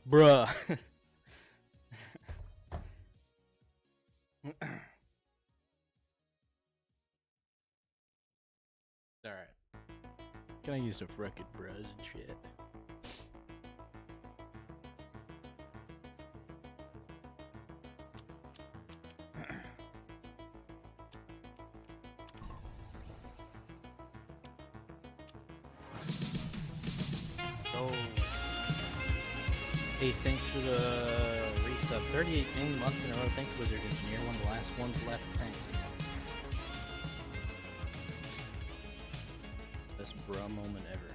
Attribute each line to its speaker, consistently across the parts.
Speaker 1: Bruh. Alright. Can I use some frickin' bruhs and shit? Oh. Hey, thanks for the resub. 38 months in a row. Thanks, Wizard Engineer. One of the last ones left. Thanks, man. Best bruh moment ever.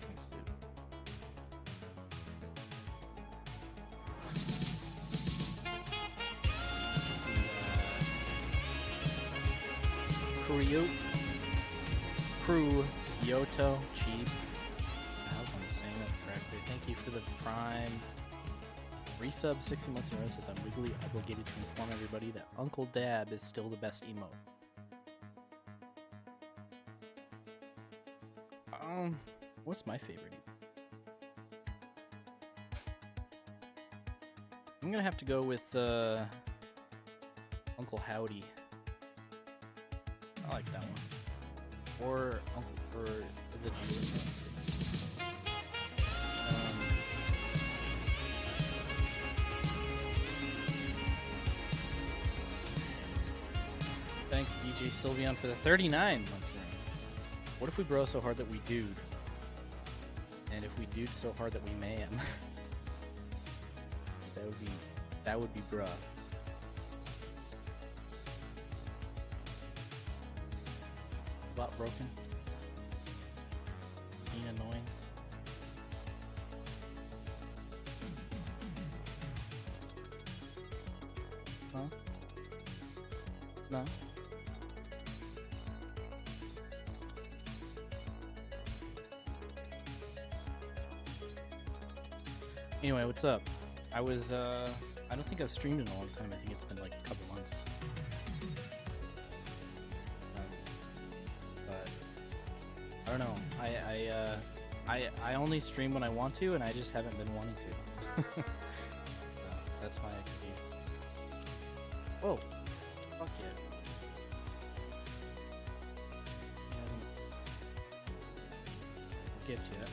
Speaker 1: Thanks, dude. Kyoto Cheap. I hope I'm saying that correctly. Thank you for the Prime resub. 60 months in a row says I'm legally obligated to inform everybody that Uncle Dab is still the best emote. What's my favorite emote? I'm gonna have to go with Uncle Howdy. I like that one. Or Uncle for the Jew. Thanks, DJ Sylveon, for the 39 months. What if we bro so hard that we dude? And if we dude so hard that we mayhem? that would be bruh. Bot broken. Being annoying. Huh? No. Anyway, what's up? I don't think I've streamed in a long time. I think it's been like a couple months. But I don't know. I only stream when I want to, and I just haven't been wanting to. So, that's my excuse. Whoa. Fuck yeah. He hasn't gift yet.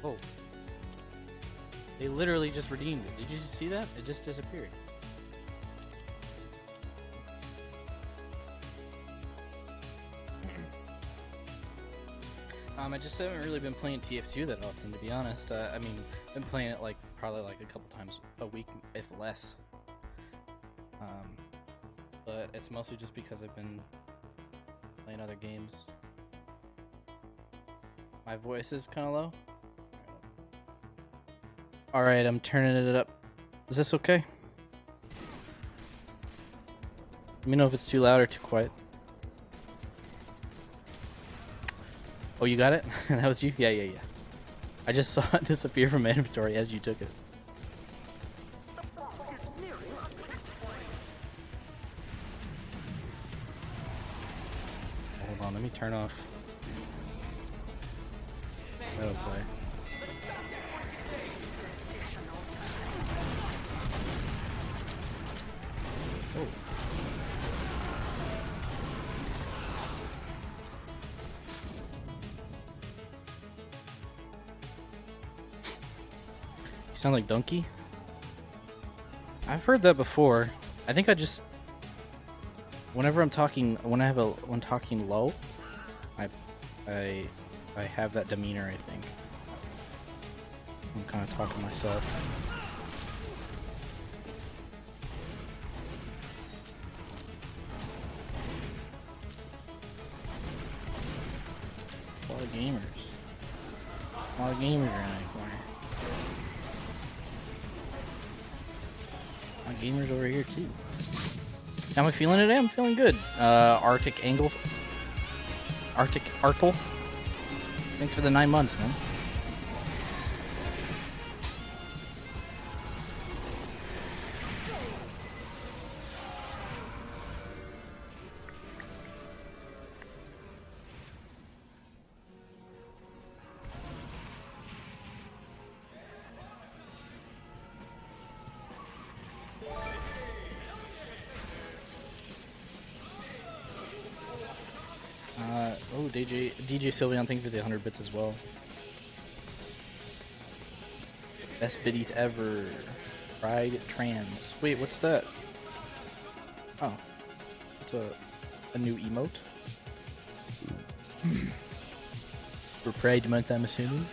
Speaker 1: Oh. They literally just redeemed it. Did you just see that? It just disappeared. I just haven't really been playing TF2 that often, to be honest. I mean, I've been playing it probably a couple times a week, if less. But it's mostly just because I've been playing other games. My voice is kind of low. Alright, I'm turning it up. Is this okay? Let me know if it's too loud or too quiet. Oh, you got it? That was you? Yeah. I just saw it disappear from my inventory as you took it. Hold on, let me turn off. That'll play. Oh. You sound like Donkey? I've heard that before. I think I just whenever I'm talking when talking low, I have that demeanor, I think. I'm kind of talking to myself. A lot of gamers. A lot of gamers are in that corner. A lot of gamers over here too. How am I feeling today? I'm feeling good. Arctic Arkle. Thanks for the 9 months, man. DJ Sylveon, thank you for the 100 bits as well. Best biddies ever. Pride Trans. Wait, what's that? Oh. It's a new emote. For Pride Month, I'm assuming.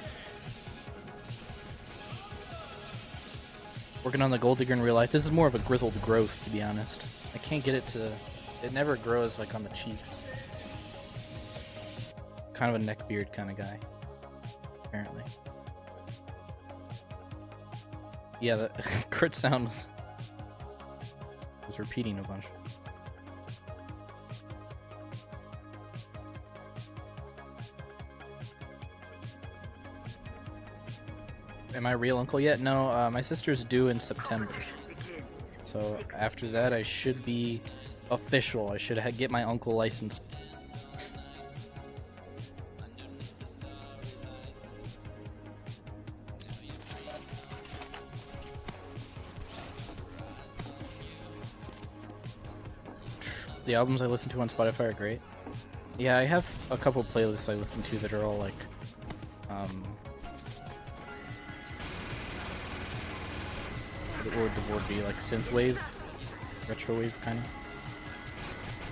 Speaker 1: Working on the gold digger in real life. This is more of a grizzled growth, to be honest. I can't get it to... It never grows like on the cheeks. Kind of a neckbeard kind of guy. Apparently. Yeah, the crit sound was repeating a bunch. Am I a real uncle yet? No, my sister's due in September. So after that, I should be official. I should get my uncle license. The albums I listen to on Spotify are great. Yeah, I have a couple playlists I listen to that are all like, what would the word be? Like synthwave, retrowave kind of.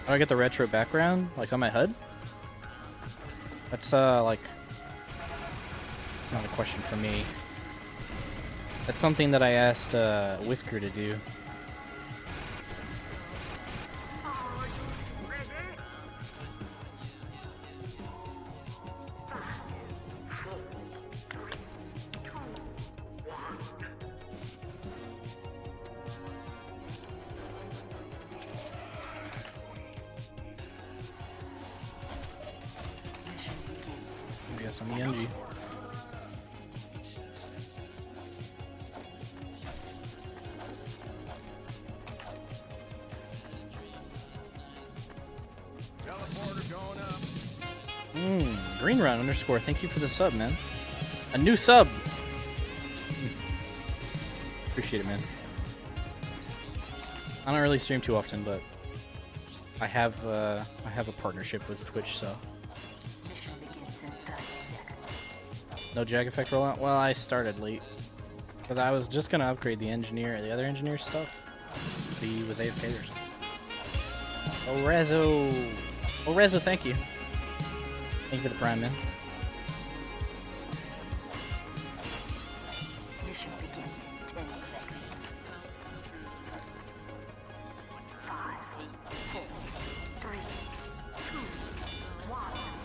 Speaker 1: Oh, I get the retro background, like on my HUD. That's like, it's not a question for me. That's something that I asked Whisker to do. On the NG. Green Run _ thank you for the sub, man. A new sub. Appreciate it, man. I don't really stream too often, but I have a partnership with Twitch, so. No Jag effect rollout? Well, I started late. Because I was just going to upgrade the other engineer stuff. But he was AFK or something. Oh, Rezo, thank you. Thank you for the prime, man.
Speaker 2: Mission begins in 10 seconds. 5, 4, 3, 2, 1.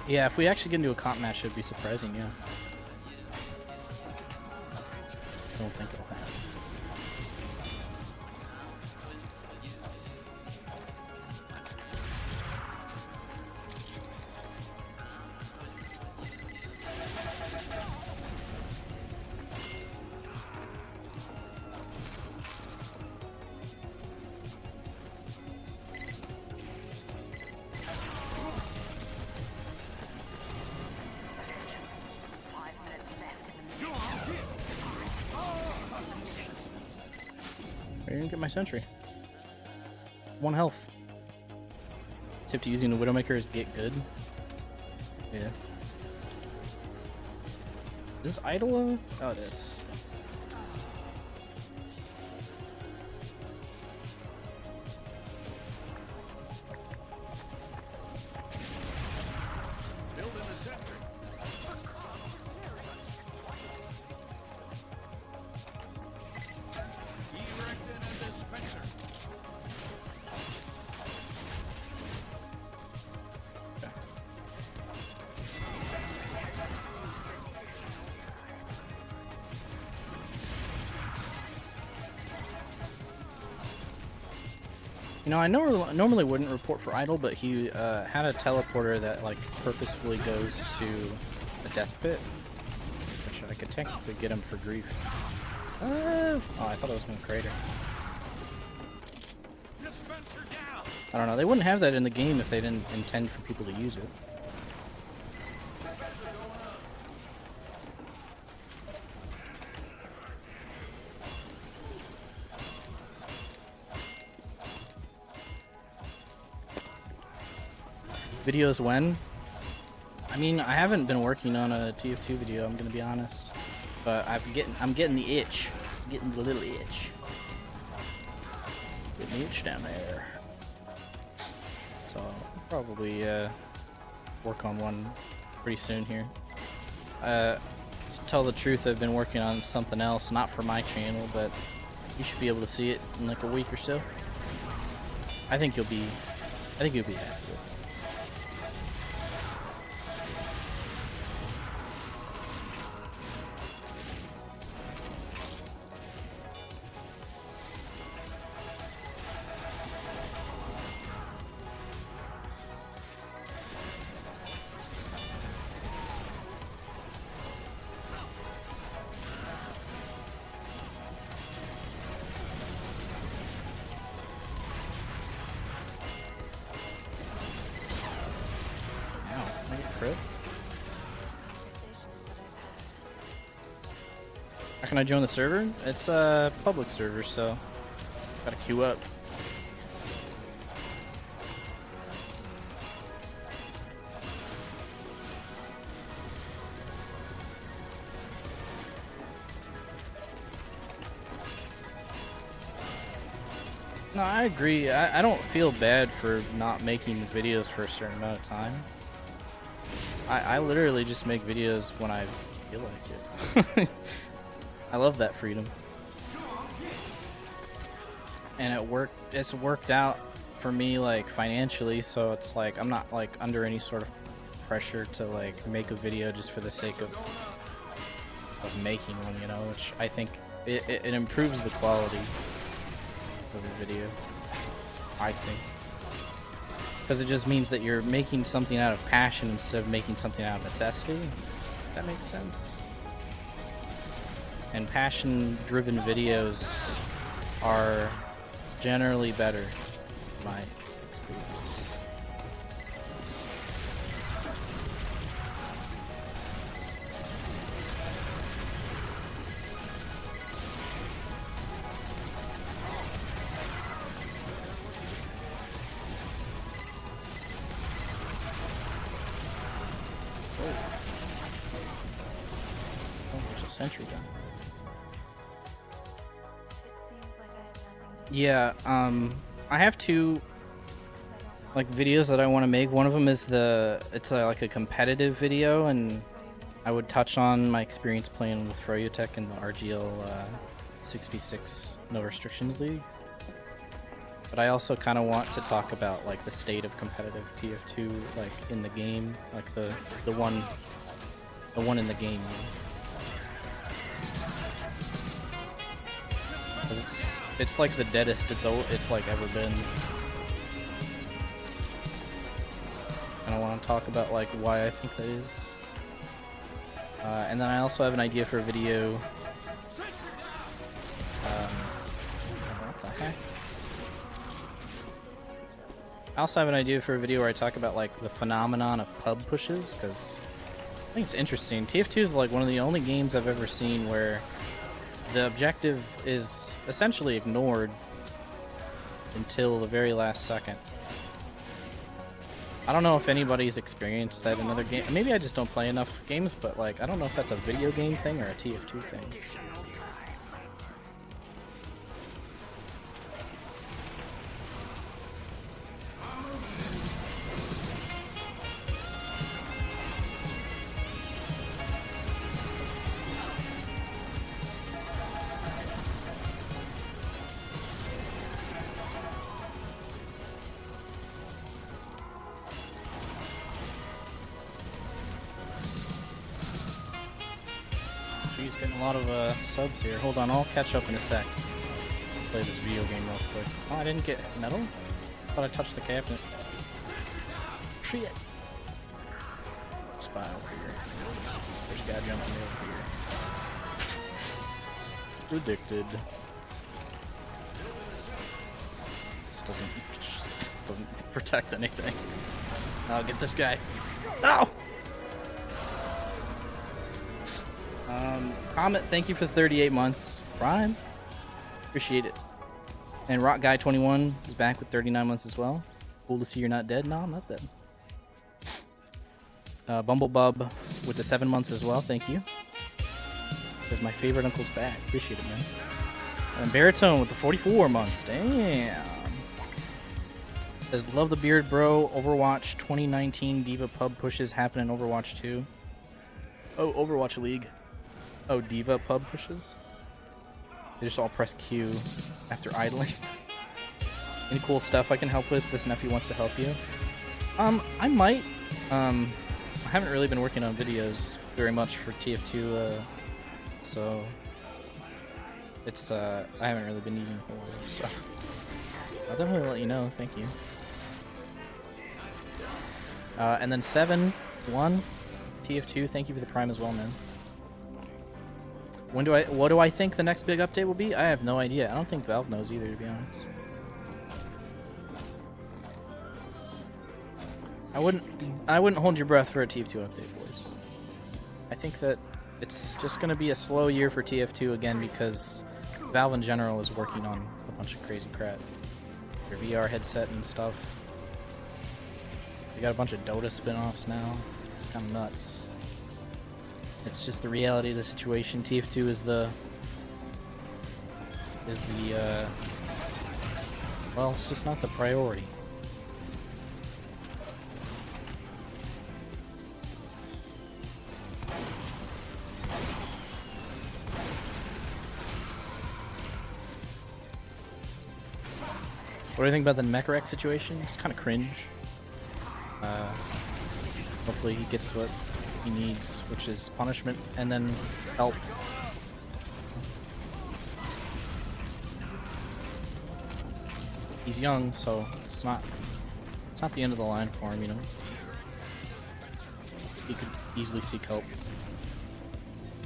Speaker 1: Yeah, if we actually get into a comp match, it'd be surprising, yeah. I don't think it'll happen. I didn't get my sentry. 1 health. Tip to using the Widowmaker is get good. Yeah. Is this idle? Oh, it is. You know, I normally wouldn't report for idle, but he had a teleporter that like purposefully goes to a death pit, which I could technically get him for grief. Oh, I thought it was going to crater. I don't know. They wouldn't have that in the game if they didn't intend for people to use it. Videos when? I mean, I haven't been working on a TF2 video, I'm gonna be honest. But I'm getting the itch. I'm getting the little itch. Getting the itch down there. So I'll probably work on one pretty soon here. To tell the truth, I've been working on something else, not for my channel, but you should be able to see it in like a week or so. I think you'll be happy with it. How can I join the server? It's a public server, so gotta queue up. No, I agree. I don't feel bad for not making videos for a certain amount of time. I literally just make videos when I feel like it. I love that freedom. And it's worked out for me like financially, so it's like I'm not like under any sort of pressure to like make a video just for the sake of making one, you know, which I think it improves the quality of the video, I think. Because it just means that you're making something out of passion instead of making something out of necessity. If that makes sense. And passion-driven videos are generally better, in my experience. Oh, there's a sentry gun. Yeah, I have two like videos that I want to make. One of them is like a competitive video, and I would touch on my experience playing with Froyotech in the RGL 6v6 No Restrictions League. But I also kind of want to talk about like the state of competitive TF2, like in the game, like the one in the game. It's like the deadest it's like ever been. And I want to talk about like why I think that is. And then I also have an idea for a video. What the heck? I also have an idea for a video where I talk about like the phenomenon of pub pushes, because I think it's interesting. TF2 is like one of the only games I've ever seen where the objective is essentially ignored until the very last second. I don't know if anybody's experienced that in other games. Maybe I just don't play enough games, but like I don't know if that's a video game thing or a TF2 thing. He's getting a lot of subs here. Hold on, I'll catch up in a sec. Play this video game real quick. Oh, I didn't get metal? Thought I touched the cabinet. Shit. Spy over here. There's a guy jumping over here. Predicted. This doesn't protect anything. I'll get this guy. No! Comet, thank you for 38 months. Prime, appreciate it. And Rock Guy 21 is back with 39 months as well. Cool to see you're not dead. No, I'm not dead. Bumblebub with the 7 months as well. Thank you. Says my favorite uncle's back. Appreciate it, man. And Baritone with the 44 months. Damn. Says love the beard, bro. Overwatch 2019 Diva Pub pushes happen in Overwatch 2. Oh, Overwatch League. Oh, Diva Pub pushes. They just all press Q after idling. Any cool stuff I can help with? This nephew wants to help you. I might. I haven't really been working on videos very much for TF2, so it's I haven't really been needing a whole lot of stuff. I'll definitely let you know. Thank you. And then 7-1 TF2. Thank you for the Prime as well, man. What do I think the next big update will be? I have no idea. I don't think Valve knows either, to be honest. I wouldn't hold your breath for a TF2 update, boys. I think that it's just going to be a slow year for TF2 again because Valve in general is working on a bunch of crazy crap. Their VR headset and stuff. They got a bunch of Dota spin-offs now. It's kind of nuts. It's just the reality of the situation. TF2 is well, it's just not the priority. What do you think about the Mecharax situation? It's kind of cringe. Hopefully he gets what he needs, which is punishment and then help. He's young, so it's not the end of the line for him, you know. He could easily seek help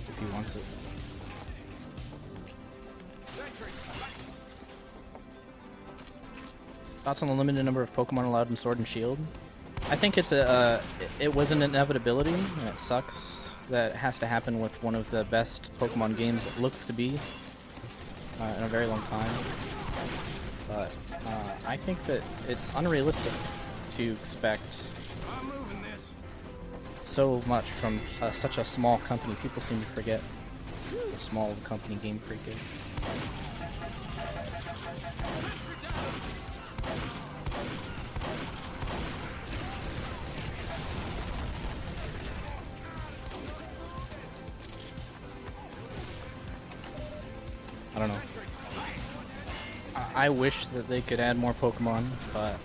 Speaker 1: if he wants it. Thoughts on the limited number of Pokemon allowed in Sword and Shield? I think it's it was an inevitability, and it sucks that it has to happen with one of the best Pokemon games it looks to be in a very long time. But I think that it's unrealistic to expect so much from such a small company. People seem to forget how small the company Game Freak is. I don't know. I wish that they could add more Pokemon, but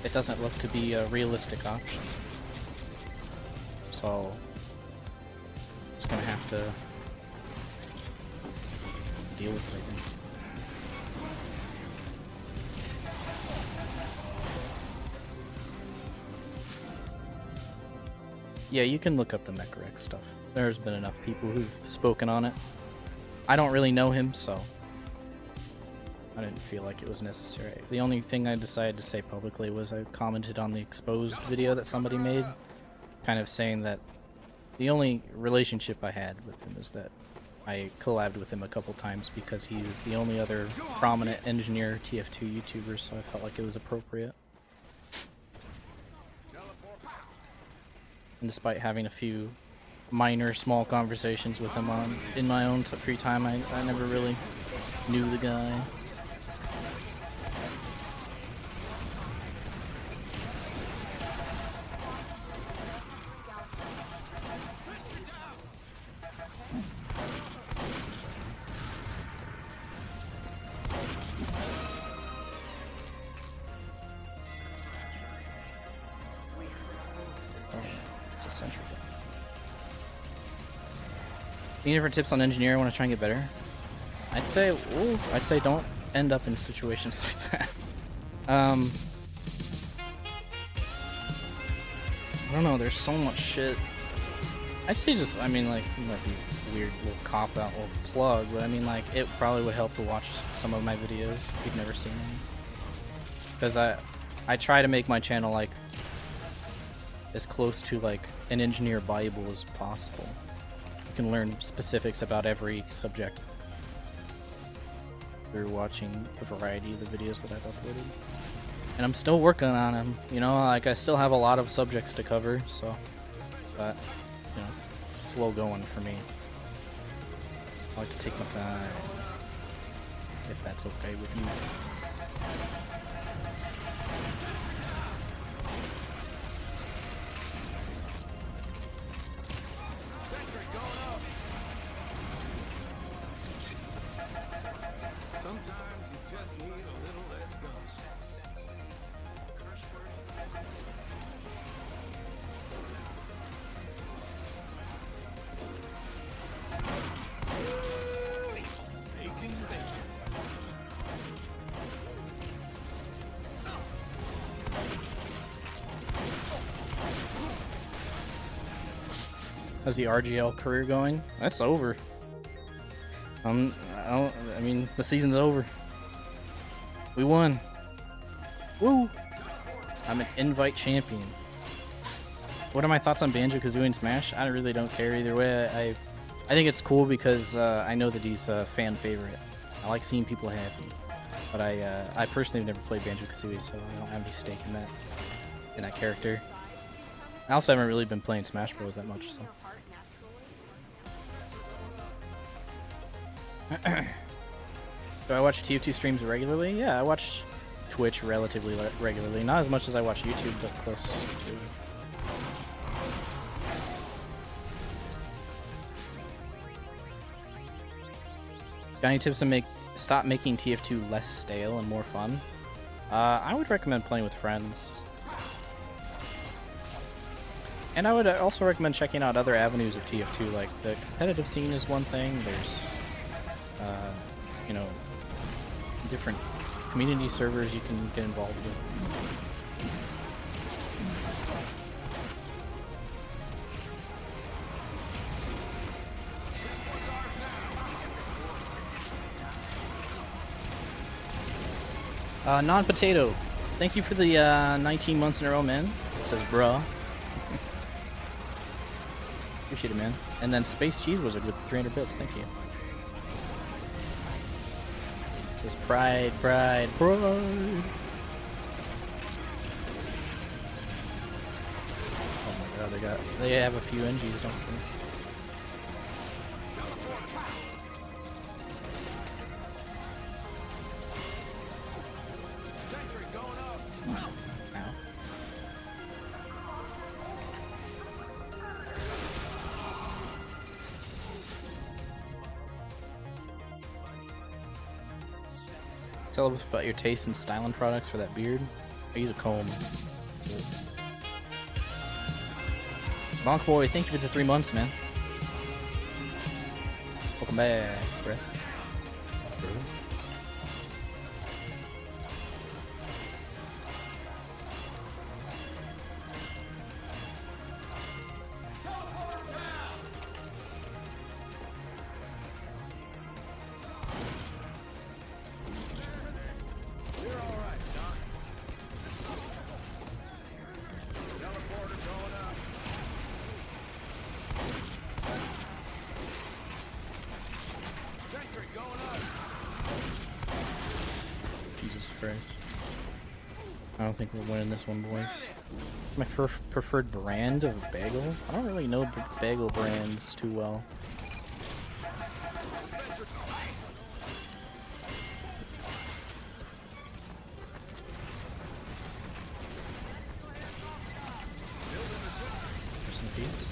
Speaker 1: it doesn't look to be a realistic option. So, just gonna have to deal with it, I think. Yeah, you can look up the Mecharax stuff. There's been enough people who've spoken on it. I don't really know him, so I didn't feel like it was necessary. The only thing I decided to say publicly was I commented on the exposed video that somebody made, kind of saying that the only relationship I had with him is that I collabed with him a couple times because he was the only other prominent engineer TF2 YouTuber, so I felt like it was appropriate. And despite having a few minor, small conversations with him in my own free time, I never really knew the guy. It's a century. Any different tips on engineering? Want to try and get better? I'd say don't end up in situations like that. I don't know. There's so much shit. I'd say just, I mean, like, it might be a weird little cop out, little plug, but I mean, like, it probably would help to watch some of my videos if you've never seen them. Because I try to make my channel like as close to like an engineer Bible as possible. You can learn specifics about every subject through watching a variety of the videos that I've uploaded. And I'm still working on them, you know, like I still have a lot of subjects to cover, so but you know, slow going for me. I like to take my time, if that's okay with you.
Speaker 3: Sometimes you just need a little less gun. Bacon, bacon.
Speaker 1: How's the RGL career going? That's over. I mean, the season's over. We won. Woo! I'm an invite champion. What are my thoughts on Banjo-Kazooie and Smash? I really don't care either way. I think it's cool because I know that he's a fan favorite. I like seeing people happy. But I personally have never played Banjo-Kazooie, so I don't have any stake in that character. I also haven't really been playing Smash Bros. That much, so. Do I watch TF2 streams regularly? Yeah, I watch Twitch relatively regularly. Not as much as I watch YouTube, but close to. Got any tips to stop making TF2 less stale and more fun? I would recommend playing with friends. And I would also recommend checking out other avenues of TF2, like the competitive scene is one thing. There's, you know, different community servers you can get involved with. Non-potato, thank you for the 19 months in a row, man. Says bruh. Appreciate it, man. And then Space Cheese Wizard with 300 bits. Thank you. It says pride, pride, pride. Oh my god, they have a few NGs, don't they? Tell us about your taste in styling products for that beard. I use a comb. Bonk Boy, thank you for the 3 months, man. Welcome back, bruh. I don't think we're winning this one, boys. My preferred brand of bagel? I don't really know bagel brands too well. Rest in peace.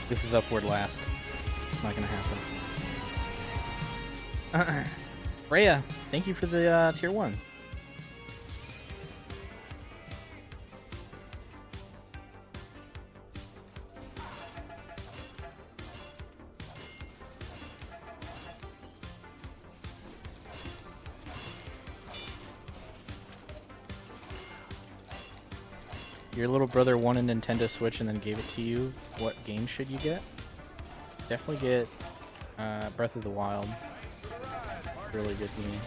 Speaker 1: This is upward last. It's not gonna happen. Rhea, thank you for the tier 1. Your little brother won a Nintendo Switch and then gave it to you. What game should you get? Definitely get Breath of the Wild. Really good game.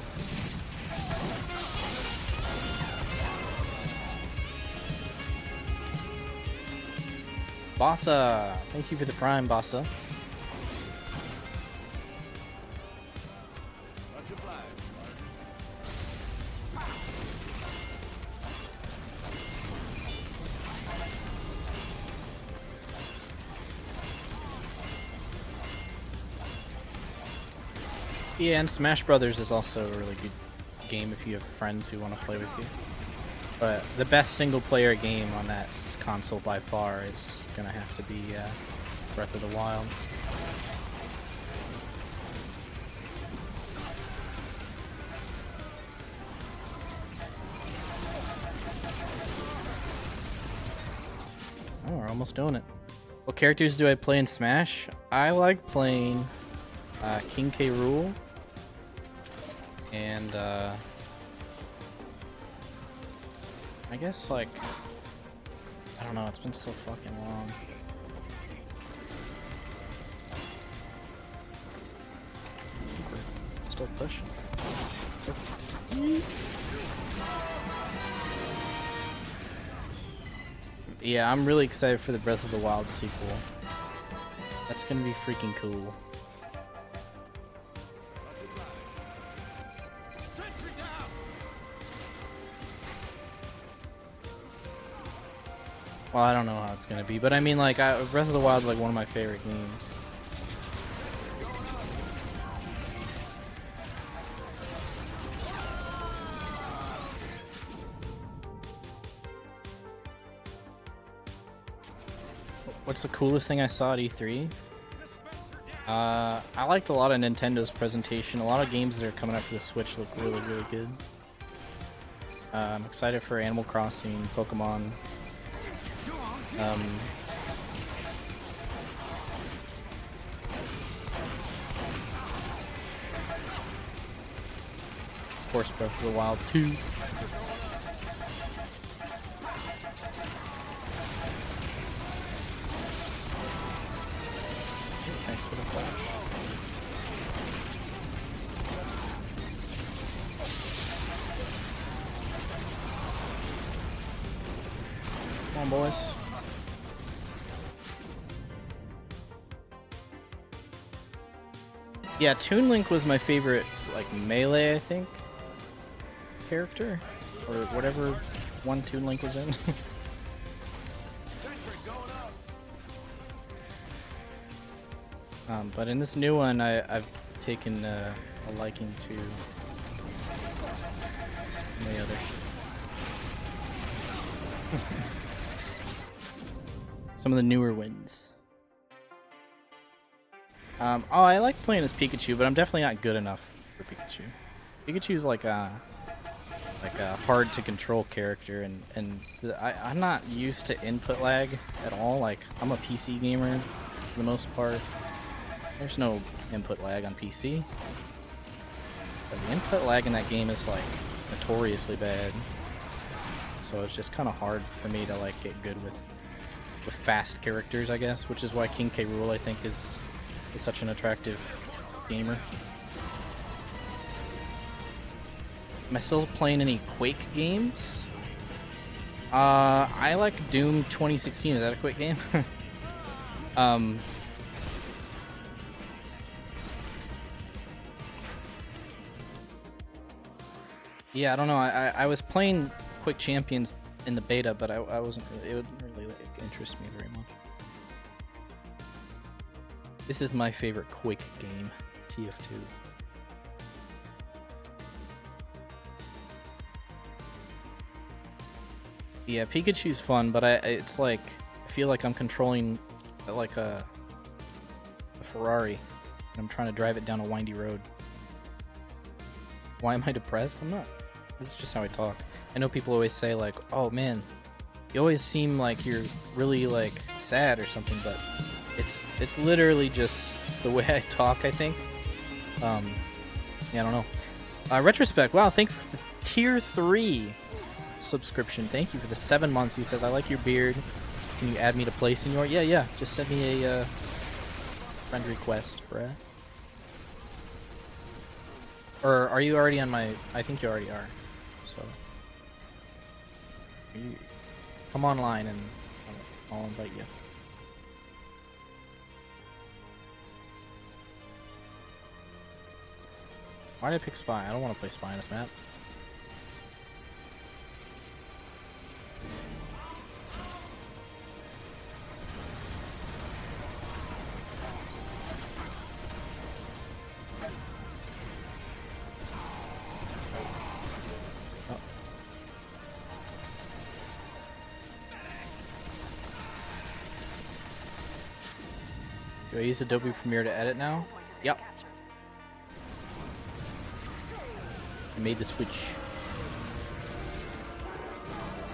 Speaker 1: Bossa! Thank you for the prime, Bossa. Yeah, and Smash Brothers is also a really good game if you have friends who want to play with you. But the best single-player game on that console by far is gonna have to be Breath of the Wild. Oh, we're almost doing it. What characters do I play in Smash? I like playing King K. Rool and I guess like I don't know, it's been so fucking long. We're still pushing. Yeah, I'm really excited for the Breath of the Wild sequel. That's gonna be freaking cool. Well, I don't know how it's gonna be, but I mean, like, Breath of the Wild is like one of my favorite games. What's the coolest thing I saw at E3? I liked a lot of Nintendo's presentation. A lot of games that are coming out for the Switch look really, really good. I'm excited for Animal Crossing, Pokemon. Of course, Breath of the Wild 2. Thanks for the flash. Come on, boys. Yeah, Toon Link was my favorite, like, melee, I think, character, or whatever one Toon Link was in. But in this new one, I've taken a liking to the other shit. Some of the newer wins. Oh, I like playing as Pikachu, but I'm definitely not good enough for Pikachu. Pikachu's like a hard to control character, and I'm not used to input lag at all. Like, I'm a PC gamer for the most part. There's no input lag on PC, but the input lag in that game is like notoriously bad. So it's just kind of hard for me to like get good with fast characters, I guess, which is why King K. Rool I think is such an attractive gamer. Am I still playing any Quake games? I like Doom 2016. Is that a Quake game? Yeah, I don't know. I was playing Quake Champions in the beta, but I wasn't really, it wouldn't really like, interest me very much. This is my favorite Quake game, TF2. Yeah, Pikachu's fun, but it's like I feel like I'm controlling like a Ferrari, and I'm trying to drive it down a windy road. Why am I depressed? I'm not. This is just how I talk. I know people always say like, "Oh man, you always seem like you're really like sad or something," but it's literally just the way I talk, I think. Yeah, I don't know. Retrospect. Wow, thank you for the tier 3 subscription. Thank you for the 7 months. He says, "I like your beard. Can you add me to play, Senor?" Yeah. Just send me a friend request, bruh. Or are you already on my... I think you already are. So... come online and I'll invite you. Why did I pick Spy? I don't want to play Spy on this map. Do I use Adobe Premiere to edit now? Yep. I made the switch.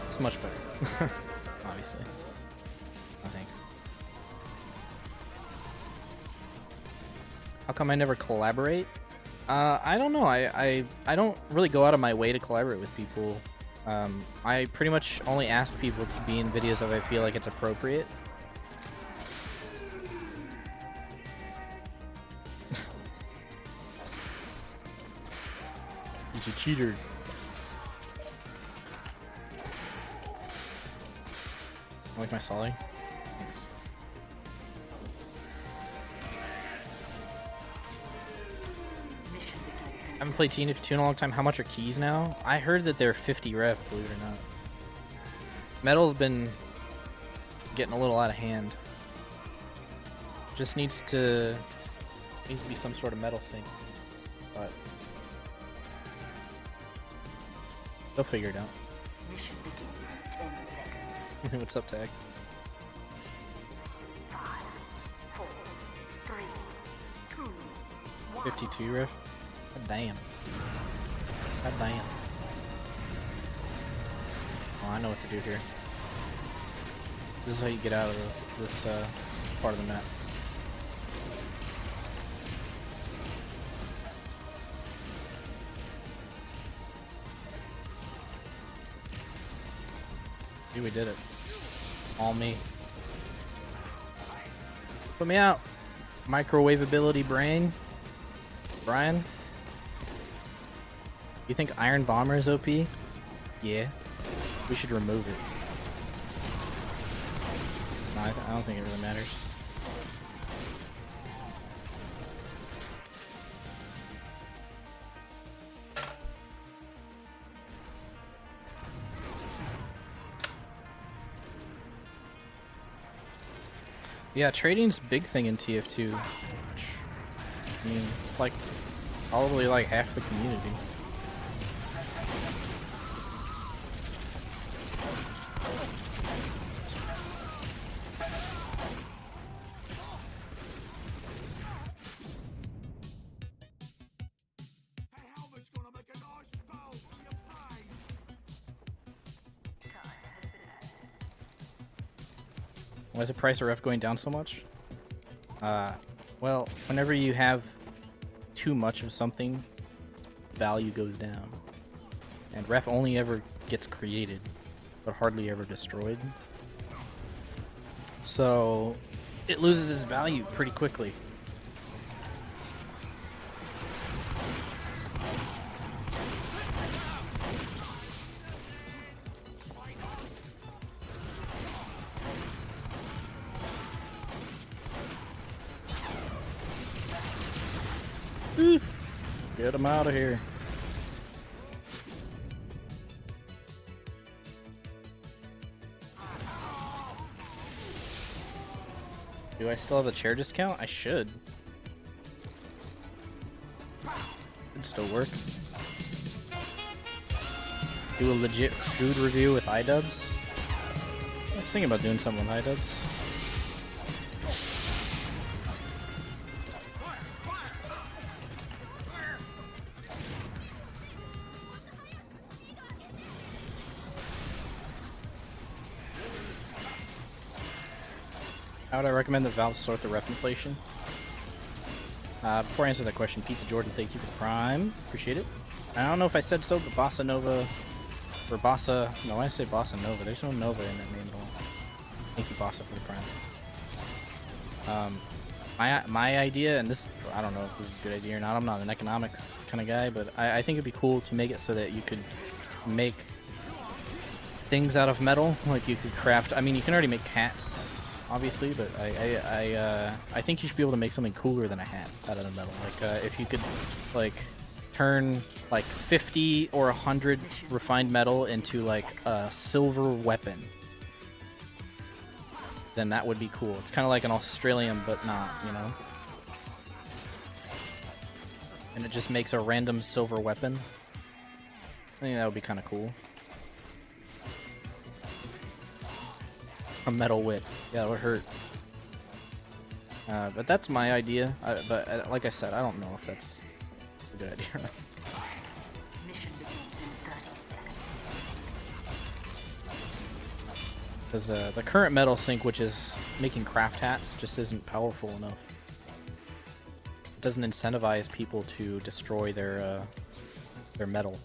Speaker 1: It's much better. Obviously. Oh, thanks. How come I never collaborate? I don't know. I don't really go out of my way to collaborate with people. I pretty much only ask people to be in videos if I feel like it's appropriate. He's a cheater. I like my Solly. Thanks. I haven't played TF2 in a long time. How much are keys now? I heard that they're 50 ref, believe it or not. Metal's been getting a little out of hand. Just needs to be some sort of metal sync. But they'll figure it out.
Speaker 2: Mission begins in 10 seconds.
Speaker 1: What's up, Tag?
Speaker 2: 5, 4, 3, 2, 1.
Speaker 1: 52 ref? God damn. God damn. Oh, I know what to do here. This is how you get out of this part of the map. See, we did it. All me. Put me out. Microwavability brain. Brian? You think Iron Bomber is OP? Yeah. We should remove it. No, I don't think it really matters. Yeah, trading's a big thing in TF2. Which, I mean, it's like probably like half the community. Why is the price of ref going down so much? Well, whenever you have too much of something, value goes down. And ref only ever gets created, but hardly ever destroyed. So, it loses its value pretty quickly. Get him out of here. Do I still have the chair discount? I should. Could still work. Do a legit food review with iDubbbz. I was thinking about doing something with iDubbbz. How would I recommend that Valve sort the ref inflation? Before I answer that question, Pizza Jordan, thank you for the Prime. Appreciate it. I don't know if I said so, but Bossa Nova, or Bossa, no, I say Bossa Nova. There's no Nova in that name at all. Thank you, Bossa, for the Prime. My idea, and this, I don't know if this is a good idea or not, I'm not an economics kind of guy, but I think it'd be cool to make it so that you could make things out of metal. Like you could craft, I mean, you can already make hats, obviously, but I think you should be able to make something cooler than a hat out of the metal. Like if you could like turn like 50 or 100 refined metal into like a silver weapon, then that would be cool. It's kind of like an Australian, but not, you know? And it just makes a random silver weapon. I think that would be kind of cool. A metal whip. Yeah, it would hurt. But that's my idea. But like I said, I don't know if that's a good idea or not.
Speaker 2: Mission begins in 30 seconds.
Speaker 1: Because the current metal sync, which is making craft hats, just isn't powerful enough. It doesn't incentivize people to destroy their metal.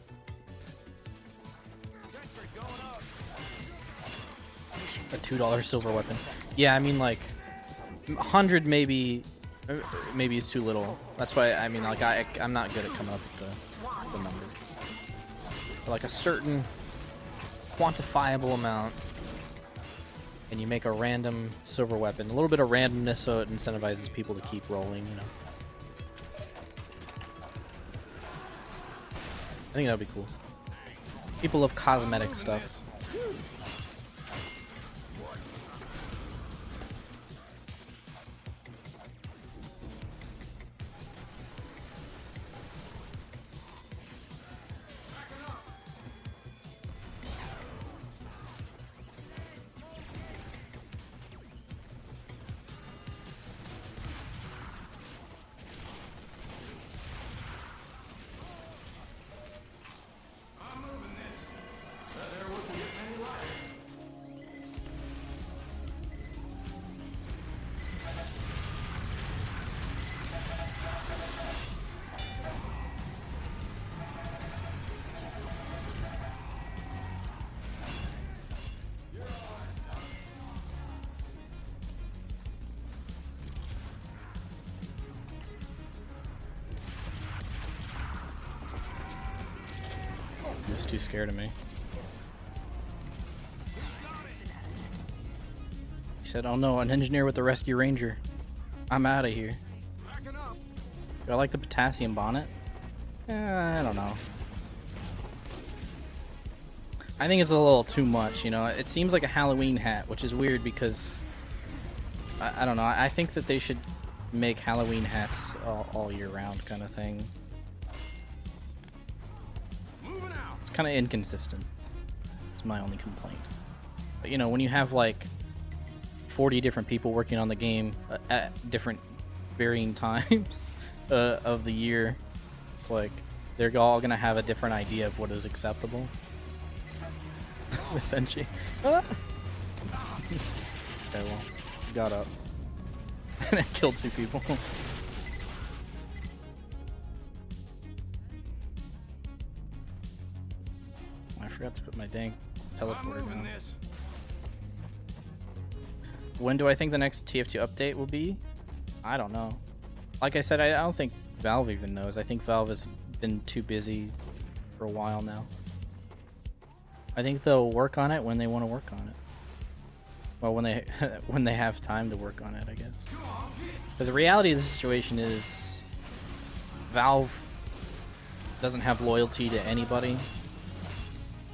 Speaker 1: A $2 silver weapon. Yeah, I mean like 100 maybe is too little. That's why I mean like I'm not good at coming up with the number. But like a certain quantifiable amount, and you make a random silver weapon. A little bit of randomness so it incentivizes people to keep rolling, you know. I think that would be cool. People love cosmetic stuff. He's too scared of me. He said, "Oh no, an engineer with the rescue ranger. I'm out of here." Do I like the potassium bonnet? I don't know. I think it's a little too much, you know. It seems like a Halloween hat, which is weird because I don't know. I think that they should make Halloween hats all year round kind of thing. It's kind of inconsistent. It's my only complaint. But you know, when you have like 40 different people working on the game at different varying times of the year, it's like they're all gonna have a different idea of what is acceptable. Essentially. Okay, well, got up and I killed 2 people. I forgot to put my dang teleporter down. When do I think the next TF2 update will be? I don't know. Like I said, I don't think Valve even knows. I think Valve has been too busy for a while now. I think they'll work on it when they want to work on it. Well, when they have time to work on it, I guess. Because the reality of the situation is Valve doesn't have loyalty to anybody.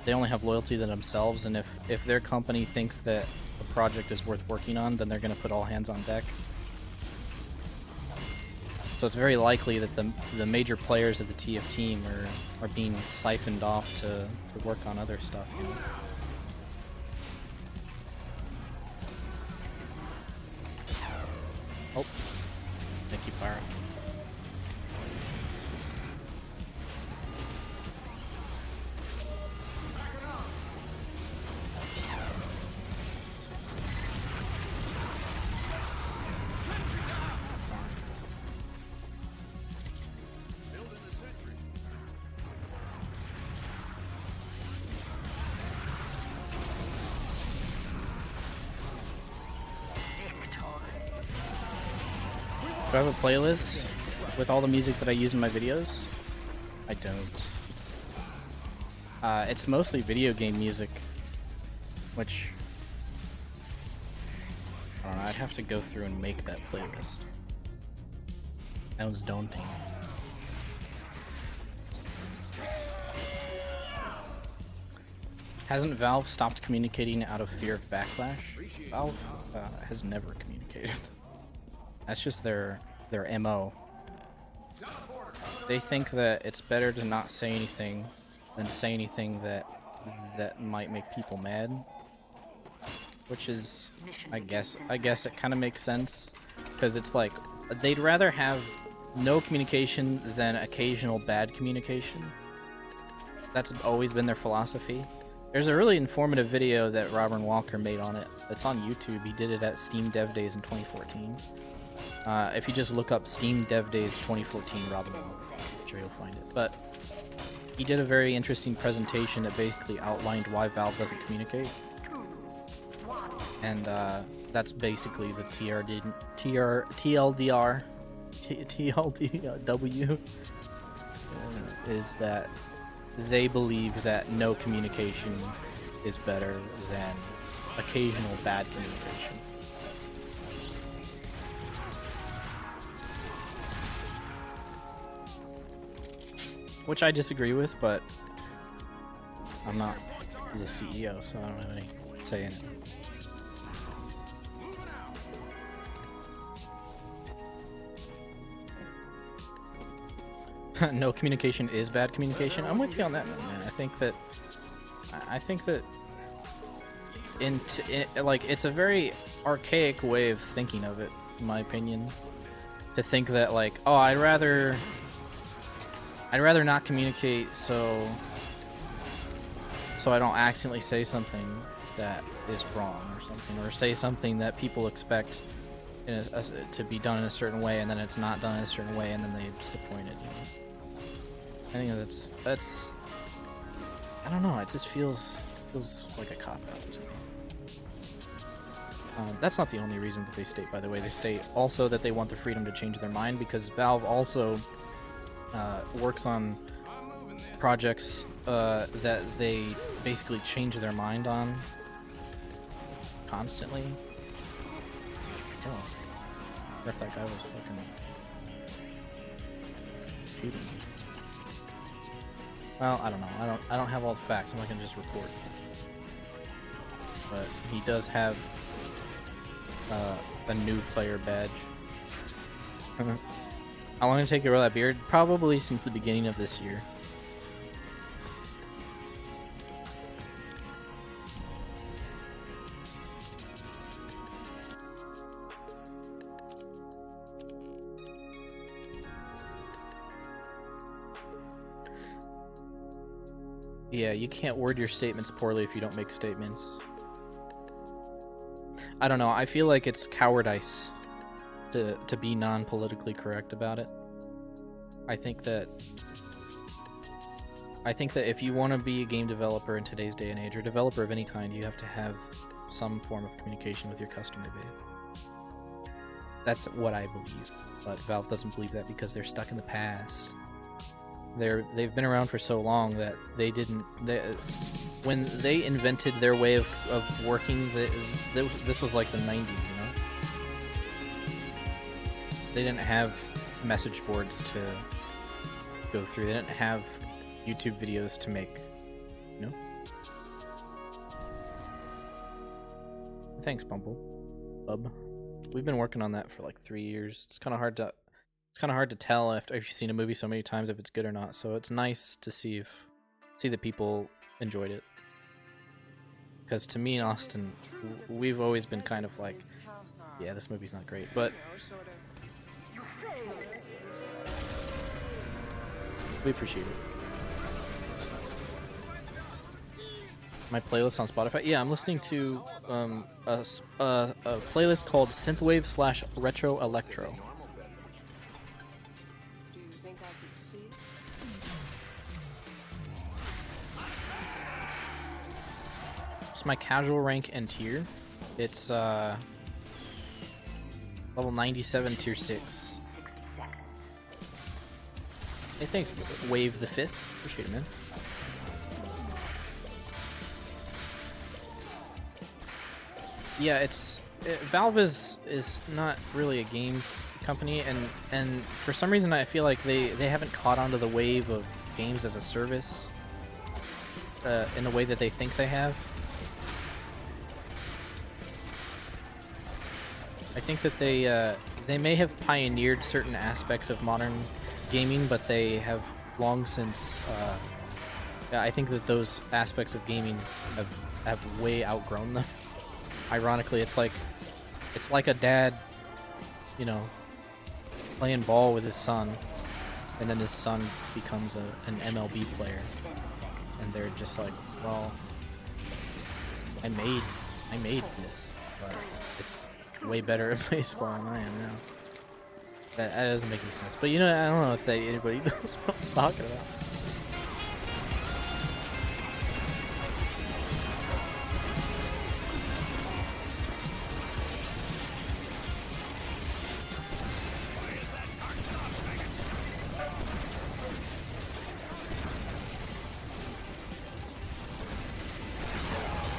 Speaker 1: They only have loyalty to themselves, and if their company thinks that a project is worth working on, then they're going to put all hands on deck. So it's very likely that the major players of the TF team are being siphoned off to work on other stuff, you know? Oh, thank you, Pyro. Do I have a playlist with all the music that I use in my videos? I don't. It's mostly video game music, which I don't know, I'd have to go through and make that playlist. That was daunting. Hasn't Valve stopped communicating out of fear of backlash? Valve has never communicated. That's just their MO. They think that it's better to not say anything than to say anything that might make people mad. Which is, I guess it kind of makes sense, because it's like they'd rather have no communication than occasional bad communication. That's always been their philosophy. There's a really informative video that Robin Walker made on it. It's on YouTube. He did it at Steam Dev Days in 2014. If you just look up Steam Dev Days 2014 Robin Walker, I'm sure you'll find it. But he did a very interesting presentation that basically outlined why Valve doesn't communicate. And that's basically the TLDW is that they believe that no communication is better than occasional bad communication. Which I disagree with, but I'm not the CEO, so I don't have any say in it. No communication is bad communication. I'm with you on that, man. I think that like it's a very archaic way of thinking of it, in my opinion. To think that like, oh, I'd rather not communicate so I don't accidentally say something that is wrong or something, or say something that people expect to be done in a certain way, and then it's not done in a certain way, and then they're disappointed. You know? I think that's I don't know. It just feels like a cop out to me. That's not the only reason that they state, by the way. They state also that they want the freedom to change their mind, because Valve also works on projects that they basically change their mind on constantly. Oh, if that guy was fucking shooting me. Well, I don't know. I don't have all the facts. I'm not gonna just report. But he does have a new player badge. How long did it take to grow that beard? Probably since the beginning of this year. Yeah, you can't word your statements poorly if you don't make statements. I don't know, I feel like it's cowardice to be non-politically correct about it. I think that if you want to be a game developer in today's day and age, or developer of any kind, you have to have some form of communication with your customer base. That's what I believe. But Valve doesn't believe that because they're stuck in the past. They've been around for so long that when they invented their way of working, this was like the 90s, you know? They didn't have message boards to go through. They didn't have YouTube videos to make, you know? Thanks, Bumble. Bub. We've been working on that for like 3 years. It's kind of hard to tell after you've seen a movie so many times if it's good or not. So it's nice to see that people enjoyed it. Because to me and Austin, we've always been kind of like, yeah, this movie's not great, but we appreciate it. My playlist on Spotify? Yeah, I'm listening to a playlist called Synthwave/Retro Electro. It's my casual rank and tier. It's level 97, tier 6.
Speaker 2: 60 seconds.
Speaker 1: Hey, thanks, Wave the 5th. Appreciate it, man. Yeah, Valve is not really a games company, and for some reason I feel like they haven't caught on to the wave of games as a service. in the way that they think they have. I think that they may have pioneered certain aspects of modern gaming, but they have long since. I think that those aspects of gaming have way outgrown them. Ironically, it's like a dad, you know, playing ball with his son, and then his son becomes an MLB player, and they're just like, well, I made this, but it's way better at baseball than I am now. That doesn't make any sense. But you know, I don't know if anybody knows what I'm talking about.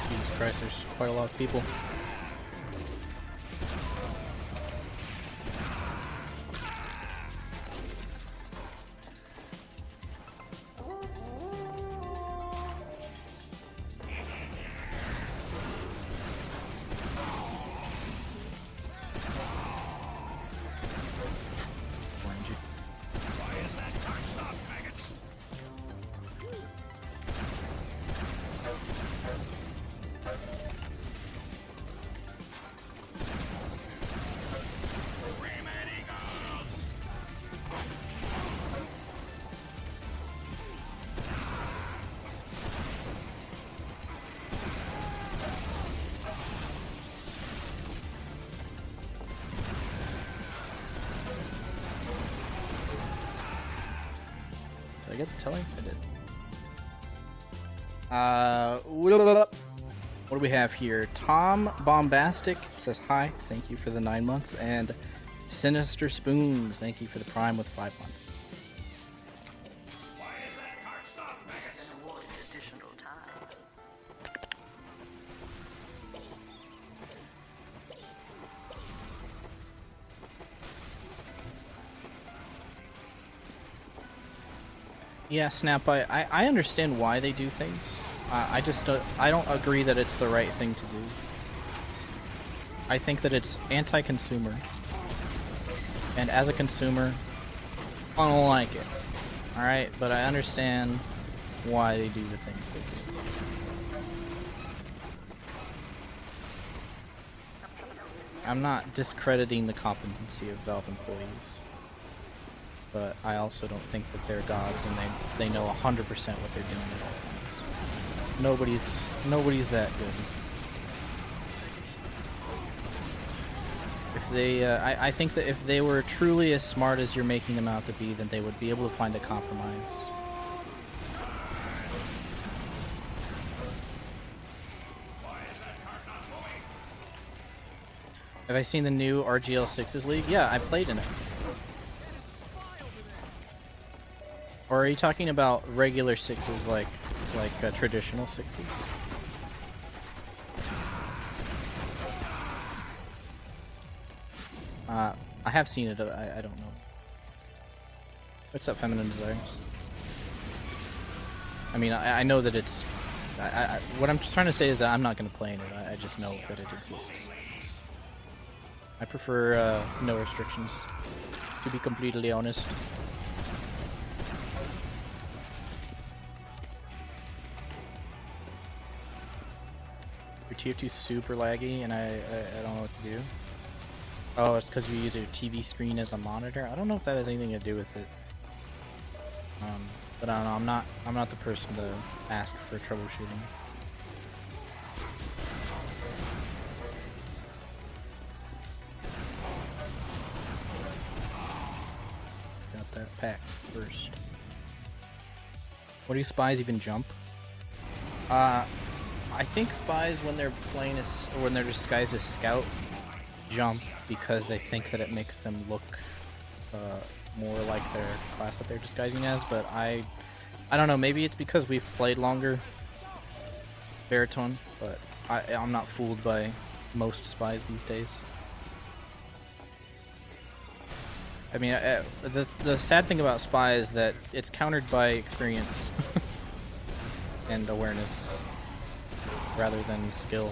Speaker 1: Jesus Christ, there's quite a lot of people. Did I get the telling? I did. What do we have here? Tom Bombastic says hi. Thank you for the 9 months. And Sinister Spoons, thank you for the Prime with 5 months.
Speaker 2: And awarded additional time.
Speaker 1: Yeah, Snap, I understand why they do things. I just I don't agree that it's the right thing to do. I think that it's anti-consumer. And as a consumer, I don't like it. Alright, but I understand why they do the things they do. I'm not discrediting the competency of Valve employees. But I also don't think that they're gods and they know 100% what they're doing at all times. Nobody's that good. If they, I think that if they were truly as smart as you're making them out to be, then they would be able to find a compromise. Have I seen the new RGL 6's League? Yeah, I played in it. Or are you talking about regular 6s like traditional 6s? I have seen it, I don't know. What's up, Feminine Desires? I mean, I know that it's... what I'm just trying to say is that I'm not going to play in it, I just know that it exists. I prefer no restrictions, to be completely honest. Your TF2 super laggy and I don't know what to do. Oh, it's because you use your TV screen as a monitor? I don't know if that has anything to do with it. But I don't know, I'm not the person to ask for troubleshooting. Got that pack first. What do spies even jump? I think spies, when they're playing as, or when they're disguised as scout, jump because they think that it makes them look more like their class that they're disguising as. But I don't know. Maybe it's because we've played longer, Baritone. But I'm not fooled by most spies these days. I mean, the sad thing about spy is that it's countered by experience. and awareness rather than skill.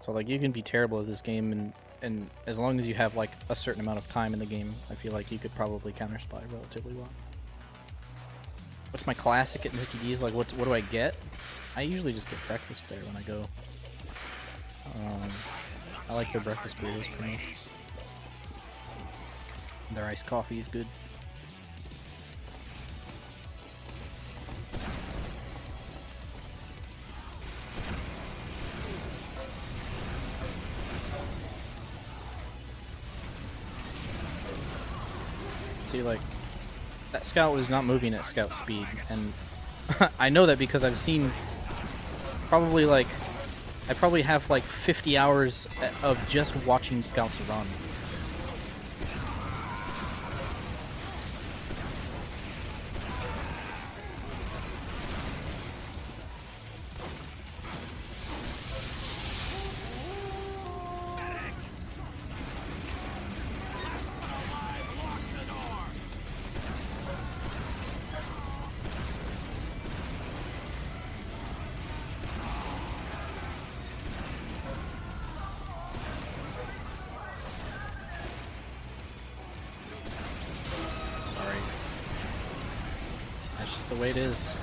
Speaker 1: So like you can be terrible at this game, and as long as you have like a certain amount of time in the game, I feel like you could probably counter spy relatively well. What's my classic at Mickey D's? Like what do I get? I usually just get breakfast there when I go. I like their breakfast burritos pretty much. Their iced coffee is good. See, like, that scout was not moving at scout speed, and I know that because I've seen probably like, I probably have like 50 hours of just watching scouts run. The way it is.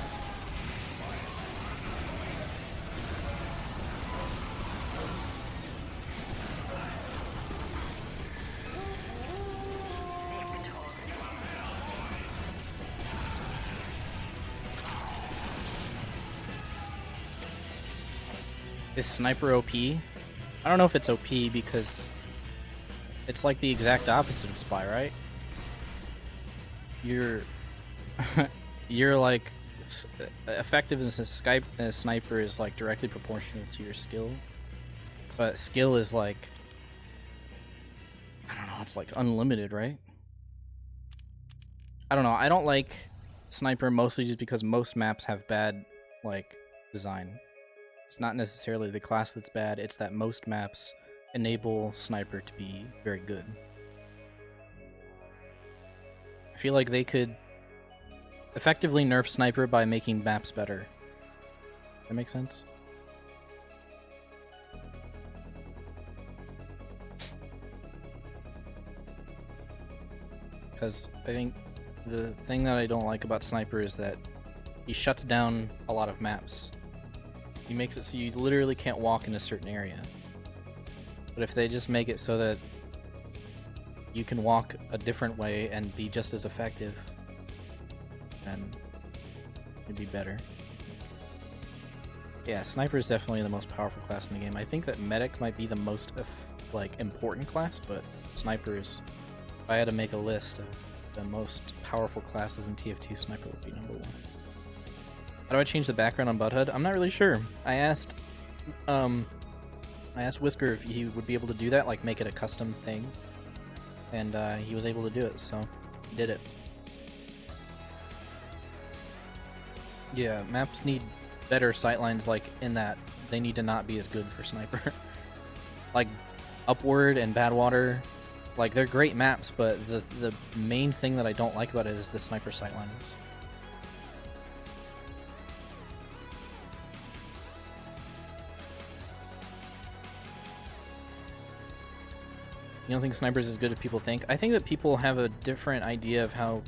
Speaker 1: Is sniper OP? I don't know if it's OP because it's like the exact opposite of spy, right? You're like effectiveness as sniper is like directly proportional to your skill, but skill is like, I don't know, it's like unlimited, right? I don't know. I don't like sniper mostly just because most maps have bad like design. It's not necessarily the class that's bad, it's that most maps enable sniper to be very good. I feel like they could effectively nerf sniper by making maps better. That makes sense? Because I think the thing that I don't like about sniper is that he shuts down a lot of maps. He makes it so you literally can't walk in a certain area. But if they just make it so that you can walk a different way and be just as effective, then it'd be better. Yeah, sniper is definitely the most powerful class in the game. I think that medic might be the most like important class, but sniper is, if I had to make a list of the most powerful classes in TF2, sniper would be number one. How do I change the background on Butthead? I'm not really sure. I asked Whisker if he would be able to do that, like make it a custom thing, and he was able to do it, so he did it. Yeah, maps need better sightlines, like in that they need to not be as good for sniper. Like Upward and Badwater, like they're great maps, but the main thing that I don't like about it is the sniper sightlines. You don't think sniper is as good as people think? I think that people have a different idea of how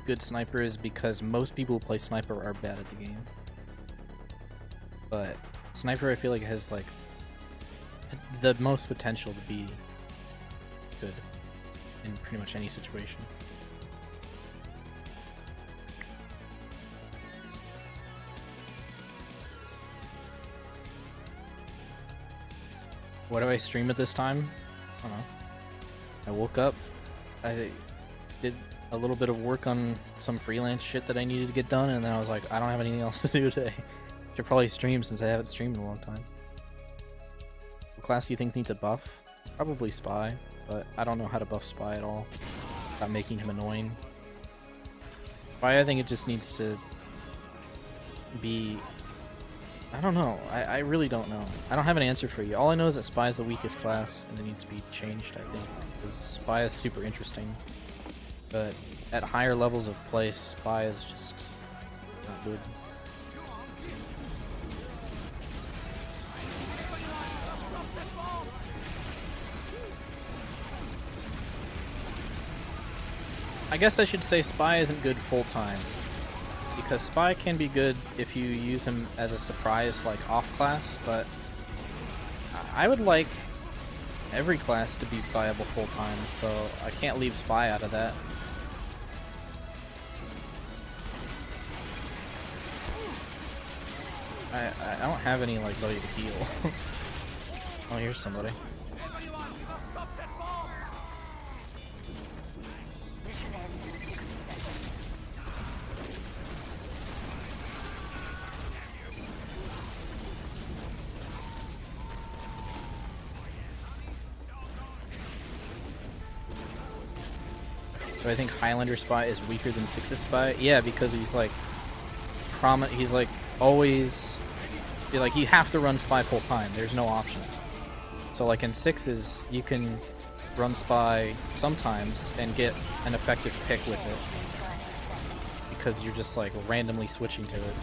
Speaker 1: good sniper is because most people who play sniper are bad at the game. But sniper, I feel like, has like the most potential to be good in pretty much any situation. What do I stream at this time? I don't know. I woke up, I did a little bit of work on some freelance shit that I needed to get done, and then I was like, I don't have anything else to do today. Should probably stream since I haven't streamed in a long time. What class do you think needs a buff? Probably Spy, but I don't know how to buff Spy at all without making him annoying. Spy, I think it just needs to be... I don't know. I really don't know. I don't have an answer for you. All I know is that Spy is the weakest class, and it needs to be changed, I think. Because Spy is super interesting. But at higher levels of play, Spy is just not good. I guess I should say Spy isn't good full time, because Spy can be good if you use him as a surprise, like off class, but I would like every class to be viable full time, so I can't leave Spy out of that. I don't have any like buddy to heal. Oh, here's somebody. Do I think Highlander Spy is weaker than Six's Spy? Yeah, because he's like he's like always like you have to run Spy full time. There's no option. So like in Sixes, you can run Spy sometimes and get an effective pick with it because you're just like randomly switching to it.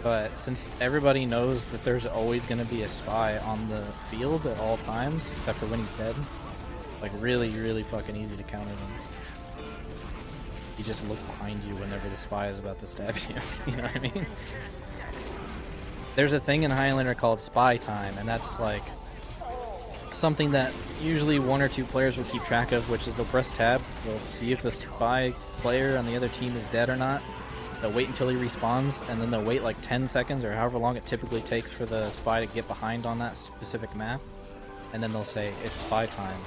Speaker 1: But since everybody knows that there's always going to be a Spy on the field at all times, except for when he's dead, like really, really fucking easy to counter them. You just look behind you whenever the Spy is about to stab you. You know what I mean? There's a thing in Highlander called Spy Time, and that's like something that usually one or two players will keep track of, which is they'll press tab, they'll see if the Spy player on the other team is dead or not. They'll wait until he respawns, and then they'll wait like 10 seconds or however long it typically takes for the Spy to get behind on that specific map. And then they'll say, it's Spy time.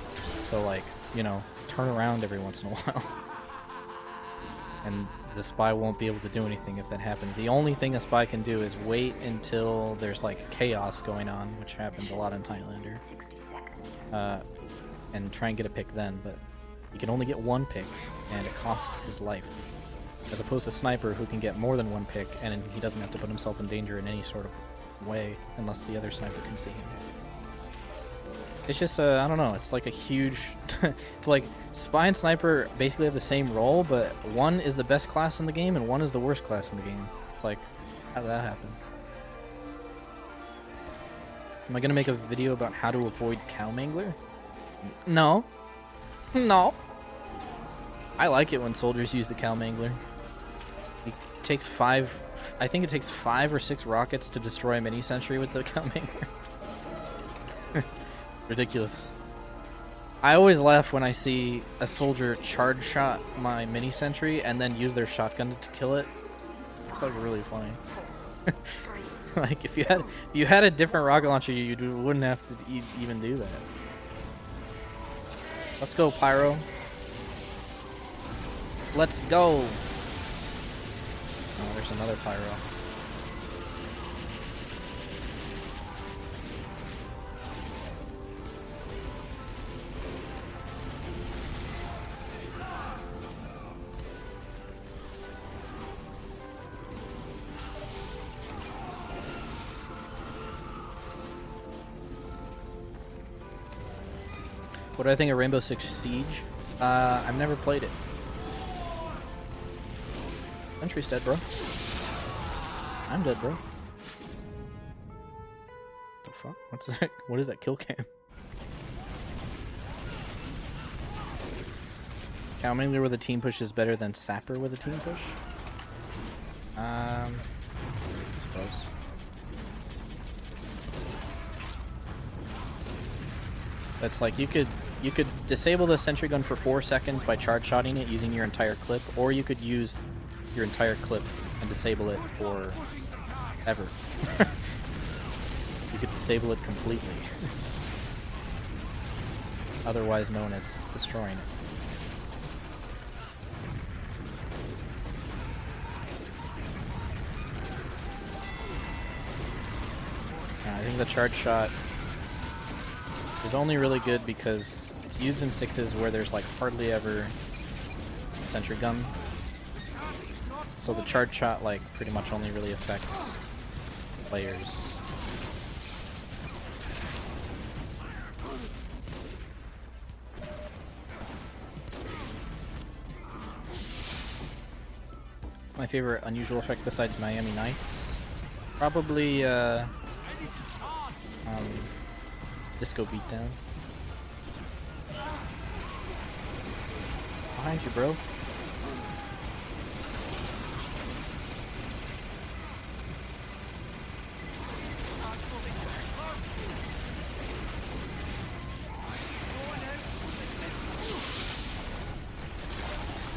Speaker 1: So like, you know, turn around every once in a while. And the Spy won't be able to do anything if that happens. The only thing a Spy can do is wait until there's like chaos going on, which happens a lot in Highlander. And try and get a pick then, but you can only get one pick, and it costs his life. As opposed to Sniper, who can get more than one pick, and he doesn't have to put himself in danger in any sort of way, unless the other Sniper can see him. It's just, I don't know, it's like a huge... it's like Spy and Sniper basically have the same role, but one is the best class in the game, and one is the worst class in the game. It's like, how did that happen? Am I gonna make a video about how to avoid Cow Mangler? No. No. I like it when soldiers use the Cow Mangler. It takes I think it takes 5 or 6 rockets to destroy a mini sentry with the Cow Mangler. Ridiculous. I always laugh when I see a soldier charge shot my mini sentry and then use their shotgun to kill it. It's like really funny. Like if you had a different rocket launcher, you wouldn't have to even do that. Let's go, Pyro. Let's go. Oh, there's another Pyro. What do I think of Rainbow Six Siege? I've never played it. Sentry's dead, bro. I'm dead, bro. The fuck? What's that? What is that kill cam? Cow Mangler with a team push is better than Sapper with a team push? I suppose. That's like you could disable the sentry gun for 4 seconds by charge shotting it using your entire clip, or you could use your entire clip and disable it for ever. You could disable it completely. Otherwise known as destroying it. I think the charge shot is only really good because it's used in Sixes where there's like hardly ever a sentry gun. So the charge shot like pretty much only really affects players. My favorite unusual effect besides Miami Nights? Probably, Disco Beatdown. Behind you, bro.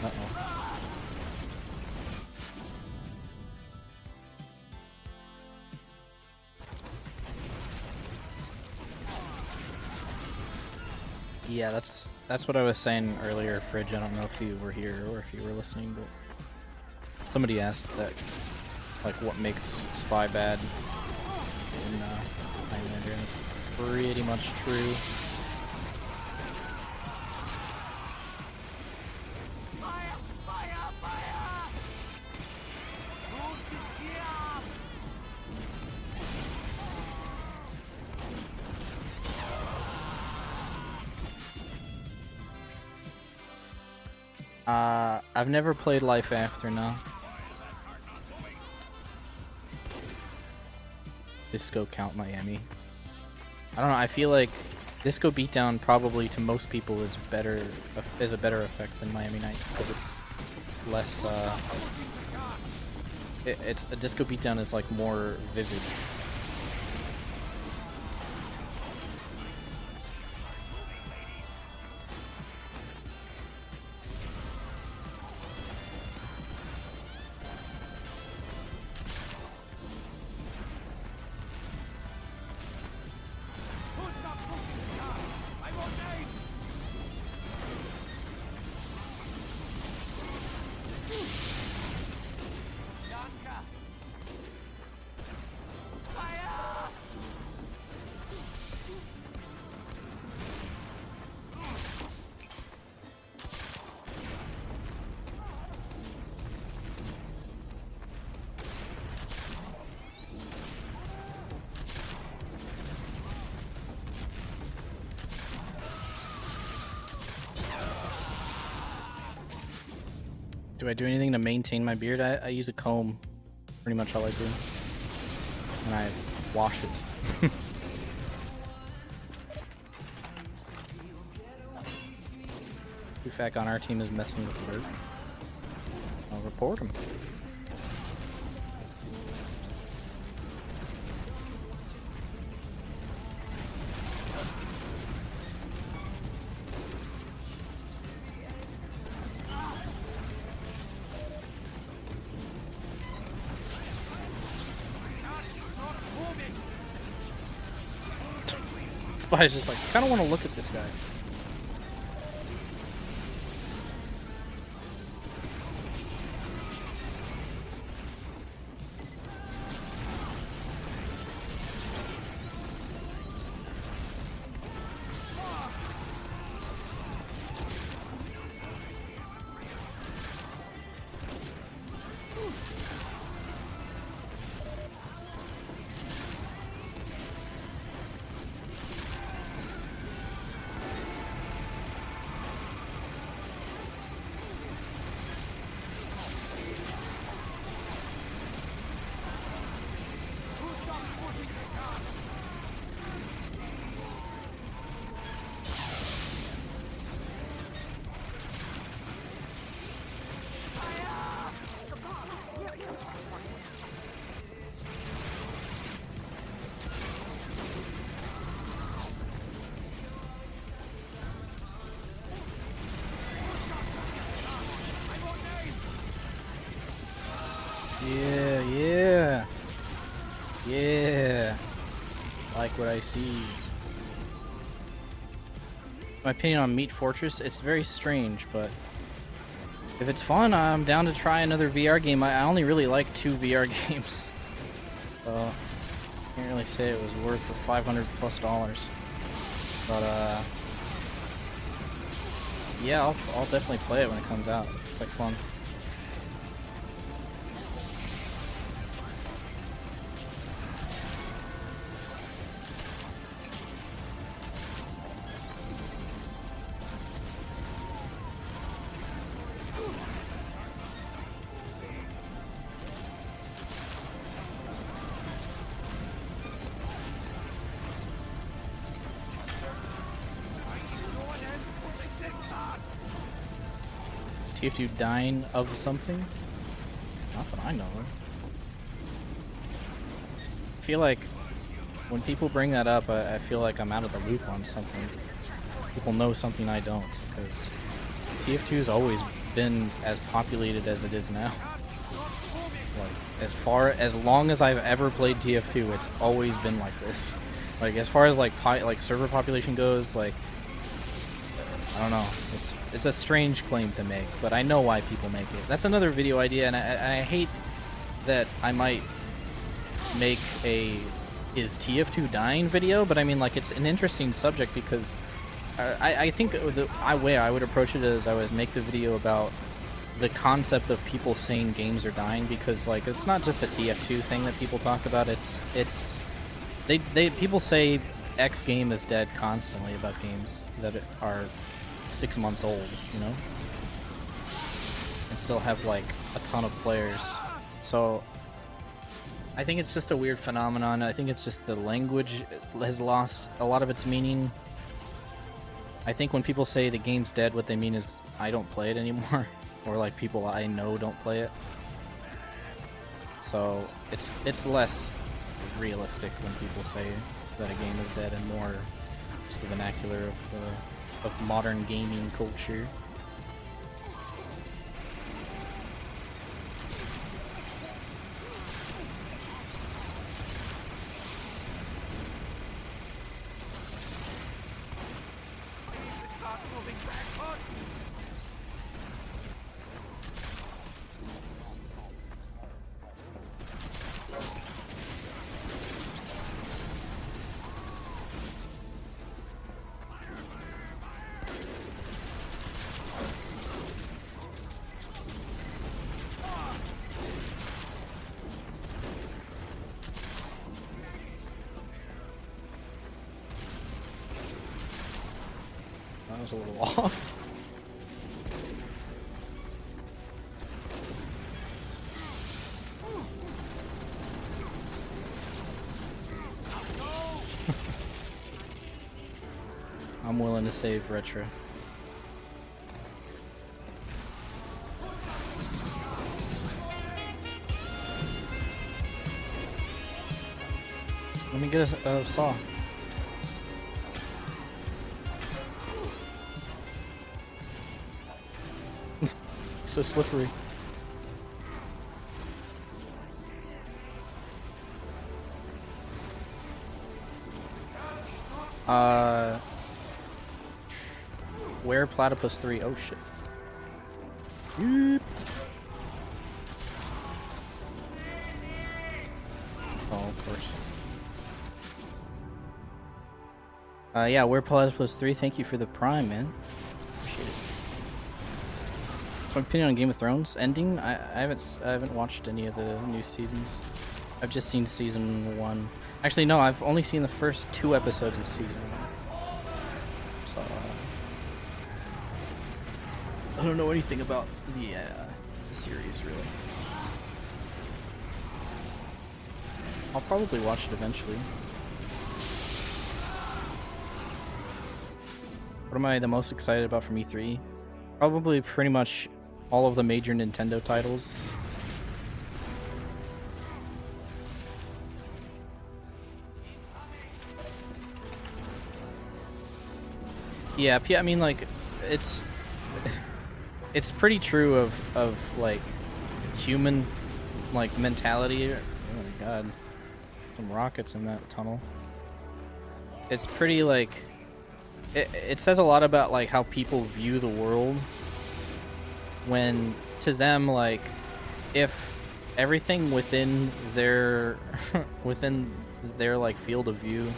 Speaker 1: Uh-oh. Yeah, that's what I was saying earlier, Fridge. I don't know if you were here or if you were listening, but somebody asked that, like, what makes Spy bad in Highlander, and it's pretty much true. I've never played Life After, no. Disco Count Miami. I don't know, I feel like Disco Beatdown probably to most people is a better effect than Miami Nights because it's less it's a Disco Beatdown is like more vivid. Do I do anything to maintain my beard? I use a comb, pretty much all I do. And I wash it. Ufak on our team is messing with the dirt. I'll report him. Spy's just like, I kind of want to look at this guy. Yeah. Like what I see. My opinion on Meat Fortress, it's very strange, but if it's fun, I'm down to try another VR game. I only really like 2 VR games. So, I can't really say it was worth the $500+. But, yeah, I'll definitely play it when it comes out. It's like fun. TF2 dying of something? Not that I know of. I feel like when people bring that up, I feel like I'm out of the loop on something. People know something I don't, because TF2 has always been as populated as it is now. Like, as long as I've ever played TF2, it's always been like this. Like, as far as like server population goes, like, I don't know. It's a strange claim to make, but I know why people make it. That's another video idea, and I hate that I might make a is TF2 dying video, but I mean, like, it's an interesting subject because I think the way I would approach it is I would make the video about the concept of people saying games are dying, because like it's not just a TF2 thing that people talk about. People say X game is dead constantly about games that are 6 months old, you know, and still have like a ton of players. So I think it's just a weird phenomenon. I think it's just the language has lost a lot of its meaning. I think when people say the game's dead, what they mean is I don't play it anymore, or like people I know don't play it. So it's less realistic when people say that a game is dead, and more just the vernacular of modern gaming culture. That was a little off. I'm willing to save Retro. Let me get a saw. So slippery. Where Platypus 3? Oh shit. Oh, of course. Yeah, where Platypus 3? Thank you for the prime, man. Appreciate it. So my opinion on Game of Thrones ending? I haven't watched any of the new seasons. I've just seen season 1. Actually, no, I've only seen the first 2 episodes of season 1. So I don't know anything about the series really. I'll probably watch it eventually. What am I the most excited about from E3? Probably pretty much all of the major Nintendo titles. Yeah, I mean, like, it's pretty true of like human like mentality. Oh my god, some rockets in that tunnel. It's pretty like it says a lot about like how people view the world, when to them, like, if everything within their within their like field of view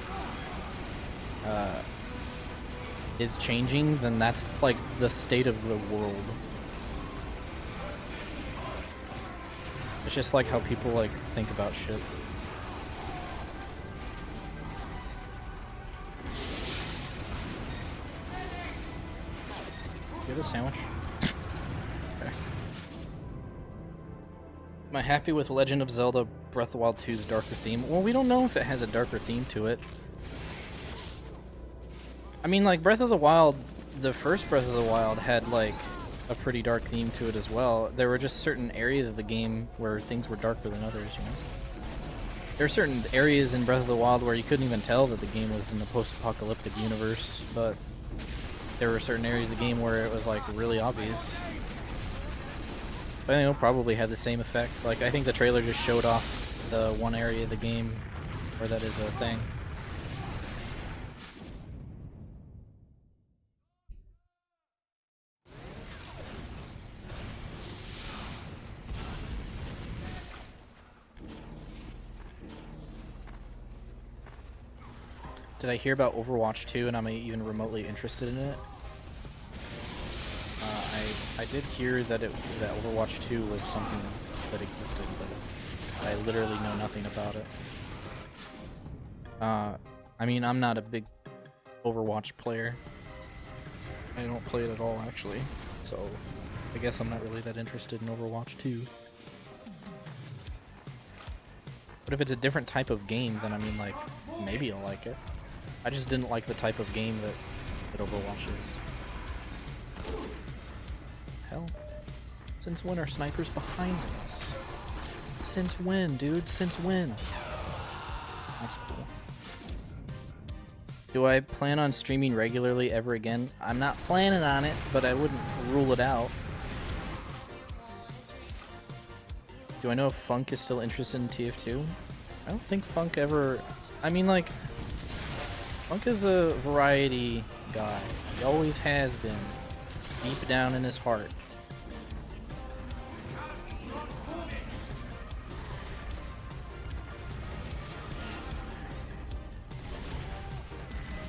Speaker 1: is changing, then that's like the state of the world. It's just like how people like think about shit. You have a sandwich? Okay. Am I happy with Legend of Zelda Breath of the Wild 2's darker theme? Well, we don't know if it has a darker theme to it. I mean, like, Breath of the Wild, the first Breath of the Wild had, like, a pretty dark theme to it as well. There were just certain areas of the game where things were darker than others, you know? There are certain areas in Breath of the Wild where you couldn't even tell that the game was in a post-apocalyptic universe, but there were certain areas of the game where it was like really obvious. So I think it'll probably have the same effect. Like, I think the trailer just showed off the one area of the game where that is a thing. Did I hear about Overwatch 2 and I'm even remotely interested in it? I did hear that that Overwatch 2 was something that existed, but I literally know nothing about it. I mean, I'm not a big Overwatch player. I don't play it at all, actually. So, I guess I'm not really that interested in Overwatch 2. But if it's a different type of game, then I mean, like, maybe I'll like it. I just didn't like the type of game that Overwatch is. Hell. Since when are snipers behind us? Since when, dude? Since when? That's cool. Do I plan on streaming regularly ever again? I'm not planning on it, but I wouldn't rule it out. Do I know if Funk is still interested in TF2? I don't think Funk ever... I mean, like... Funk is a variety guy. He always has been. Deep down in his heart.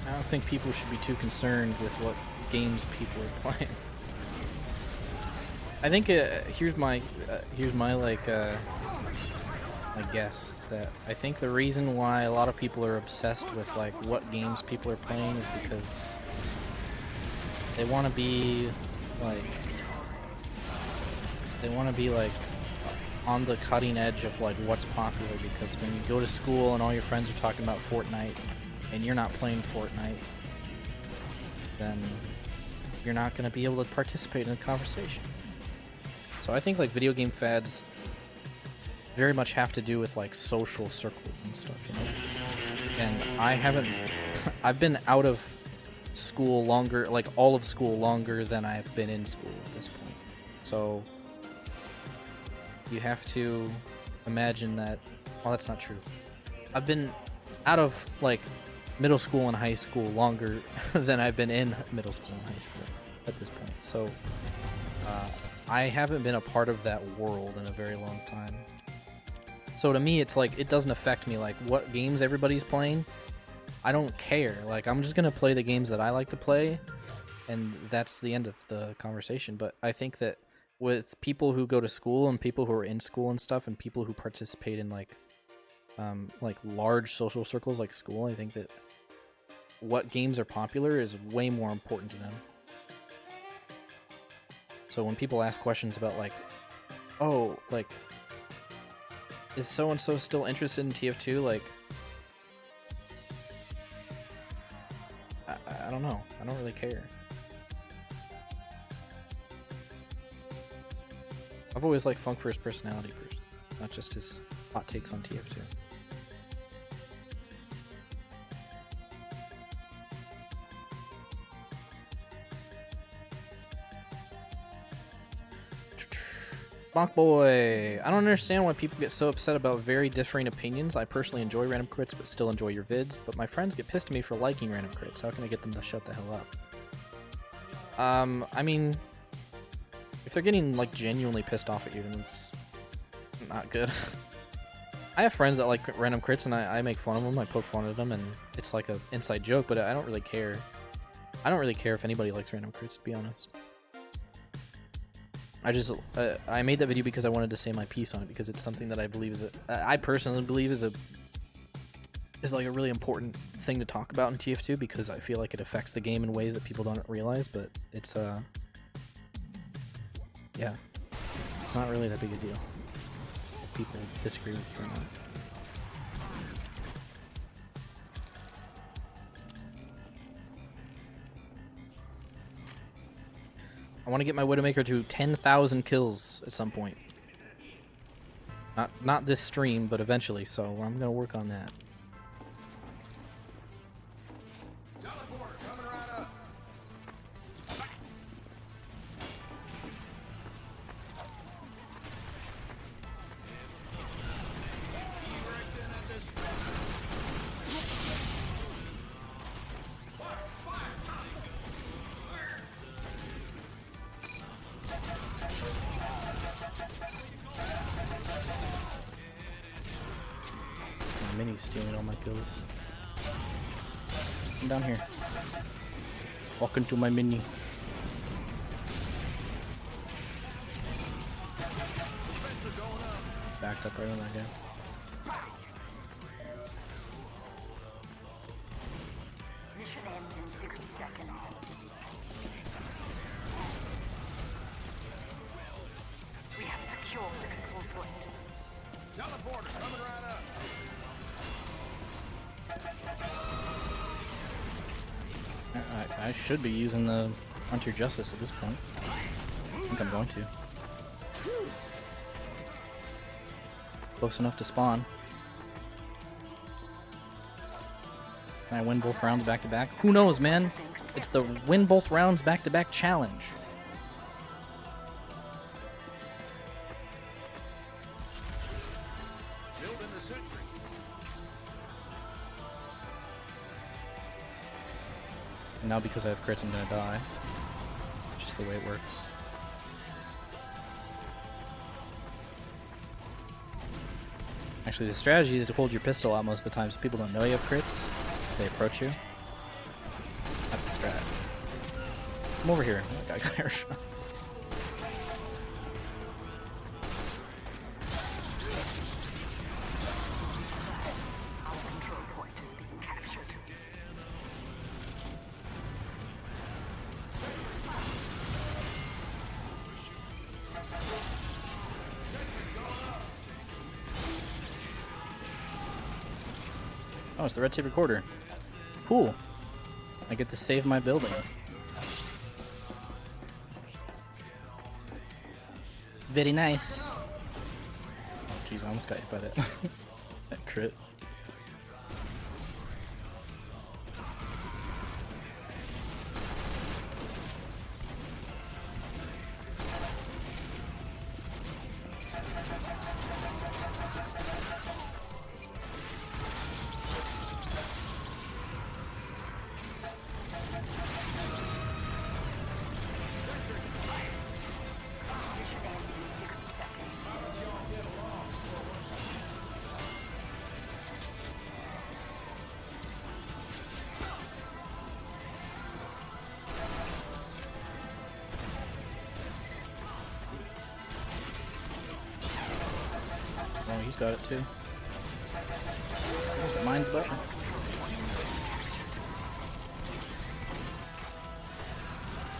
Speaker 1: I don't think people should be too concerned with what games people are playing. I think here's my like my guess is that I think the reason why a lot of people are obsessed with like what games people are playing is because they want to be like on the cutting edge of like what's popular, because when you go to school and all your friends are talking about Fortnite and you're not playing Fortnite, then you're not going to be able to participate in the conversation. So I think like video game fads very much have to do with like social circles and stuff, you know? And I've been out of school longer, like all of school longer than I've been in school at this point. So you have to imagine that, well, that's not true. I've been out of like middle school and high school longer than I've been in middle school and high school at this point. So I haven't been a part of that world in a very long time. So to me, it's like, it doesn't affect me, like, what games everybody's playing. I don't care. Like, I'm just gonna play the games that I like to play, and that's the end of the conversation. But I think that with people who go to school and people who are in school and stuff, and people who participate in like large social circles like school, I think that what games are popular is way more important to them. So when people ask questions about like, oh, like, is so-and-so still interested in TF2? Like, I don't know. I don't really care. I've always liked Funk for his personality first, not just his hot takes on TF2. Bonk Boy, I don't understand why people get so upset about very differing opinions. I personally enjoy random crits, but still enjoy your vids. But my friends get pissed at me for liking random crits. How can I get them to shut the hell up? I mean, if they're getting like genuinely pissed off at you, then it's not good. I have friends that like random crits, and I make fun of them. I poke fun at them, and it's like an inside joke. But I don't really care. I don't really care if anybody likes random crits, to be honest. I made that video because I wanted to say my piece on it, because it's something that I believe is I personally believe is like a really important thing to talk about in TF2, because I feel like it affects the game in ways that people don't realize. But it's yeah, it's not really that big a deal if people disagree with you or not. I want to get my Widowmaker to 10,000 kills at some point. Not this stream, but eventually, so I'm gonna work on that.
Speaker 3: Teleport coming right up. Erecting and destroying.
Speaker 1: My mini's stealing all my kills. Come down here. Walk into my mini. Backed up right on that guy.
Speaker 2: Mission ends in 60 seconds. We have secured the control point.
Speaker 3: Teleporter coming right up.
Speaker 1: I should be using the Frontier Justice at this point. I think I'm going to. Close enough to spawn. Can I win both rounds back to back? Who knows, man? It's the win both rounds back to back challenge.
Speaker 3: Building the sentry.
Speaker 1: And now because I have crits, I'm gonna die. It's just the way it works. Actually, the strategy is to hold your pistol out most of the time so people don't know you have crits. So they approach you. That's the strat. Come over here. Oh, I got airshot.
Speaker 2: Our control point is being captured.
Speaker 1: Oh, it's the red tape recorder. Cool. I get to save my building. Very nice. Oh, jeez, I almost got hit by that. That crit.
Speaker 2: Mission ends in 60 seconds.
Speaker 1: Oh, he's got it too. Oh, mine's better.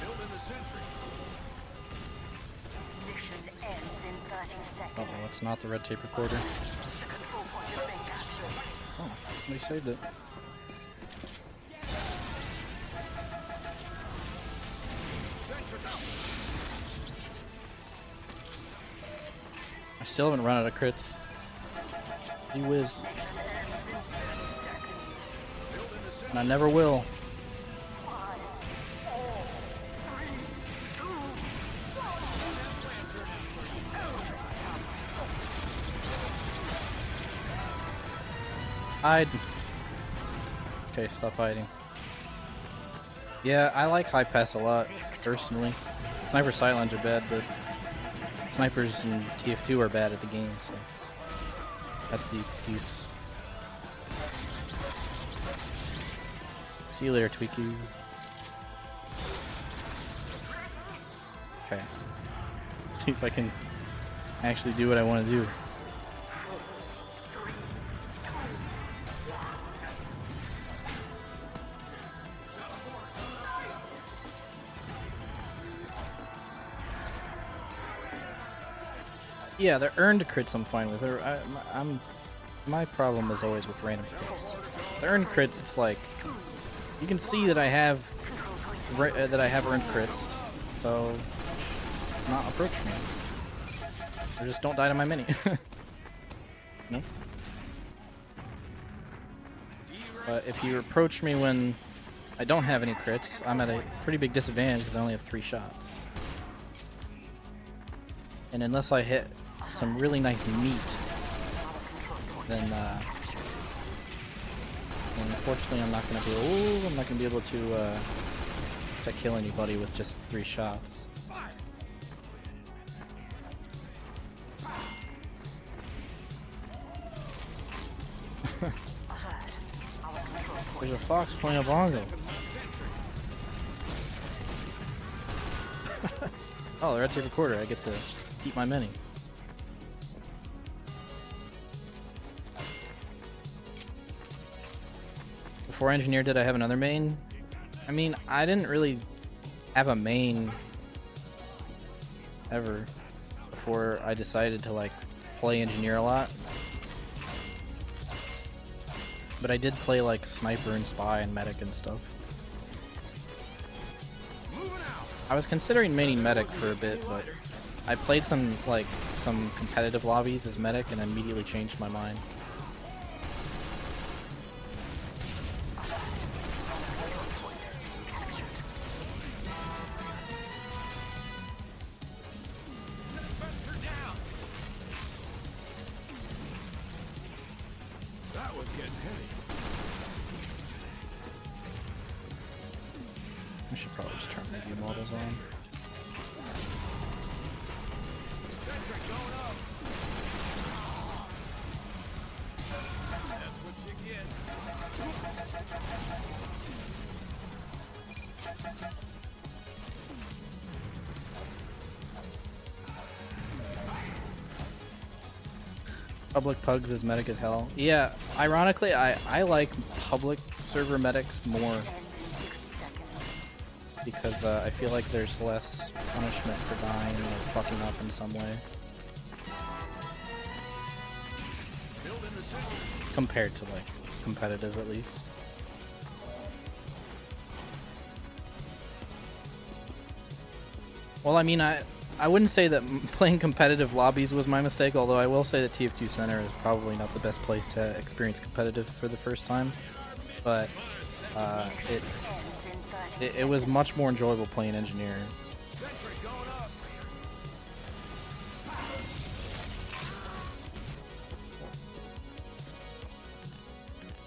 Speaker 3: Building the sentry.
Speaker 2: Mission ends in 30 seconds.
Speaker 1: Oh, it's not the red tape recorder.
Speaker 2: The control point has been captured.
Speaker 1: Oh, somebody saved it.
Speaker 3: Sentry down.
Speaker 1: I still haven't run out of crits. You whiz. And I never will. Hide. Okay, stop hiding. Yeah, I like high pass a lot, personally. Sniper sightlines are bad, but snipers in TF2 are bad at the game, so that's the excuse. See you later, Tweaky. Okay. Let's see if I can actually do what I want to do. Yeah, the earned crits I'm fine with. My problem is always with random crits. The earned crits, it's like you can see that I have earned crits, so just not approach me. Or just don't die to my mini. No? But if you approach me when I don't have any crits, I'm at a pretty big disadvantage because I only have 3 shots. And unless I hit some really nice meat, then unfortunately I'm not gonna be able to kill anybody with just 3 shots. There's a fox playing a bongo. Oh, the red tape recorder. I get to keep my mini. Before engineer, did I have another main? I mean, I didn't really have a main ever before I decided to like play engineer a lot. But I did play like sniper and spy and medic and stuff. I was considering maining medic for a bit, but I played some competitive lobbies as medic and immediately changed my mind.
Speaker 3: That was getting heavy.
Speaker 1: I should probably just turn the view models on.
Speaker 3: Sentry going up. That's what you get.
Speaker 1: Public pugs is medic as hell. Yeah, ironically, I like public server medics more because I feel like there's less punishment for dying or fucking up in some way compared to like competitive at least. Well, I mean, I wouldn't say that playing competitive lobbies was my mistake, although I will say that TF2 Center is probably not the best place to experience competitive for the first time. But it was much more enjoyable playing engineer.
Speaker 3: Sentry going up.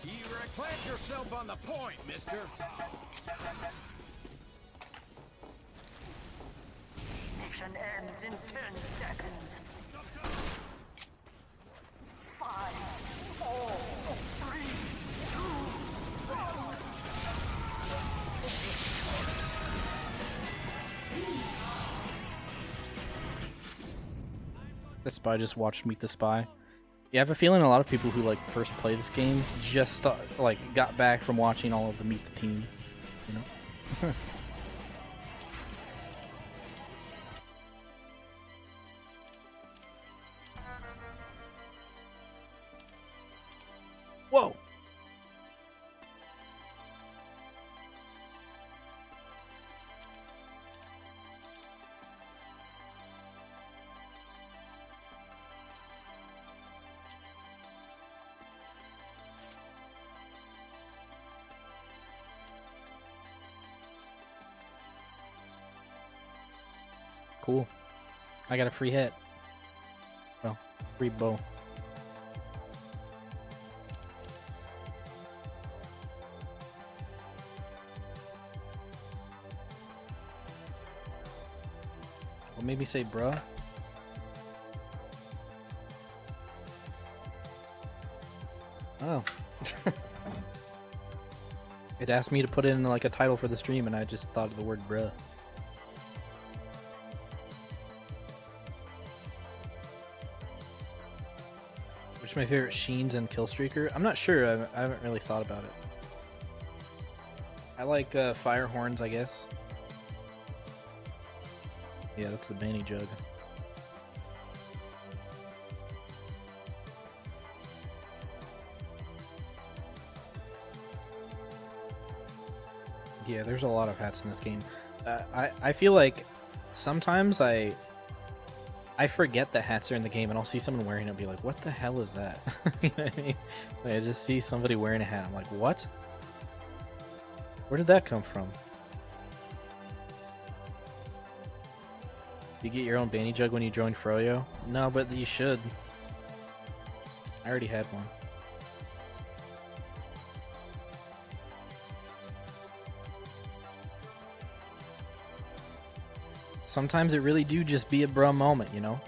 Speaker 3: Erect. Plant yourself on the point, mister.
Speaker 2: Mission ends in 10 seconds. 5, 4, 3, 2.
Speaker 1: The Spy just watched Meet the Spy. Yeah, I have a feeling a lot of people who like first play this game just like got back from watching all of the Meet the Team, you know. Whoa. Cool. I got a free hit. Well, free bow. Or maybe say bruh. Oh. It asked me to put in like a title for the stream and I just thought of the word bruh. Which are my favorite Sheens and Killstreaker? I'm not sure. I haven't really thought about it. I like Fire Horns, I guess. Yeah, that's the Banny Jug. Yeah, there's a lot of hats in this game. I feel like sometimes I I forget that hats are in the game, and I'll see someone wearing it and be like, what the hell is that? You know what I mean? Like, I just see somebody wearing a hat. I'm like, what? Where did that come from? You get your own Banny Jug when you join Froyo? No, but you should. I already had one. Sometimes it really do just be a bruh moment, you know?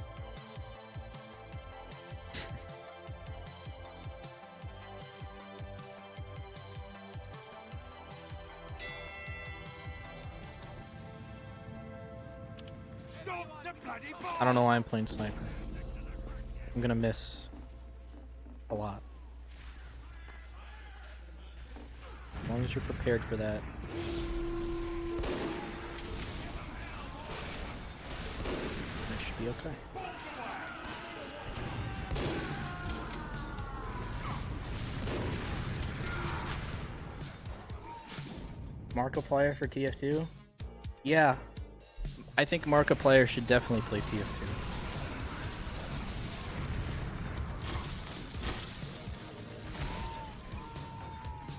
Speaker 1: I don't know why I'm playing Sniper. I'm gonna miss a lot. As long as you're prepared for that. That should be okay. Markiplier for TF2? Yeah. I think Markiplier should definitely play TF2.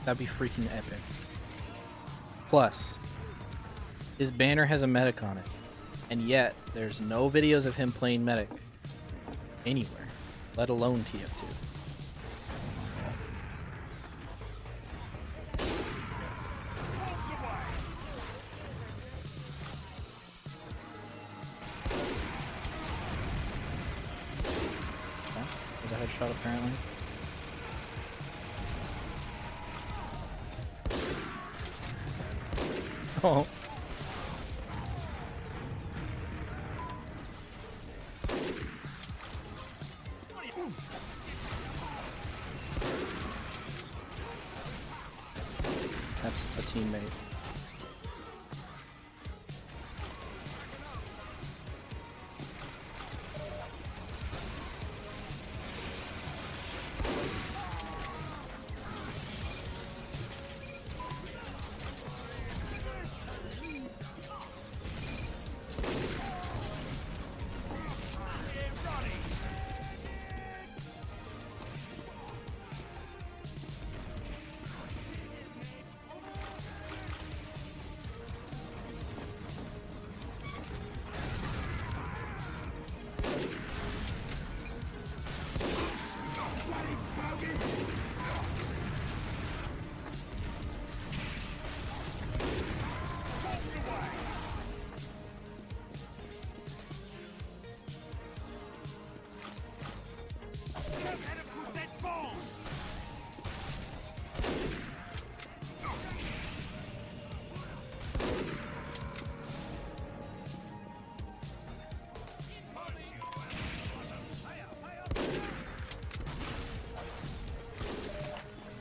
Speaker 1: That'd be freaking epic. Plus, his banner has a medic on it, and yet there's no videos of him playing medic anywhere, let alone TF2. Was a headshot apparently. Oh. That's a teammate.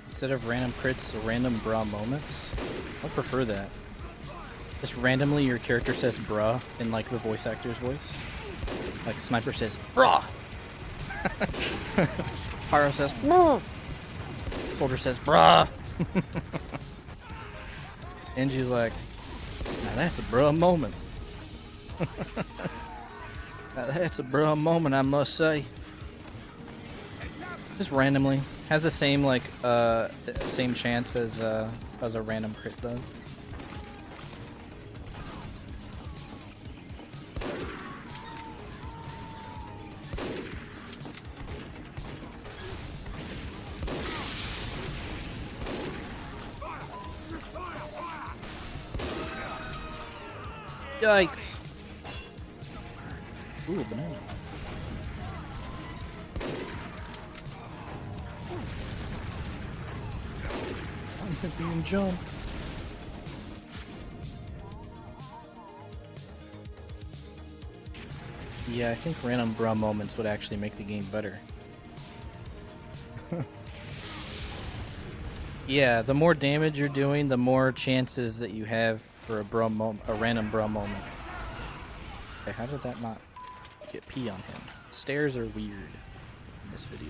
Speaker 1: Instead of random crits, random bruh moments. I prefer that. Just randomly your character says bruh in like the voice actor's voice. Like Sniper says bruh. Pyro says bruh. Soldier says bruh. Angie's like, now that's a bruh moment. Now that's a bruh moment, I must say. Just randomly. Has the same like same chance as a random crit does. Yikes. Ooh, banana. Being jumped. Yeah, I think random bruh moments would actually make the game better. Yeah, the more damage you're doing, the more chances that you have for a random bruh moment. Okay, how did that not get P on him? Stairs are weird in this video.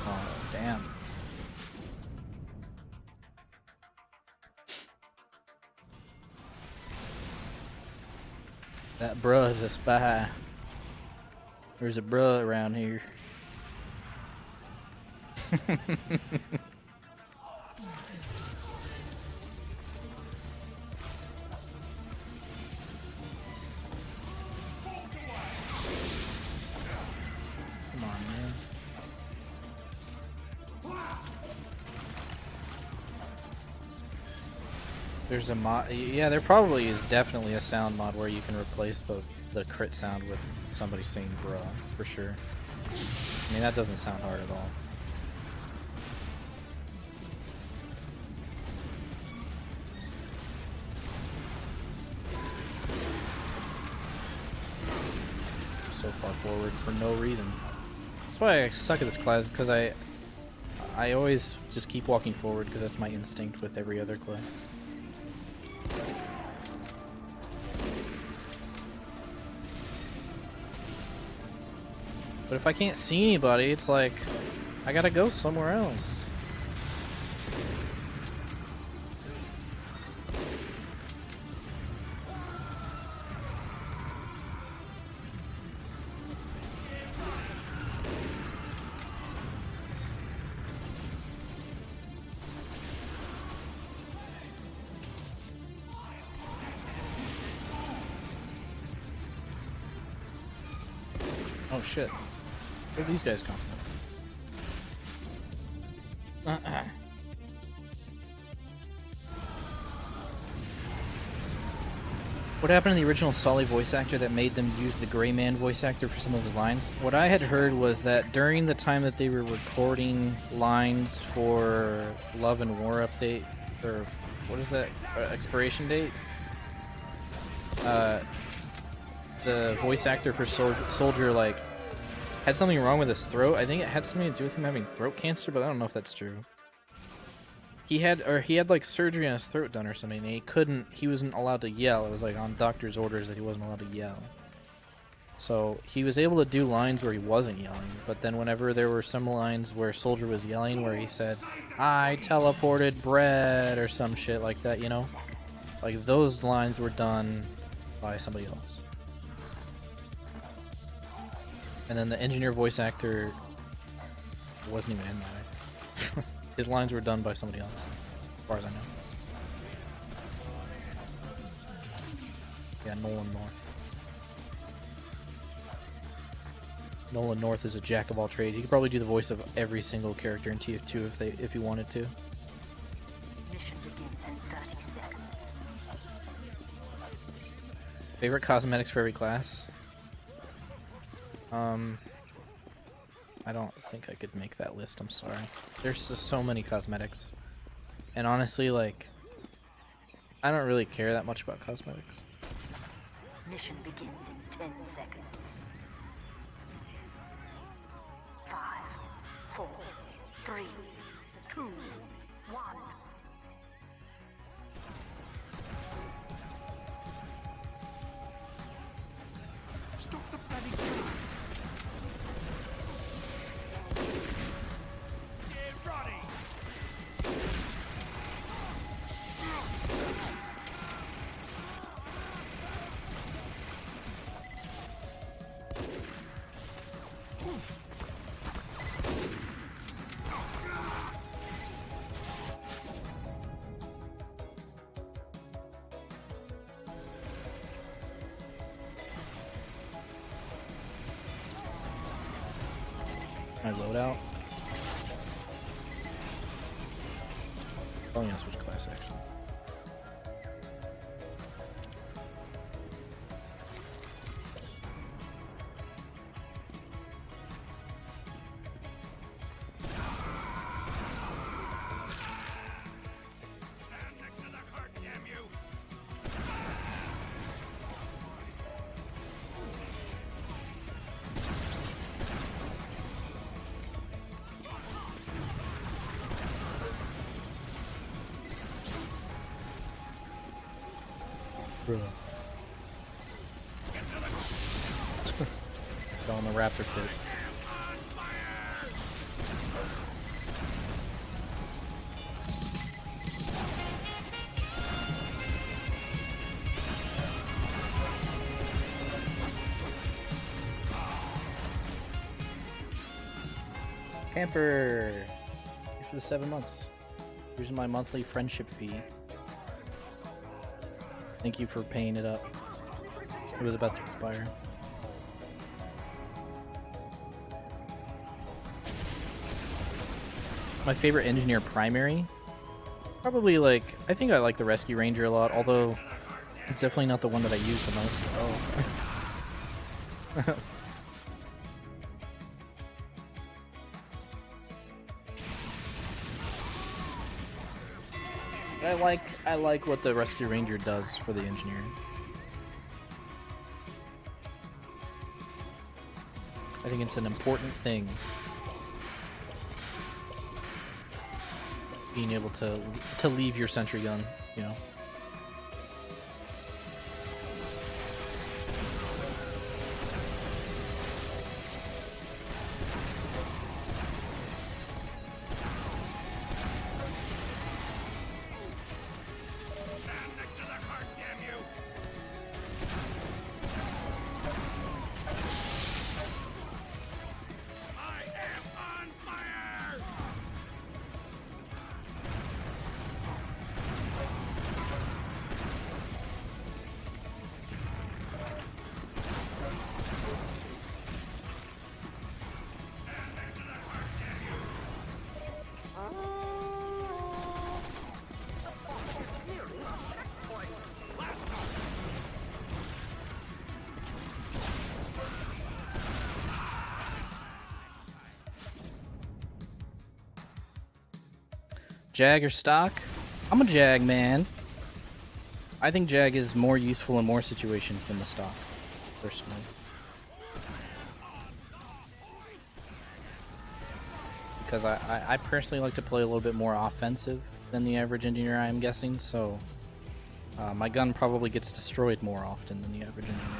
Speaker 1: Oh, damn. That bruh is a spy. There's a bruh around here. Come on, man. There's a mod. Yeah, there probably is definitely a sound mod where you can replace the crit sound with somebody saying bruh, for sure. I mean, that doesn't sound hard at all. So far forward for no reason. That's why I suck at this class, because I always just keep walking forward because that's my instinct with every other class. But if I can't see anybody, it's like I gotta go somewhere else. Oh shit. Where'd these guys come from? What happened to the original Sully voice actor that made them use the Gray Man voice actor for some of his lines? What I had heard was that during the time that they were recording lines for Love and War update, or what is that, expiration date? The voice actor for Soldier, like, had something wrong with his throat. I think it had something to do with him having throat cancer, but I don't know if that's true. He had like surgery on his throat done or something, and he wasn't allowed to yell. It was like on doctor's orders that he wasn't allowed to yell. So he was able to do lines where he wasn't yelling, but then whenever there were some lines where Soldier was yelling, where he said, "I teleported bread," or some shit like that, you know? Like, those lines were done by somebody else. And then the engineer voice actor wasn't even in that. His lines were done by somebody else, as far as I know. Yeah, Nolan North. Nolan North is a jack of all trades. He could probably do the voice of every single character in TF2 if he wanted to.
Speaker 2: Mission begins in 30 seconds.
Speaker 1: Favorite cosmetics for every class? I don't think I could make that list, I'm sorry. There's just so many cosmetics. And honestly, like, I don't really care that much about cosmetics.
Speaker 2: Mission begins in 10 seconds. 5, 4, 3, 2, 1.
Speaker 3: Stop the bloody car! Get ready!
Speaker 1: My loadout. Probably gonna switch class actually. Bro. Fell in the raptor pit. Pamper! Thanks for the 7 months. Here's my monthly friendship fee. Thank you for paying it up. It was about to expire. My favorite engineer primary? Probably like, I think I like the Rescue Ranger a lot, although it's definitely not the one that I use the most. Oh. I like what the Rescue Ranger does for the engineer. I think it's an important thing. Being able to leave your sentry gun, you know. Jag or stock? I'm a Jag man. I think Jag is more useful in more situations than the stock, personally. Because I personally like to play a little bit more offensive than the average engineer, I'm guessing, so my gun probably gets destroyed more often than the average engineer.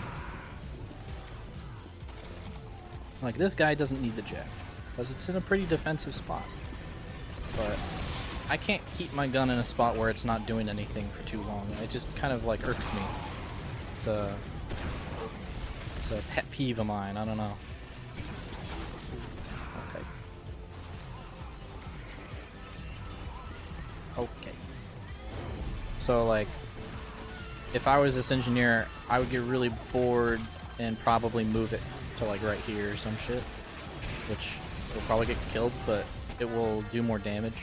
Speaker 1: Like, this guy doesn't need the Jag, because it's in a pretty defensive spot. But I can't keep my gun in a spot where it's not doing anything for too long. It just kind of like irks me. It's a pet peeve of mine. I don't know. Okay. Okay. So like, if I was this engineer, I would get really bored and probably move it to like right here or some shit, which will probably get killed, but it will do more damage.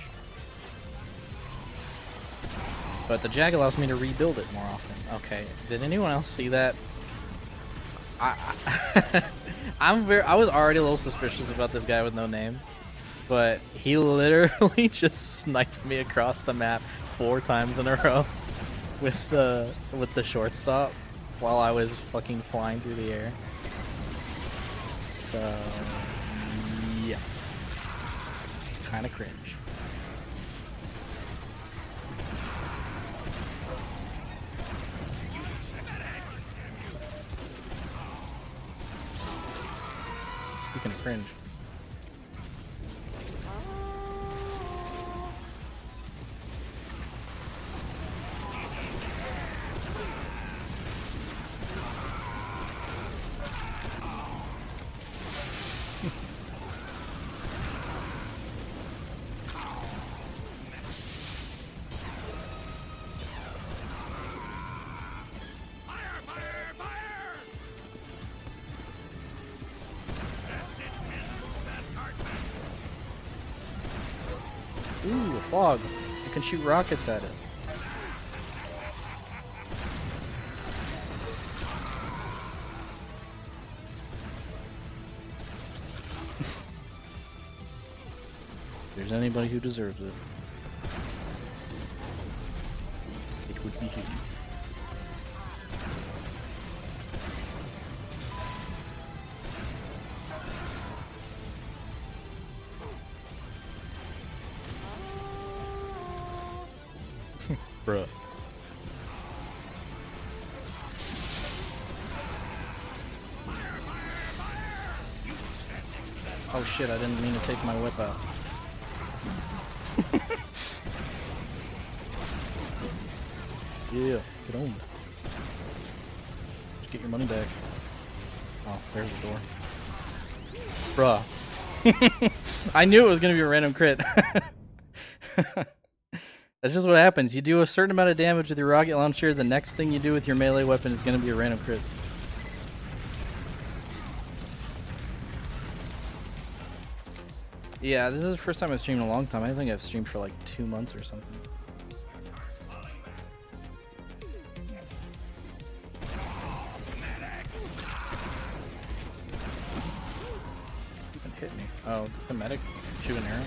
Speaker 1: But the Jag allows me to rebuild it more often. Okay, did anyone else see that? I was already a little suspicious about this guy with no name, but he literally just sniped me across the map 4 times in a row with the shortstop while I was fucking flying through the air. So yeah, kind of cringe. Speaking of cringe. Ooh, a fog. You can shoot rockets at it. If there's anybody who deserves it, it would be him. Bruh. Oh shit, I didn't mean to take my whip out. Yeah, get on. Just get your money back. Oh, there's the door. Bruh. I knew it was gonna be a random crit. That's just what happens. You do a certain amount of damage with your rocket launcher, the next thing you do with your melee weapon is gonna be a random crit. Yeah, this is the first time I've streamed in a long time. I think I've streamed for like 2 months or something. Even hit me. Oh, the medic shoot an arrow.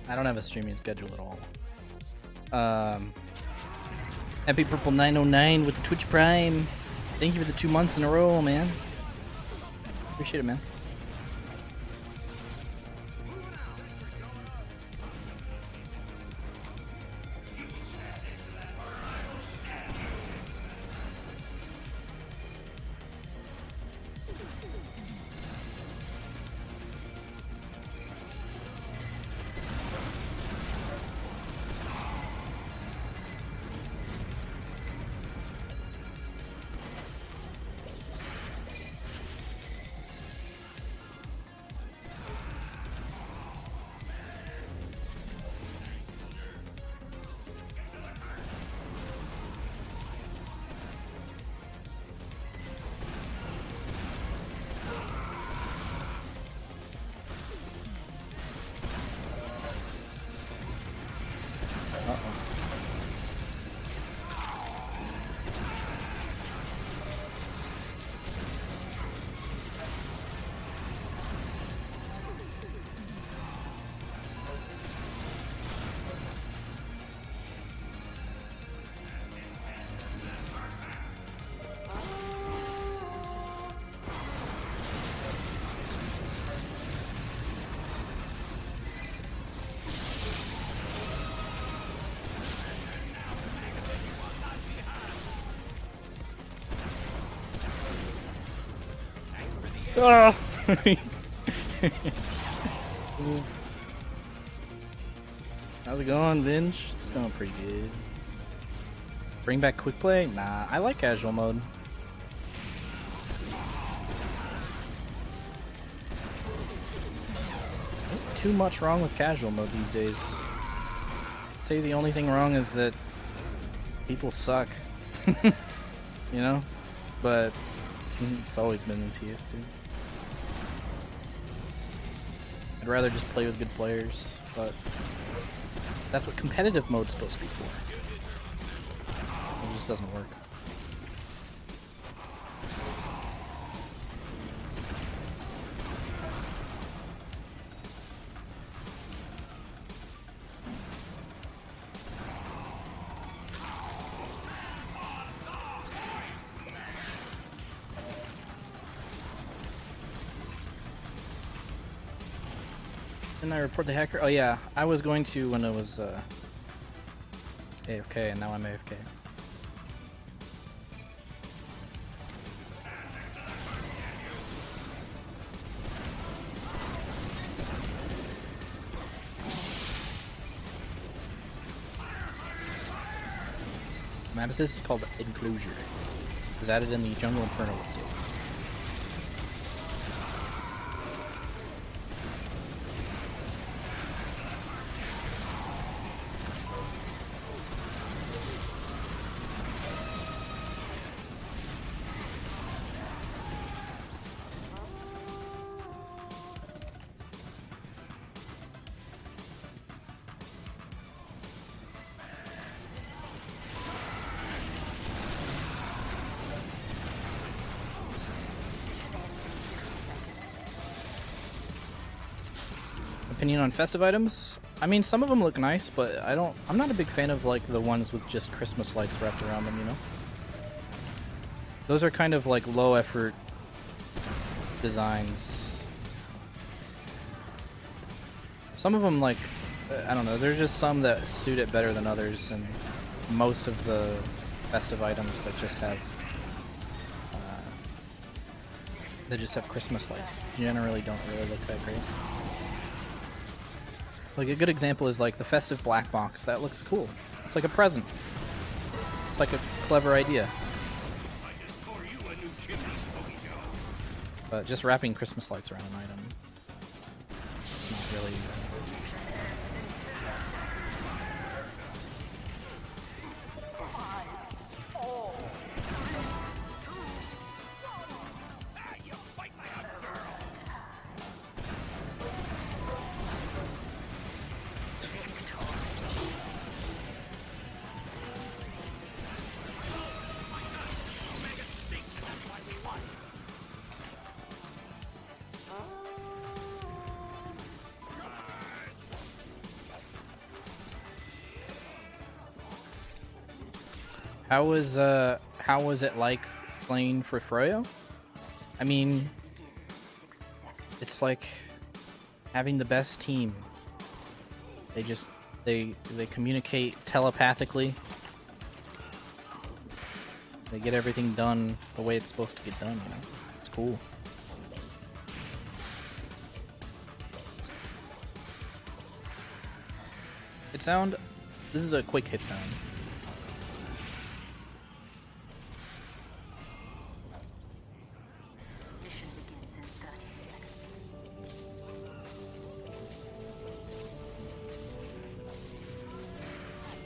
Speaker 1: I don't have a streaming schedule at all. Happy Purple 909 with the Twitch Prime. Thank you for the 2 months in a row, man. Appreciate it, man. Oh. How's it going, Vinge? It's going pretty good. Bring back quick play? Nah, I like casual mode. Not too much wrong with casual mode these days. I'd say the only thing wrong is that people suck. You know? But it's always been in TF2. I'd rather just play with good players, but that's what competitive mode's supposed to be for. It just doesn't work. Didn't I report the hacker? Oh yeah, I was going to when it was AFK, and now I'm AFK. Map assist is called Enclosure. It was added in the Jungle Inferno update. Opinion on festive items? I mean, some of them look nice, but I'm not a big fan of like the ones with just Christmas lights wrapped around them, you know? Those are kind of like low effort designs. Some of them, like, I don't know, there's just some that suit it better than others, and most of the festive items that just have Christmas lights generally don't really look that great. Like a good example is like the festive black box. That looks cool. It's like a present. It's like a clever idea. But just wrapping Christmas lights around an item, it's not really. How was it like playing for Froyo? I mean, it's like having the best team. They communicate telepathically. They get everything done the way it's supposed to get done, you know? It's cool. This is a quick hit sound.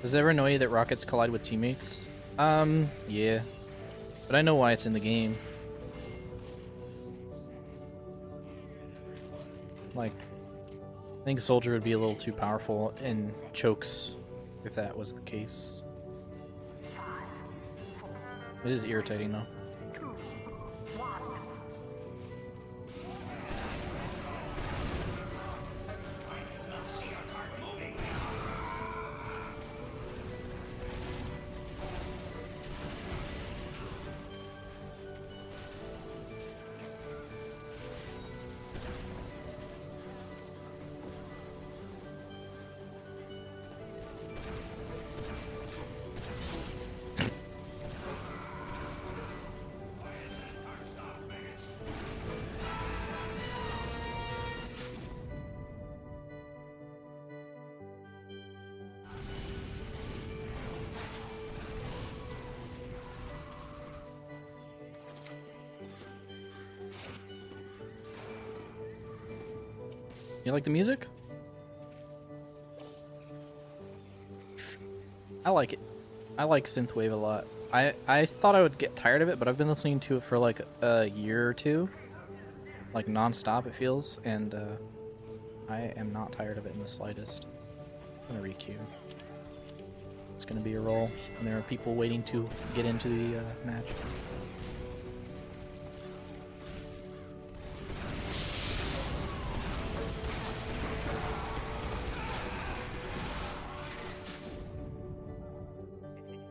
Speaker 1: Does it ever annoy you that rockets collide with teammates? Yeah. But I know why it's in the game. Like, I think Soldier would be a little too powerful in chokes if that was the case. It is irritating though. You like the music? I like it. I like synthwave a lot. I thought I would get tired of it, but I've been listening to it for like a year or two, like non-stop it feels, and I am not tired of it in the slightest. I'm gonna requeue. It's gonna be a roll, and there are people waiting to get into the match.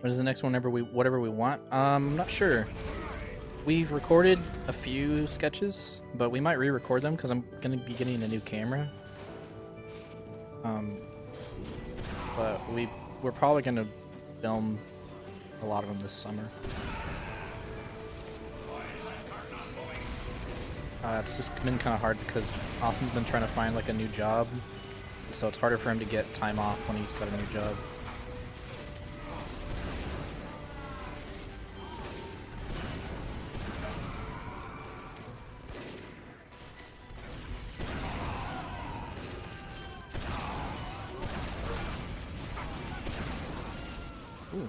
Speaker 1: What is the next one? Whatever we want? I'm not sure. We've recorded a few sketches, but we might re-record them because I'm gonna be getting a new camera. But we're probably gonna film a lot of them this summer. It's just been kind of hard because Austin's been trying to find like a new job, so it's harder for him to get time off when he's got a new job. Ooh.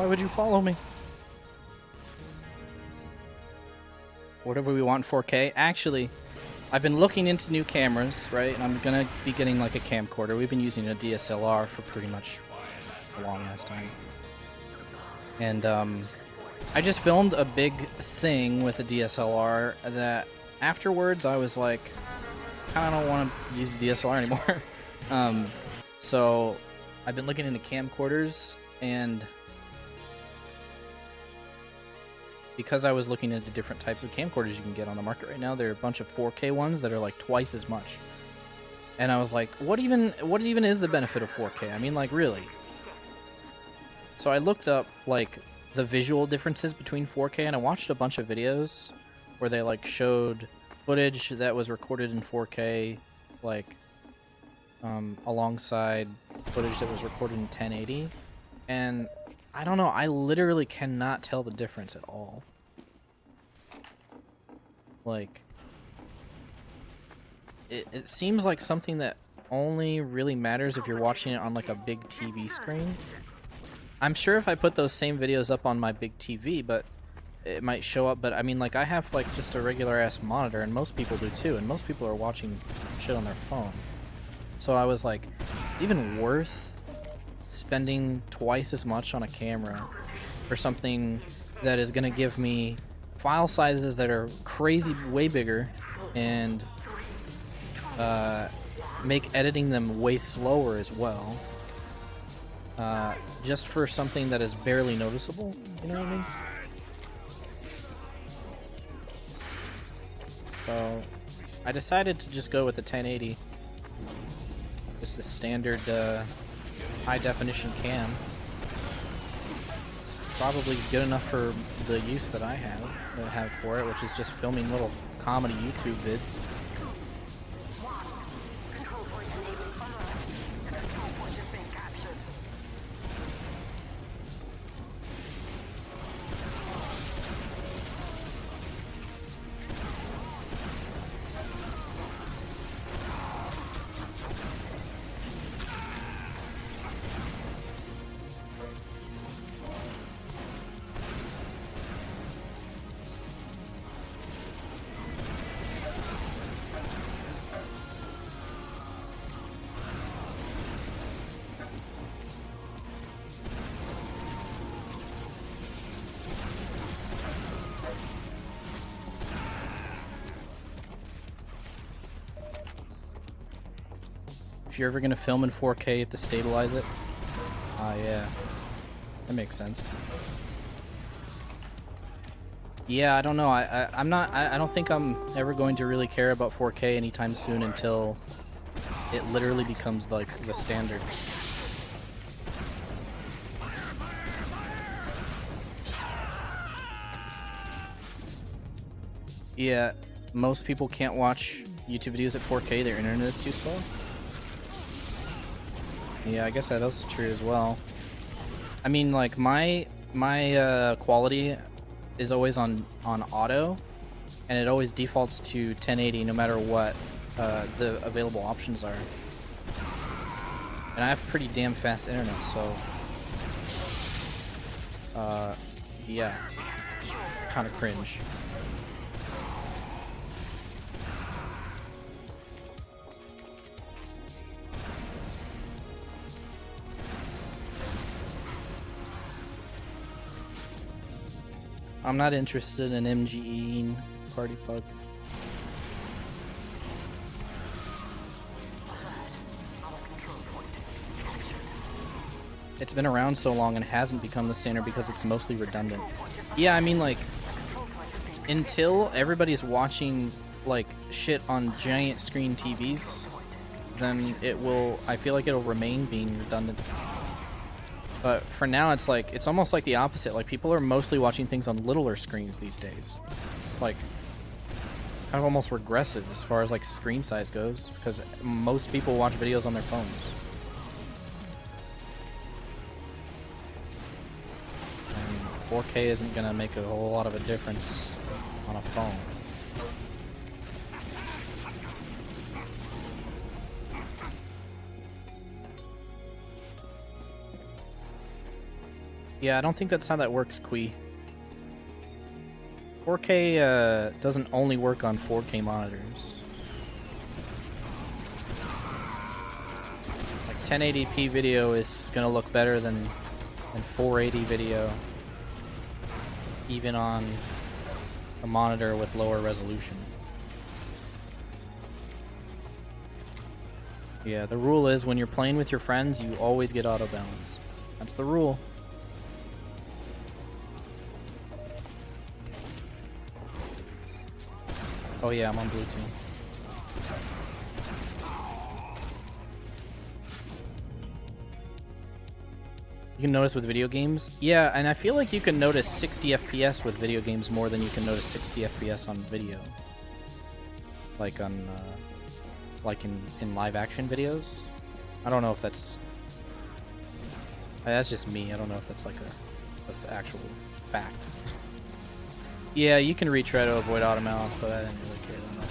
Speaker 1: Why would you follow me? Whatever we want in 4K. Actually, I've been looking into new cameras, right? And I'm gonna be getting like a camcorder. We've been using a DSLR for pretty much a long ass time. And I just filmed a big thing with a DSLR that afterwards I was like, kind of don't want to use the DSLR anymore. So I've been looking into camcorders, and because I was looking into different types of camcorders you can get on the market right now, there are a bunch of 4K ones that are like twice as much. And I was like, what even is the benefit of 4K? I mean, like, really? So I looked up like the visual differences between 4K, and I watched a bunch of videos where they like showed footage that was recorded in 4K, like alongside footage that was recorded in 1080, and I don't know, I literally cannot tell the difference at all. Like, it seems like something that only really matters if you're watching it on like a big TV screen. I'm sure if I put those same videos up on my big TV, but it might show up. But I mean, like, I have like just a regular ass monitor, and most people do too, and most people are watching shit on their phone. So I was like, it's even worth spending twice as much on a camera for something that is going to give me file sizes that are crazy way bigger and make editing them way slower as well, just for something that is barely noticeable, you know what I mean? So I decided to just go with the 1080, just the standard high definition cam. It's probably good enough for the use that I have for it, which is just filming little comedy YouTube vids.
Speaker 2: Control point enabling fire. The control point has been captured.
Speaker 1: If you're ever gonna film in 4K, you have to stabilize it. Yeah, that makes sense. Yeah, I don't know. I'm not. I don't think I'm ever going to really care about 4K anytime soon until it literally becomes like the standard. Yeah, most people can't watch YouTube videos at 4K. Their internet is too slow. Yeah, I guess that is true as well. I mean, like, my quality is always on auto, and it always defaults to 1080 no matter what the available options are. And I have pretty damn fast internet, so yeah, kind of cringe. I'm not interested in MGEing Party Pug. It's been around so long and hasn't become the standard because it's mostly redundant. Yeah, I mean, like, until everybody's watching like shit on giant screen TVs, then it will, I feel like it'll remain being redundant. But for now, it's like, it's almost like the opposite. Like, people are mostly watching things on littler screens these days. It's like kind of almost regressive as far as like screen size goes, because most people watch videos on their phones. And 4K isn't gonna make a whole lot of a difference on a phone. Yeah, I don't think that's how that works, Quee. 4K doesn't only work on 4K monitors. Like 1080p video is gonna look better than 480 video, even on a monitor with lower resolution. Yeah, the rule is when you're playing with your friends, you always get auto balance. That's the rule. Oh yeah, I'm on Bluetooth. You can notice with video games? Yeah, and I feel like you can notice 60 FPS with video games more than you can notice 60 FPS on video. Like on, like in live action videos. I don't know if that's just me. I don't know if that's like a actual fact. Yeah, you can retry to avoid auto balance, but I didn't really care that much.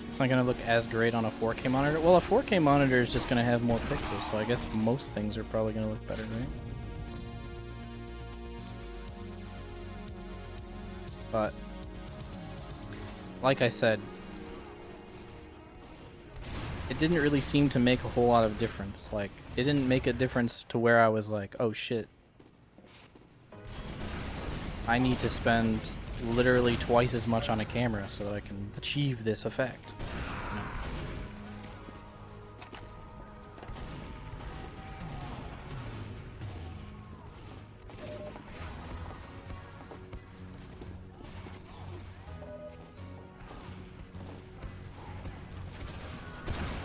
Speaker 1: It's not going to look as great on a 4K monitor. Well, a 4K monitor is just going to have more pixels, so I guess most things are probably going to look better, right? But, like I said, it didn't really seem to make a whole lot of difference. Like, it didn't make a difference to where I was like, oh shit. I need to spend literally twice as much on a camera so that I can achieve this effect. You know?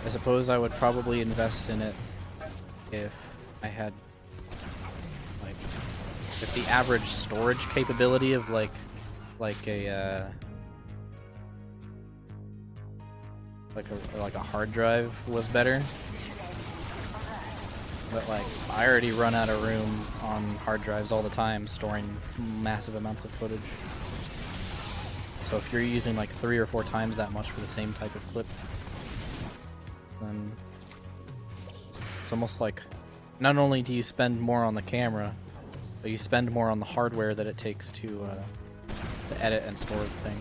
Speaker 1: I suppose I would probably invest in it if I had, like, if the average storage capability of like a hard drive was better. But like, I already run out of room on hard drives all the time, storing massive amounts of footage. So if you're using like 3 or 4 times that much for the same type of clip, then it's almost like not only do you spend more on the camera, but you spend more on the hardware that it takes to edit and store the thing.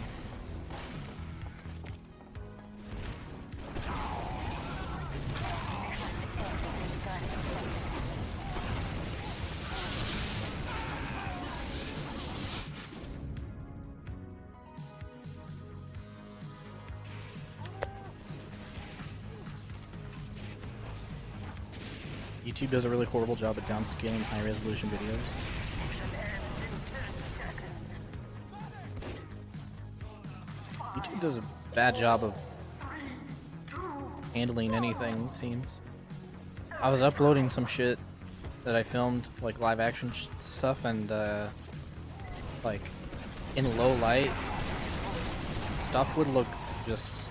Speaker 1: YouTube does a really horrible job at downscaling high-resolution videos. YouTube does a bad job of handling anything, it seems. I was uploading some shit that I filmed, like live action stuff, and like in low light, stuff would look just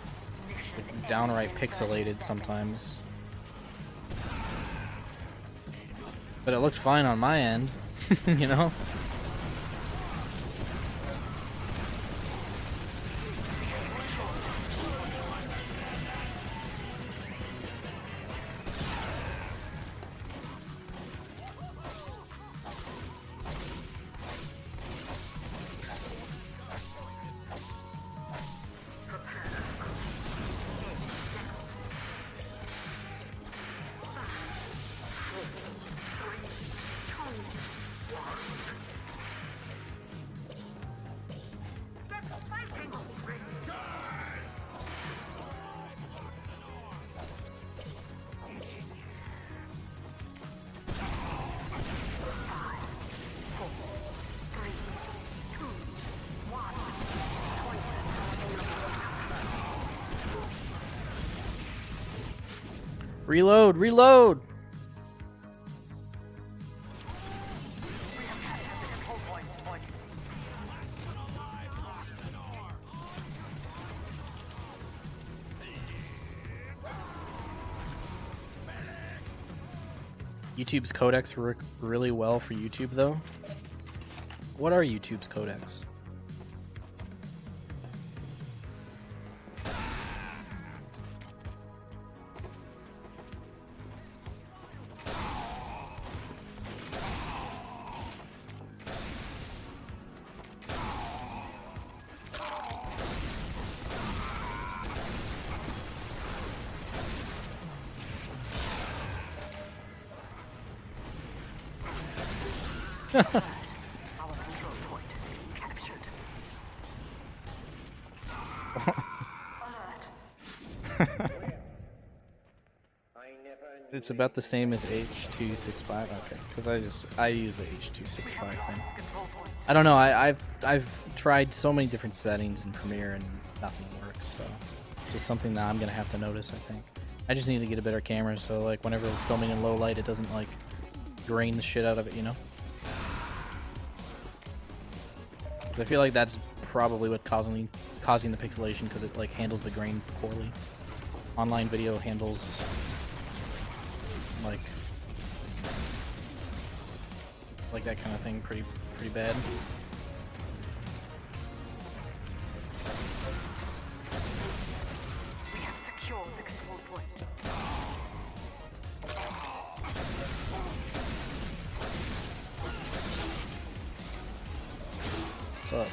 Speaker 1: like, downright pixelated sometimes. But it looked fine on my end, you know? Reload! Reload! YouTube's codecs work really well for YouTube, though. What are YouTube's codecs?
Speaker 2: Our control point is being captured.
Speaker 1: It's about the same as H.265. Okay, because I use the H.265 thing. I don't know. I've tried so many different settings in Premiere and nothing works. So it's just something that I'm gonna have to notice. I think I just need to get a better camera, so like whenever we're filming in low light, it doesn't like grain the shit out of it, you know. I feel like that's probably what causing the pixelation, because it like handles the grain poorly. Online video handles like that kind of thing pretty bad.
Speaker 2: We have secured the control point.
Speaker 1: What's up?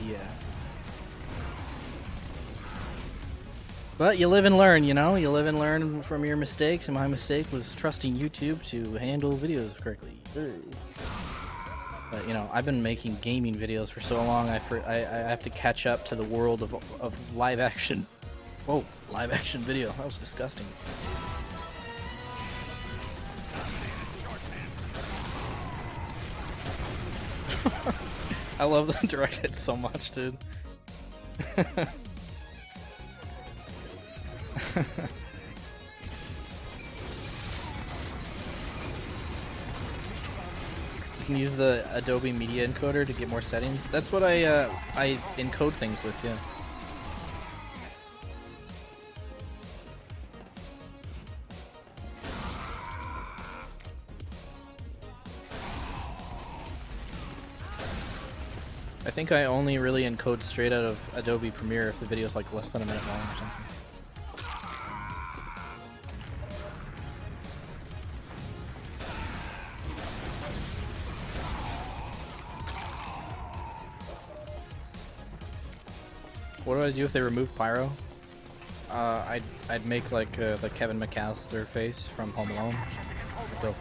Speaker 1: Yeah. But you live and learn, you know? You live and learn from your mistakes, and my mistake was trusting YouTube to handle videos correctly. But, you know, I've been making gaming videos for so long, I have to catch up to the world of live action. Whoa, live action video. That was disgusting. I love the direct hit so much, dude. You can use the Adobe Media Encoder to get more settings. That's what I encode things with, yeah. I think I only really encode straight out of Adobe Premiere if the video's like less than a minute long or something. What do I do if they remove Pyro? I'd make like the Kevin McAllister face from Home Alone. Go.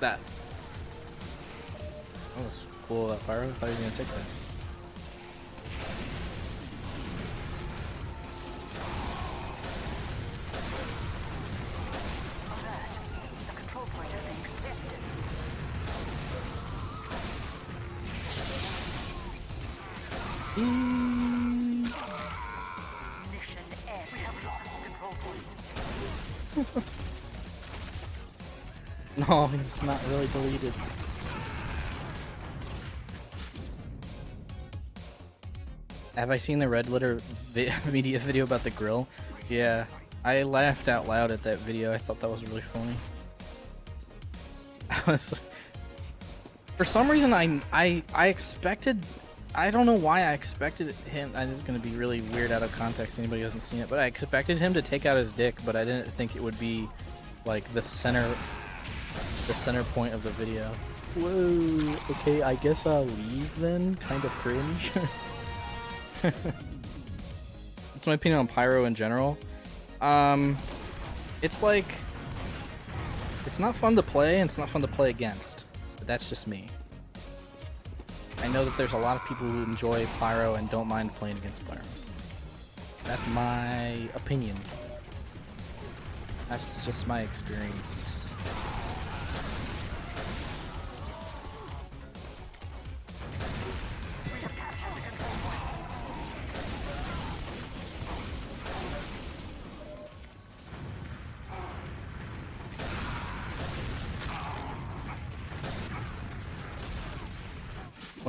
Speaker 1: That. That was cool, that Pyro. I thought he was gonna take that.
Speaker 2: The control point has been contested. Mission end. We have lost control point.
Speaker 1: No, he's not really deleted. Have I seen the Red Letter media video about the grill? Yeah, I laughed out loud at that video. I thought that was really funny. For some reason, I expected. I don't know why I expected him. This is going to be really weird out of context. Anybody who hasn't seen it, but I expected him to take out his dick, but I didn't think it would be like the center point of the video. Whoa. Okay, I guess I'll leave then. Kind of cringe. That's my opinion on Pyro in general. It's like, it's not fun to play and it's not fun to play against, but that's just me. I know that there's a lot of people who enjoy Pyro and don't mind playing against Pyros. That's my opinion. That's just my experience.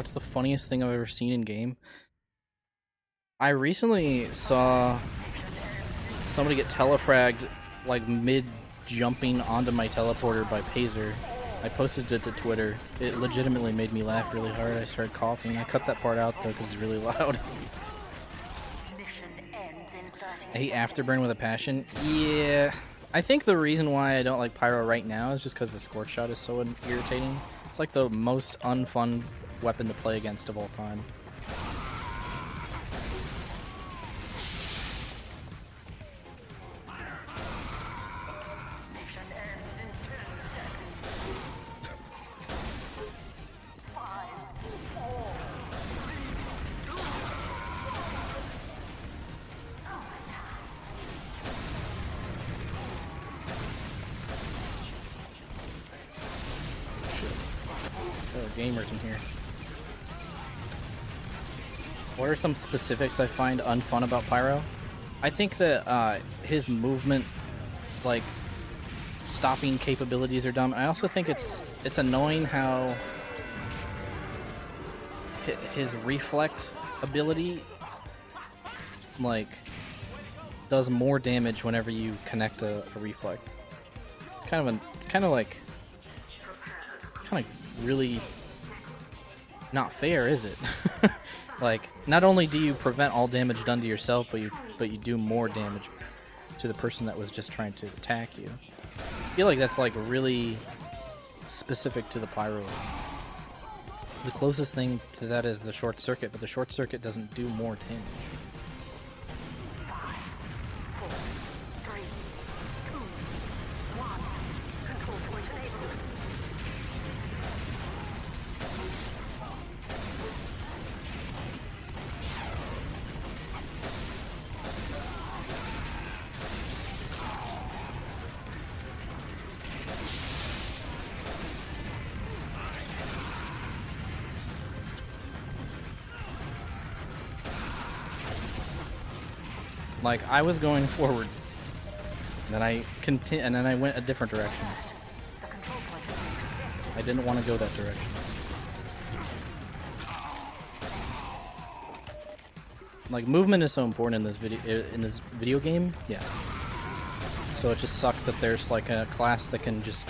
Speaker 1: What's the funniest thing I've ever seen in game? I recently saw somebody get telefragged like mid jumping onto my teleporter by Pazer. I posted it to Twitter. It legitimately made me laugh really hard. I started coughing. I cut that part out though because it's really loud. I hate Afterburn with a passion. Yeah, I think the reason why I don't like Pyro right now is just because the Scorch Shot is so irritating. It's like the most unfun weapon to play against of all time. Gamers in here. What are some specifics I find unfun about Pyro? I think that his movement, like, stopping capabilities are dumb. I also think it's annoying how his reflex ability, like, does more damage whenever you connect a reflex. It's kind of like really not fair, is it? Like, not only do you prevent all damage done to yourself, but you do more damage to the person that was just trying to attack you. I feel like that's like really specific to the Pyro. The closest thing to that is the Short Circuit, but the Short Circuit doesn't do more damage. Like, I was going forward, and then I went a different direction. I didn't want to go that direction. Like, movement is so important in this video game. Yeah. So it just sucks that there's like a class that can just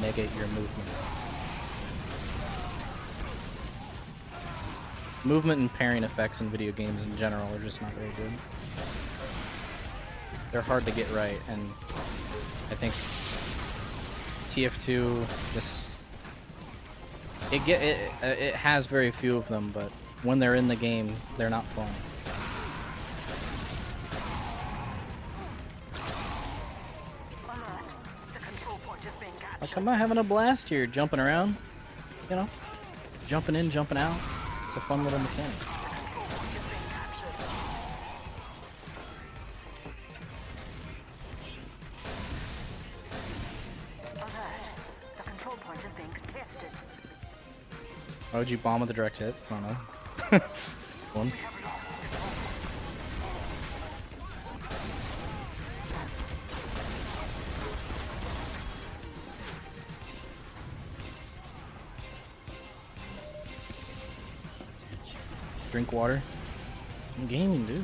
Speaker 1: negate your movement. Movement and parrying effects in video games in general are just not very good. They're hard to get right, and I think TF2 just it has very few of them, but when they're in the game, they're not fun. Like, I'm not having a blast here, jumping around, you know, jumping in, jumping out. It's a fun little mechanic. Why would you bomb with a direct hit? I don't know. One. Drink water. I'm gaming, dude.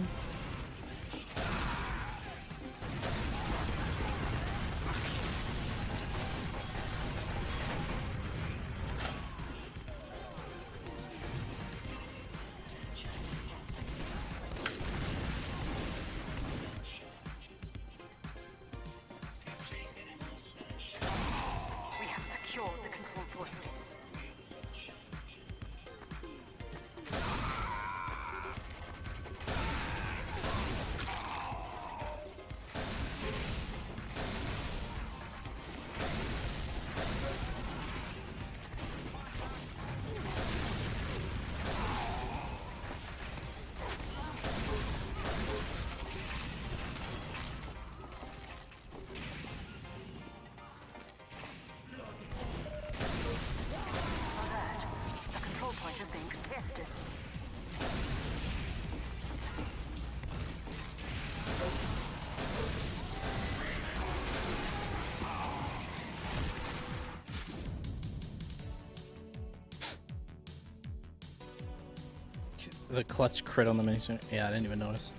Speaker 1: The clutch crit on the mini. Yeah, I didn't even notice.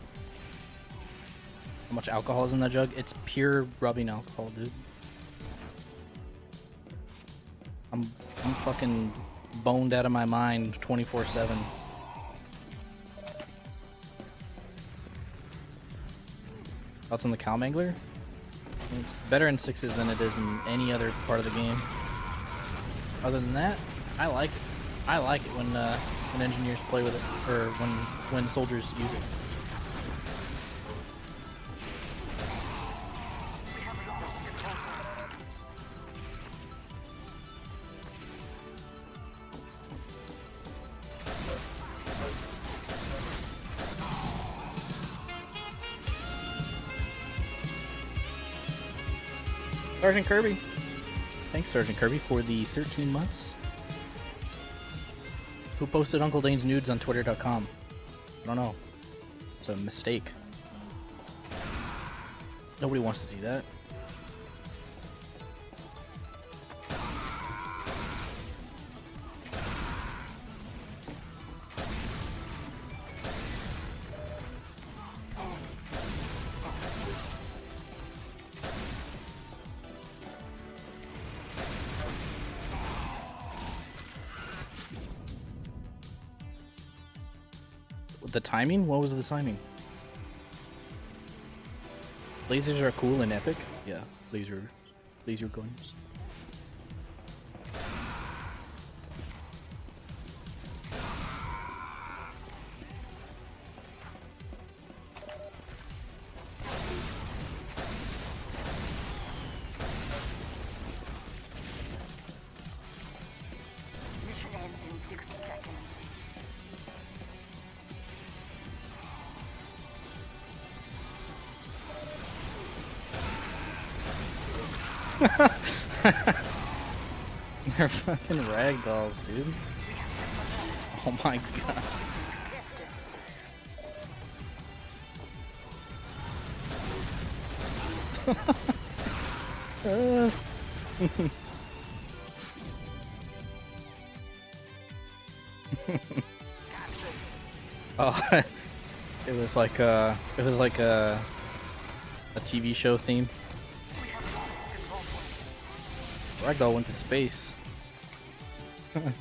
Speaker 1: How much alcohol is in that jug? It's pure rubbing alcohol, dude. I'm fucking boned out of my mind 24/7. Thoughts on the cow mangler? It's better in sixes than it is in any other part of the game. Other than that, I like it. I like it when engineers play with it, or when soldiers use it. Sergeant Kirby. Thanks, Sergeant Kirby, for the 13 months. Who posted Uncle Dane's nudes on Twitter.com? I don't know. It's a mistake. Nobody wants to see that. The timing? What was the timing? Lasers are cool and epic. Yeah, laser guns.
Speaker 2: Mission ends in 60 seconds.
Speaker 1: They're fucking ragdolls, dude. Oh my god. Oh, it was like a TV show theme. Ragdoll went to space.
Speaker 2: Mission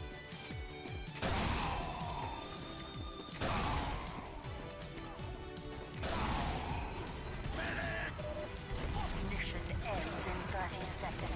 Speaker 2: ends in 30 seconds.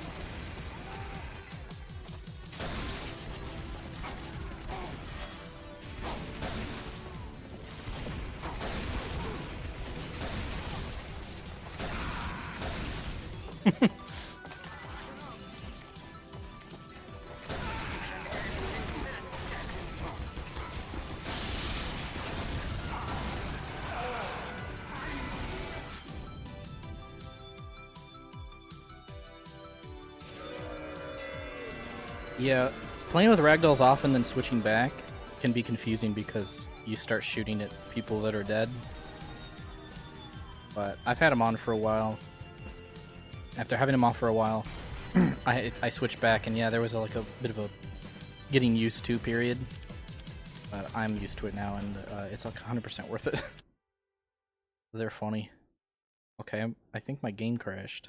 Speaker 1: Yeah, playing with ragdolls often then switching back can be confusing because you start shooting at people that are dead. But I've had them on for a while. After having them on for a while, I switched back, and yeah, there was like a bit of a getting used to period. But I'm used to it now, and it's like 100% worth it. They're funny. Okay, I think my game crashed.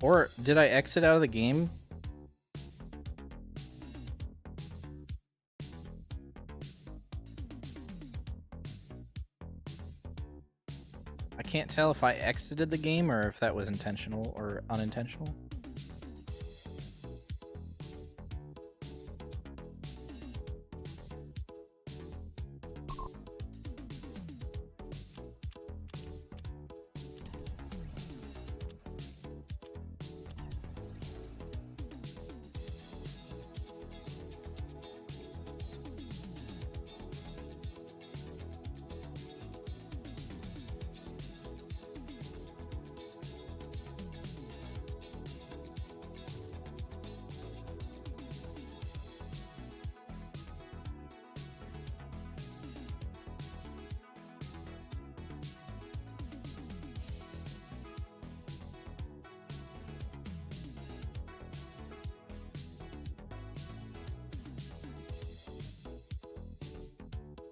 Speaker 1: Or did I exit out of the game? I can't tell if I exited the game or if that was intentional or unintentional.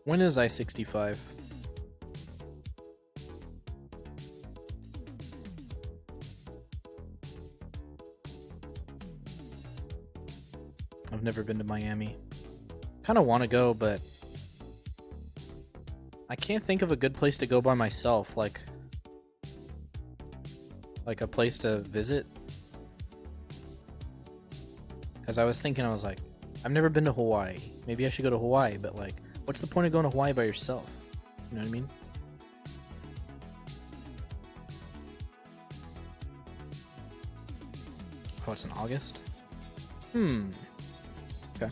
Speaker 1: When is I-65? I've never been to Miami. Kind of want to go, but I can't think of a good place to go by myself, like a place to visit. Because I was thinking, I was like, I've never been to Hawaii. Maybe I should go to Hawaii, but like, what's the point of going to Hawaii by yourself? You know what I mean? Oh, it's in August? Okay.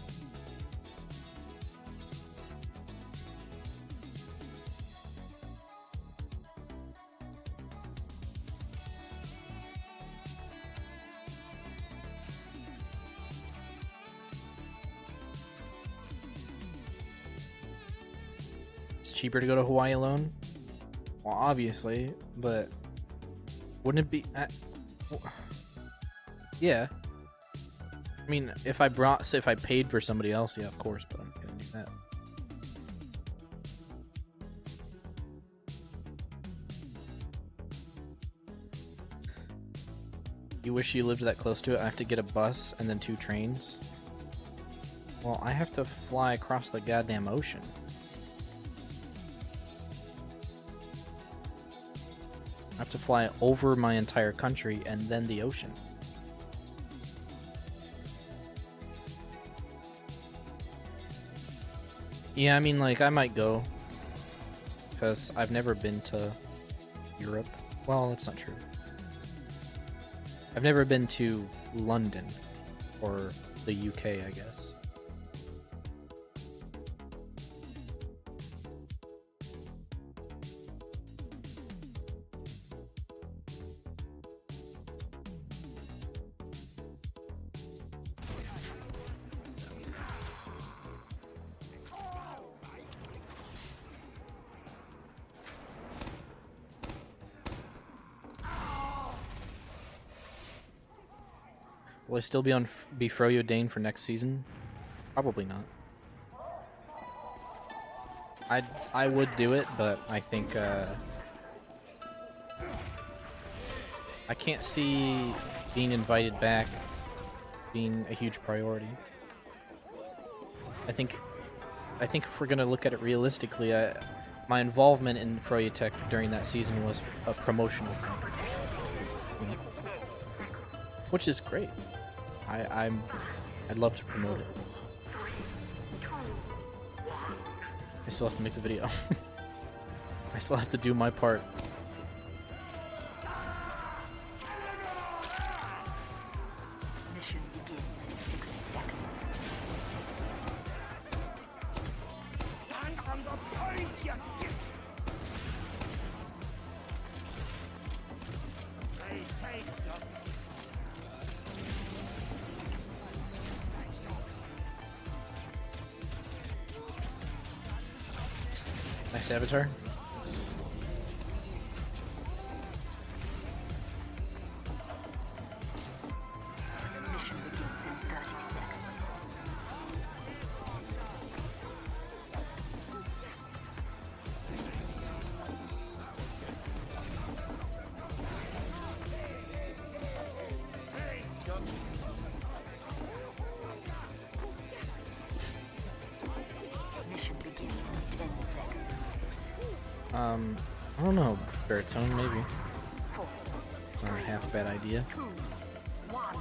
Speaker 1: It's cheaper to go to Hawaii alone? Well, obviously, but wouldn't it be... yeah. I mean, if I paid for somebody else, yeah, of course, but I'm not gonna do that. You wish you lived that close to it? I have to get a bus and then 2 trains? Well, I have to fly across the goddamn ocean. I have to fly over my entire country and then the ocean. Yeah, I mean, like, I might go. Because I've never been to Europe. Well, that's not true. I've never been to London. Or the UK, I guess. Will I still be Froyo Dane for next season? Probably not. I would do it, but I think I can't see being invited back being a huge priority. I think if we're gonna look at it realistically, my involvement in Froyo Tech during that season was a promotional thing, you know? Which is great. I'd love to promote it. I still have to make the video. I still have to do my part.
Speaker 2: Mission begins in 60 seconds.
Speaker 3: Stand on the point, you git! Hey, stop.
Speaker 1: Nice avatar.
Speaker 2: Mission begins in 30 seconds. Mission begins in 10 seconds.
Speaker 1: I don't know, Baritone, maybe.
Speaker 2: 4,
Speaker 1: It's not a half bad idea.
Speaker 2: 2, 1.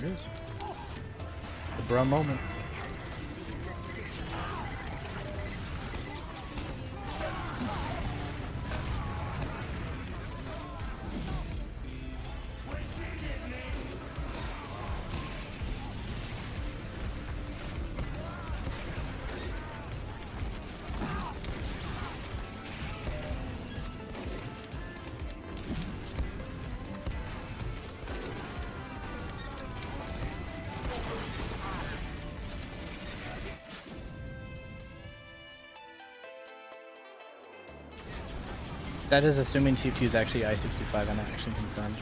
Speaker 1: is. The bro moment. That is assuming TF2 is actually I-65 and actually confirmed.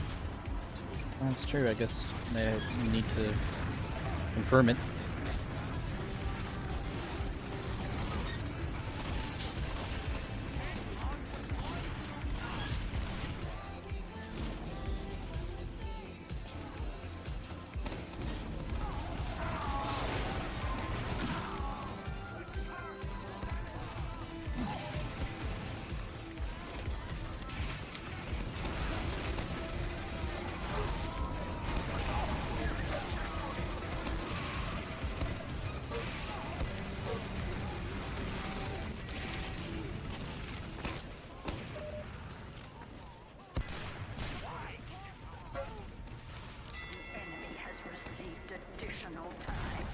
Speaker 1: Well, that's true, I guess they need to confirm it.
Speaker 2: Enemy has received additional time.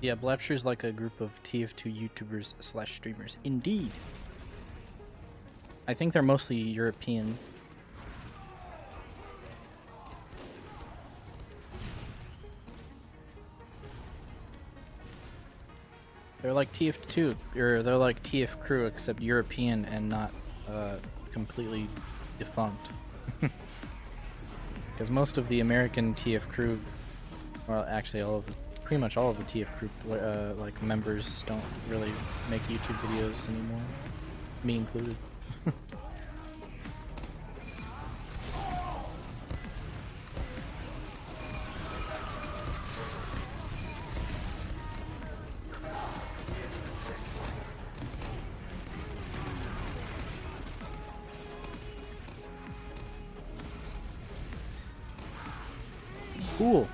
Speaker 1: Yeah, Blapsher's like a group of TF2 YouTubers slash streamers. Indeed. I think they're mostly European. They're like TF2, or they're like TF Crew, except European and not completely defunct. Because most of the American TF Crew, well, actually pretty much all of the TF Crew like members don't really make YouTube videos anymore, me included. Cool.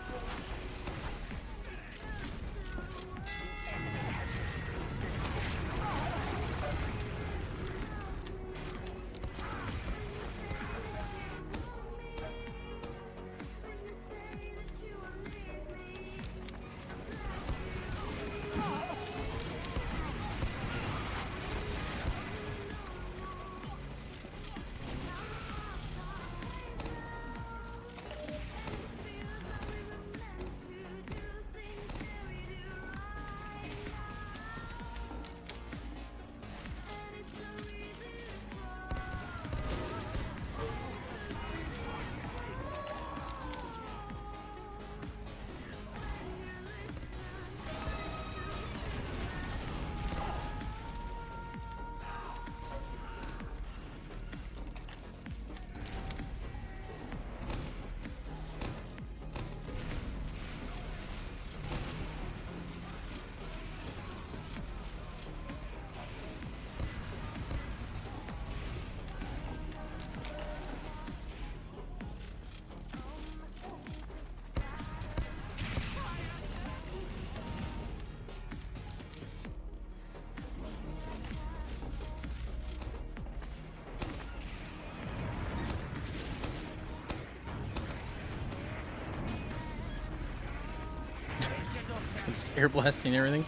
Speaker 1: Just air blasting everything.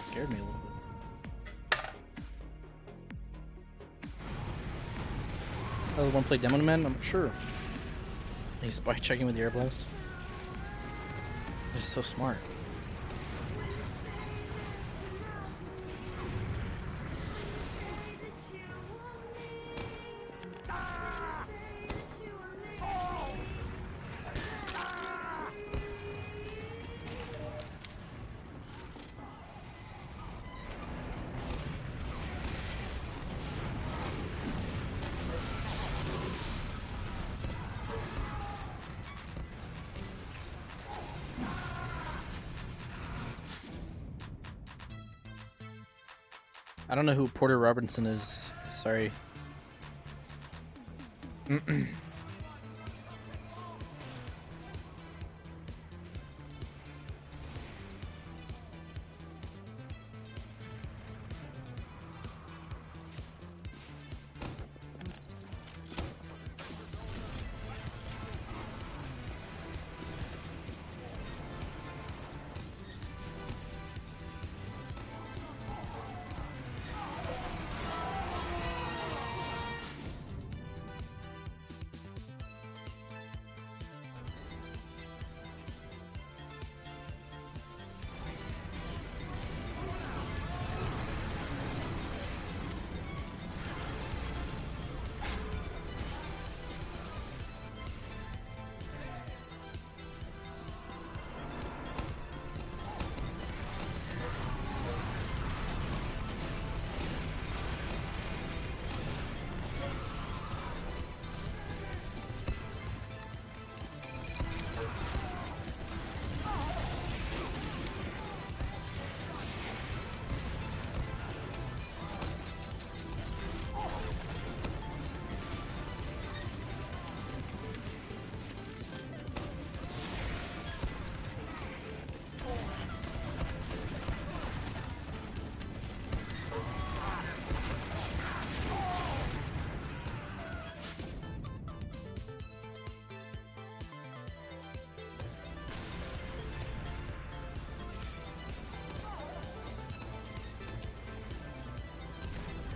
Speaker 1: Scared me a little bit. Oh, want to play Demon Man? I'm sure. He's spy checking with the air blast. He's so smart. I don't know who Porter Robinson is. Sorry.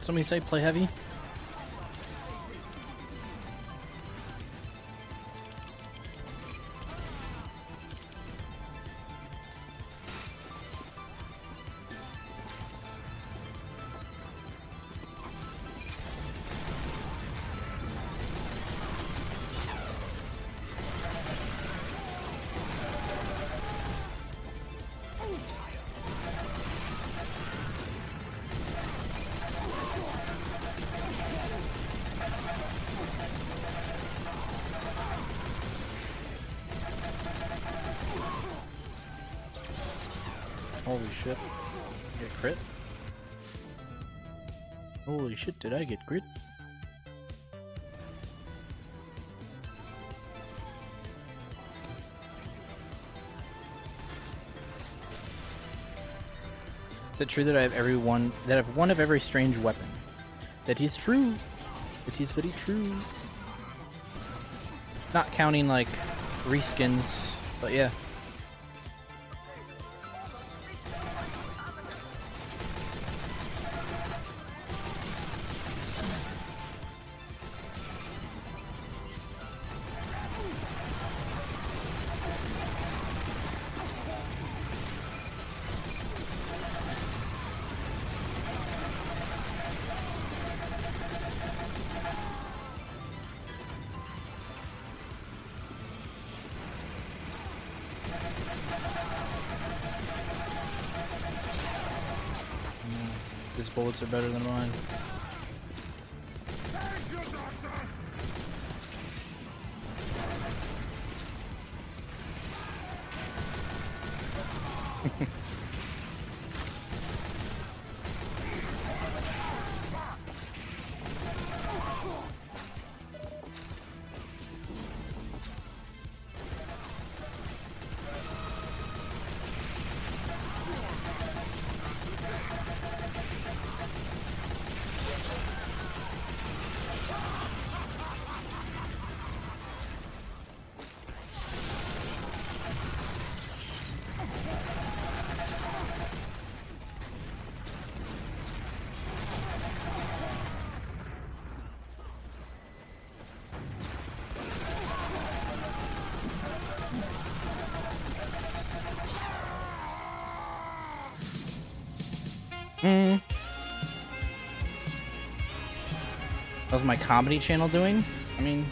Speaker 1: Somebody say play heavy? Holy shit. Get crit? Holy shit, did I get crit? Is it true that I have one of every strange weapon? That is true. It is very true. Not counting like reskins, but yeah. His bullets are better than mine. How's my comedy channel doing? I mean,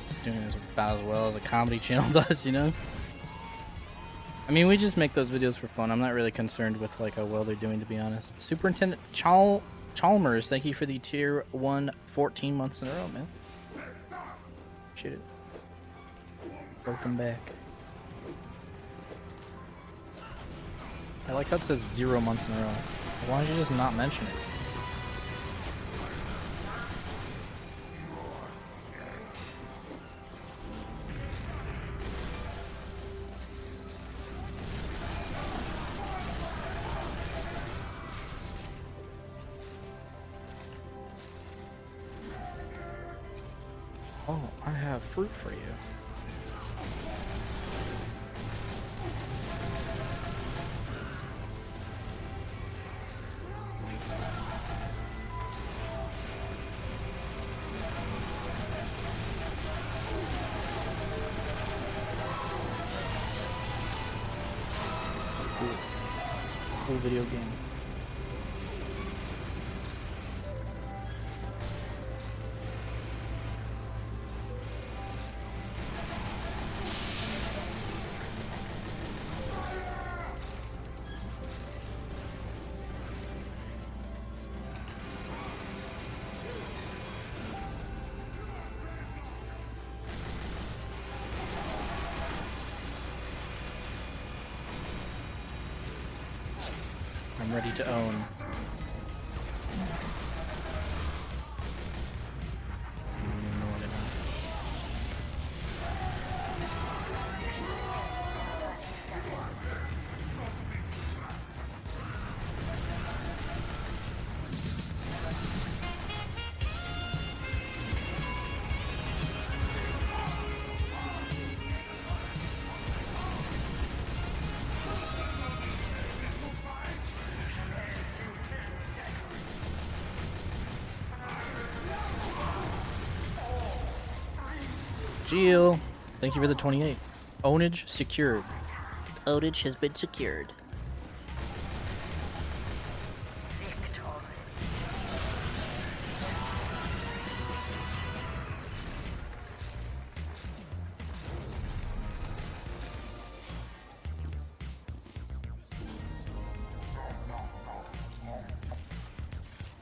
Speaker 1: it's doing about as well as a comedy channel does, you know? I mean, we just make those videos for fun. I'm not really concerned with like how well they're doing, to be honest. Superintendent Chalmers, thank you for the tier 1 14 months in a row, man. Appreciate it. Welcome back. I like how it says 0 months in a row. Why don't you just not mention it? Oh, I have fruit for you. Cool video game. I'm ready to own. Geo, thank you for the 28. Ownage secured. Ownage has been secured.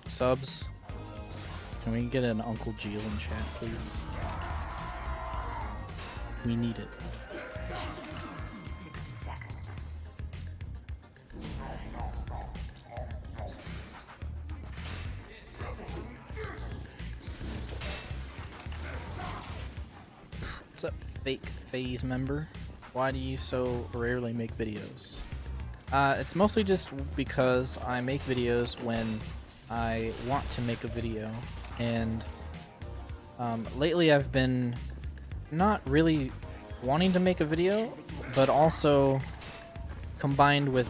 Speaker 1: Subs. Can we get an Uncle Geo in chat, please? We need it.
Speaker 2: 60 seconds.
Speaker 1: What's up, fake phase member? Why do you so rarely make videos? It's mostly just because I make videos when I want to make a video, and lately I've been not really wanting to make a video, but also combined with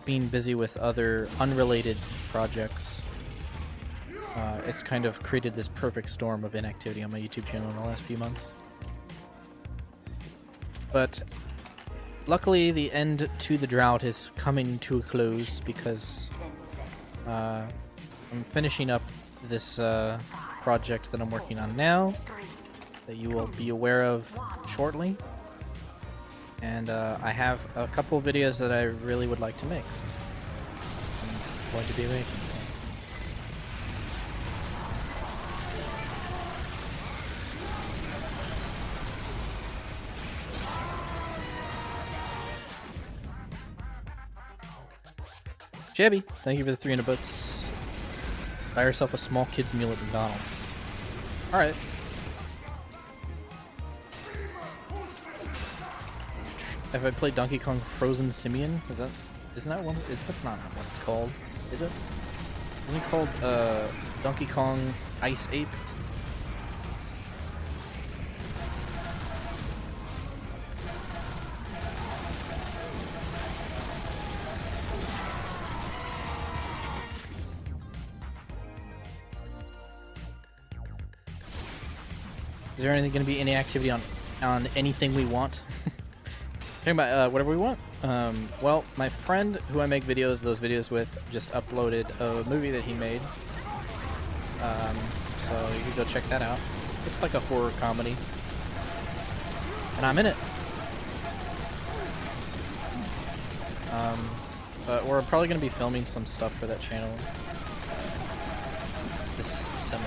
Speaker 1: being busy with other unrelated projects, it's kind of created this perfect storm of inactivity on my YouTube channel in the last few months. But luckily the end to the drought is coming to a close because I'm finishing up this project that I'm working on now, that you will be aware of shortly, and I have a couple of videos that I really would like to make, so I'm going to be making. Jebby, thank you for the 300 bucks. Buy yourself a small kid's meal at McDonald's. Alright. Have I played Donkey Kong Frozen Simeon? Isn't that one? Is that not what it's called? Is it? Isn't it called Donkey Kong Ice Ape? Is there anything going to be any activity on anything we want? Talking about whatever we want. Well, my friend who I make those videos with just uploaded a movie that he made. So you can go check that out. Looks like a horror comedy. And I'm in it. But we're probably going to be filming some stuff for that channel this summer.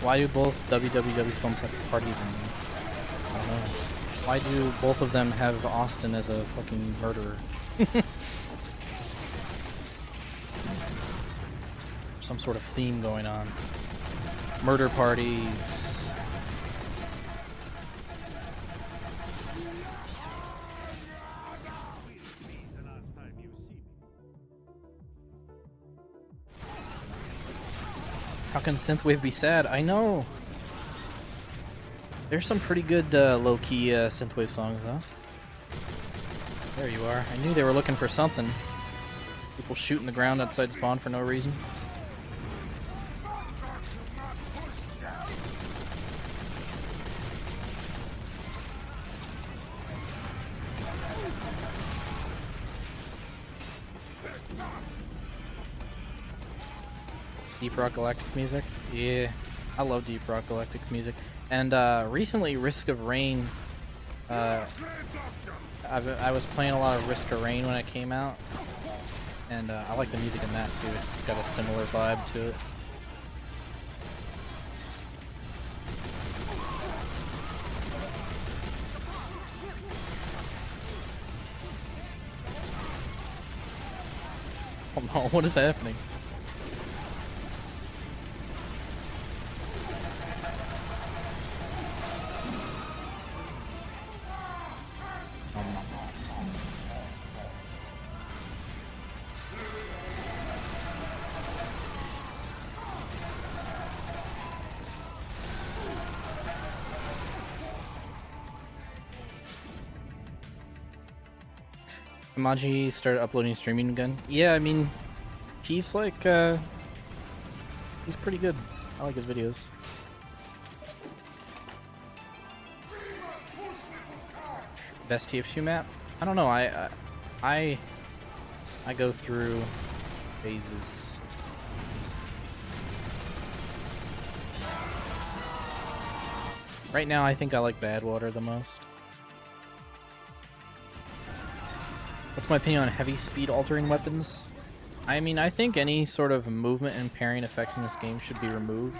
Speaker 1: Why do both WWW films have parties in them? I don't know. Why do both of them have Austin as a fucking murderer? Some sort of theme going on. Murder parties. How can synthwave be sad? I know. There's some pretty good low-key synthwave songs, though. There you are. I knew they were looking for something. People shooting the ground outside spawn for no reason. Deep Rock Galactic music? Yeah, I love Deep Rock Galactic's music. And recently, Risk of Rain, I was playing a lot of Risk of Rain when it came out. And I like the music in that too, it's got a similar vibe to it. Oh no, what is happening? Maji started uploading streaming again. Yeah, I mean, he's like, he's pretty good. I like his videos. Best TF2 map? I don't know. I go through phases. Right now, I think I like Badwater the most. What's my opinion on heavy speed altering weapons? I mean, I think any sort of movement and parrying effects in this game should be removed.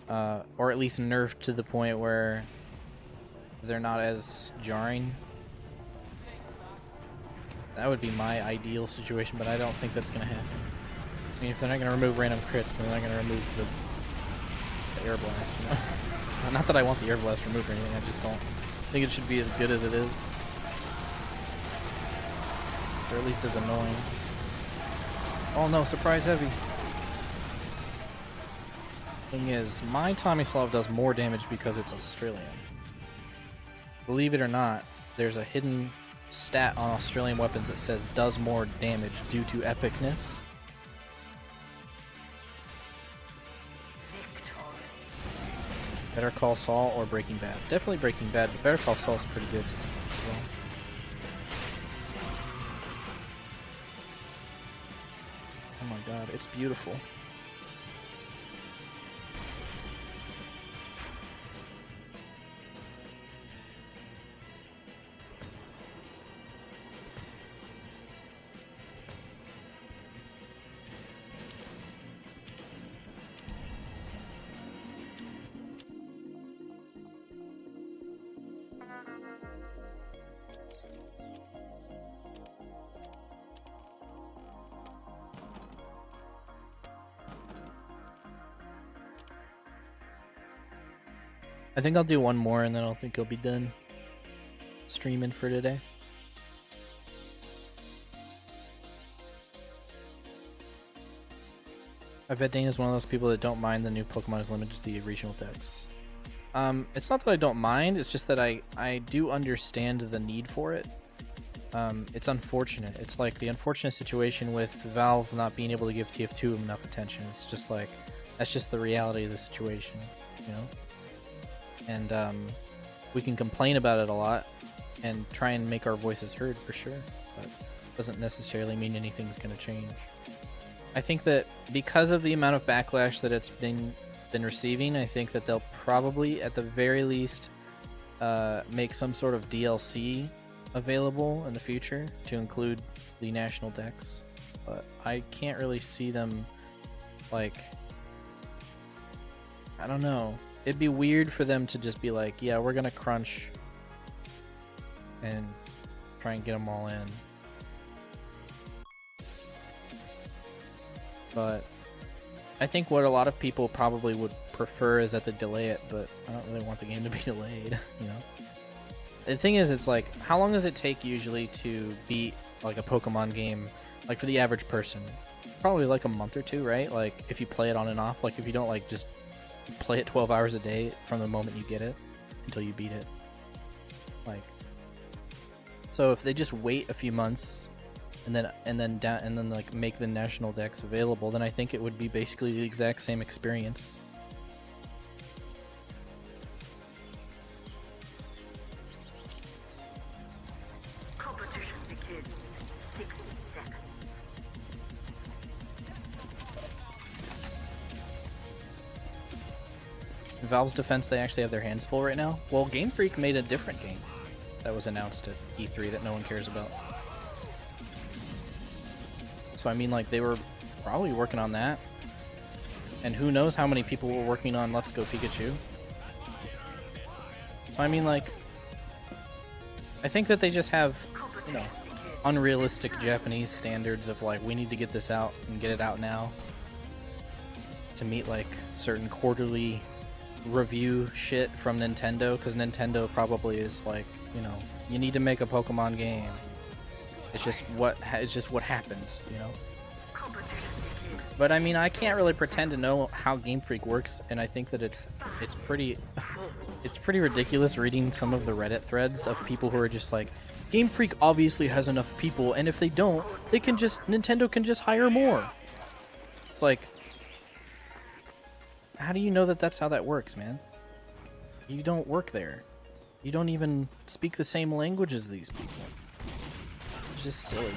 Speaker 1: Or at least nerfed to the point where they're not as jarring. That would be my ideal situation, but I don't think that's going to happen. I mean, if they're not going to remove random crits, then they're not going to remove the air blast, you know? Not that I want the air blast removed or anything, I just don't think it should be as good as it is. Or at least as annoying. Oh no, surprise heavy. Thing is, my Tomislav does more damage because it's Australian. Believe it or not, there's a hidden stat on Australian weapons that says does more damage due to epicness. Better Call Saul or Breaking Bad? Definitely Breaking Bad, but Better Call Saul is pretty good as well. Oh my god, it's beautiful. I think I'll do one more and then I'll think I'll be done streaming for today. I bet Dane is one of those people that don't mind the new Pokemon is limited to the regional decks. It's not that I don't mind, it's just that I do understand the need for it. It's unfortunate. It's like the unfortunate situation with Valve not being able to give TF2 enough attention. It's just like, that's just the reality of the situation, you know? And we can complain about it a lot and try and make our voices heard for sure, but it doesn't necessarily mean anything's going to change. I think that because of the amount of backlash that it's been receiving, I think that they'll probably, at the very least, make some sort of DLC available in the future to include the national decks. But I can't really see them, like, I don't know. It'd be weird for them to just be like, yeah, we're gonna crunch and try and get them all in. But I think what a lot of people probably would prefer is that they delay it, but I don't really want the game to be delayed, you know? The thing is, it's like, how long does it take usually to beat like a Pokemon game, like for the average person? Probably like a month or two, right? Like if you play it on and off, like if you don't like just play it 12 hours a day from the moment you get it until you beat it. Like, so if they just wait a few months and then like make the national decks available, then I think it would be basically the exact same experience.
Speaker 2: Competition begins in 60 seconds.
Speaker 1: In Valve's defense, they actually have their hands full right now. Well, Game Freak made a different game that was announced at E3 that no one cares about. So I mean, like, they were probably working on that. And who knows how many people were working on Let's Go Pikachu. So I mean, like, I think that they just have, you know, unrealistic Japanese standards of like, we need to get this out and get it out now to meet like certain quarterly review shit from Nintendo, because Nintendo probably is like, you know, you need to make a Pokemon game. It's just what happens, you know. But I mean, I can't really pretend to know how Game Freak works, and I think that it's pretty ridiculous reading some of the Reddit threads of people who are just like, Game Freak obviously has enough people, and if they don't, Nintendo can just hire more. It's like, how do you know that that's how that works, man? You don't work there. You don't even speak the same language as these people. It's just silly.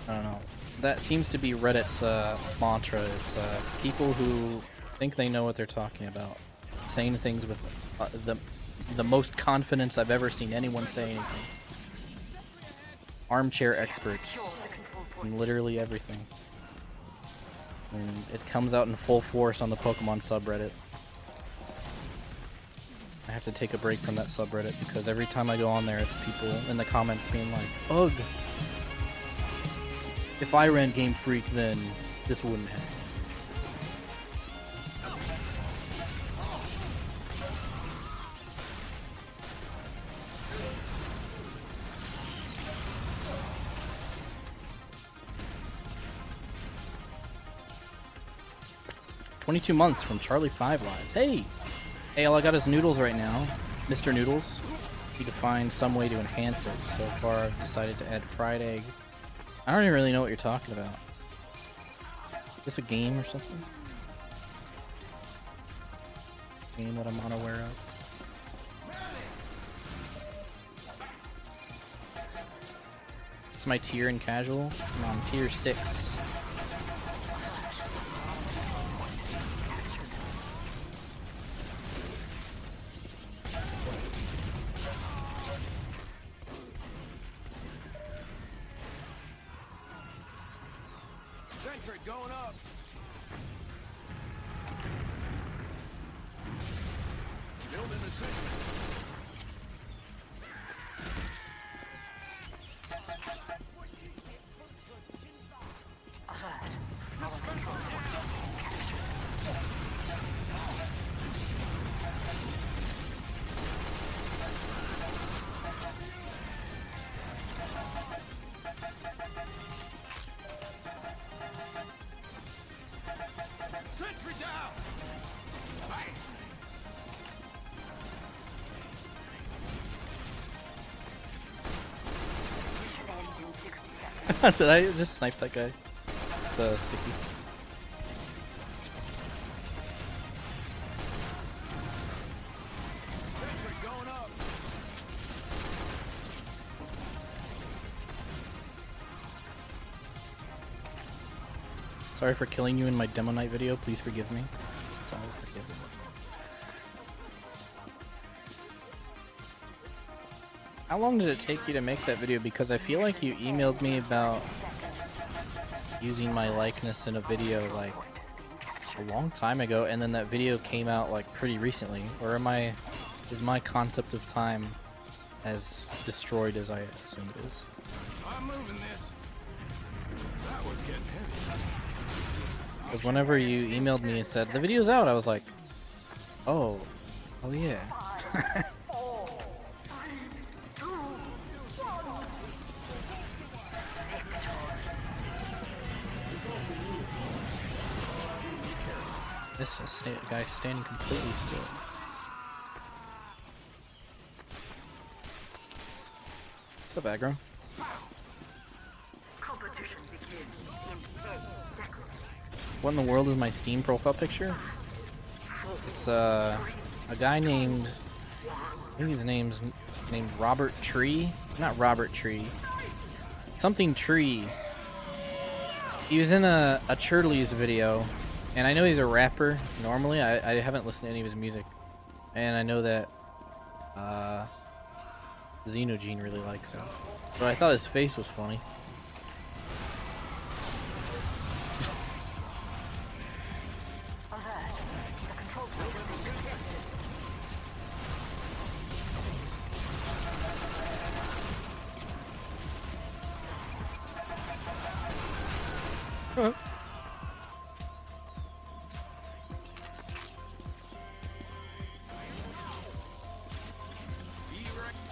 Speaker 1: I don't know. That seems to be Reddit's mantra, is people who think they know what they're talking about, saying things with the most confidence I've ever seen anyone say anything. Armchair experts in literally everything. And it comes out in full force on the Pokemon subreddit. I have to take a break from that subreddit because every time I go on there, it's people in the comments being like, ugh, if I ran Game Freak, then this wouldn't happen. "22 months from Charlie 5 Lives. Hey! Hey, all I got is Noodles right now. Mr. Noodles. Need to find some way to enhance it. So far, I've decided to add fried egg. I don't even really know what you're talking about. Is this a game or something? Game that I'm unaware of? It's my tier in casual. I'm on tier 6.
Speaker 3: Going up. Building a signal.
Speaker 1: Did I just snipe that guy? It's sticky. Sorry for killing you in my demo night video. Please forgive me. It's all forgiven. How long did it take you to make that video? Because I feel like you emailed me about using my likeness in a video like a long time ago, and then that video came out like pretty recently. Or is my concept of time as destroyed as I assume it is?
Speaker 3: I'm moving this. That was getting heavy.
Speaker 1: Because whenever you emailed me and said the video's out, I was like, oh yeah. This guy's standing completely still. What's up, aggro?
Speaker 2: Competition begins in 10 seconds.
Speaker 1: What in the world is my Steam profile picture? It's a guy named, I think his name's named Robert Tree. Not Robert Tree. Something Tree. He was in a Churlies video, and I know he's a rapper normally. I haven't listened to any of his music, and I know that Xenogene really likes him. But I thought his face was funny.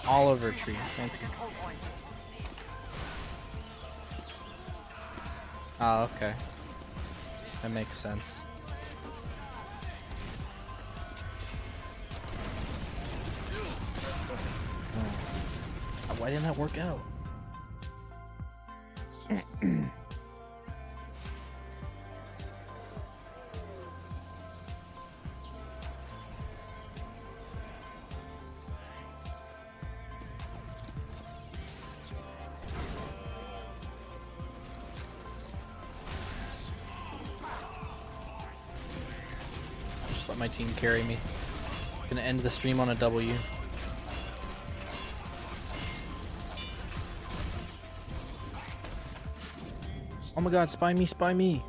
Speaker 1: Oliver Tree, thank you. Oh, okay. That makes sense. Oh. Why didn't that work out? Let my team carry me. Gonna end the stream on a W. Oh my god, spy me, spy me.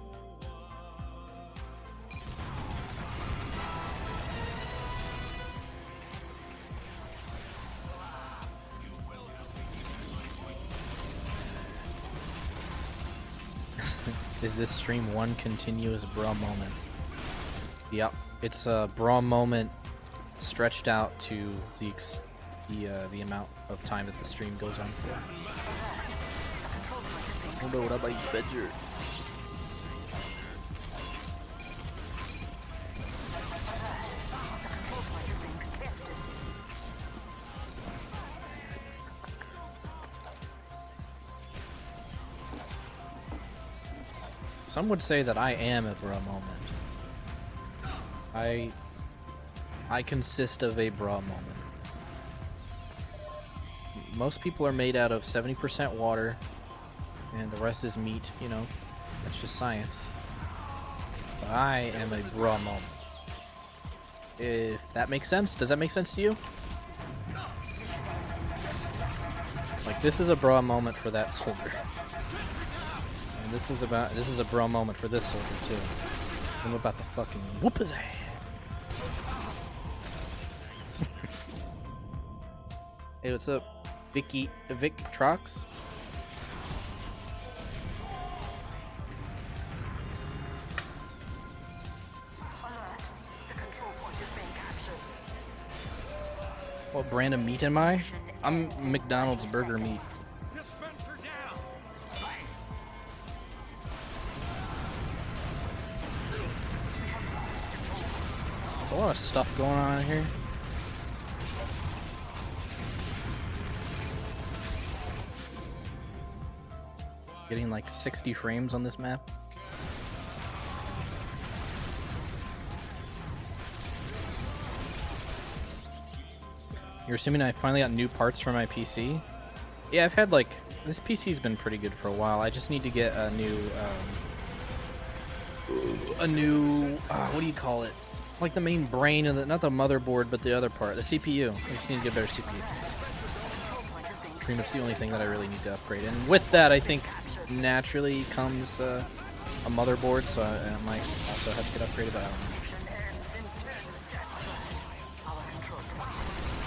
Speaker 1: Is this stream one continuous bra moment? Yep. It's a bra moment stretched out to the amount of time that the stream goes on for. What about you, Bedger? Some would say that I am a bra moment. I consist of a bra moment. Most people are made out of 70% water, and the rest is meat, you know. That's just science. But I am a bra moment. If that makes sense, does that make sense to you? Like, this is a bra moment for that soldier. And this is a bra moment for this soldier too. I'm about to fucking whoop his ass. Hey, what's up, Vic Trox? What brand of meat am I? I'm McDonald's burger meat.
Speaker 3: Dispenser down.
Speaker 1: A lot of stuff going on here. getting like 60 frames on this map. You're assuming I finally got new parts for my PC? Yeah, I've had like... This PC's been pretty good for a while. I just need to get a new... what do you call it? Like the main brain of the... Not the motherboard, but the other part. The CPU. I just need to get a better CPU. Pretty much the only thing that I really need to upgrade. And with that, I think naturally comes a motherboard, so I might also have to get upgraded, but I don't know.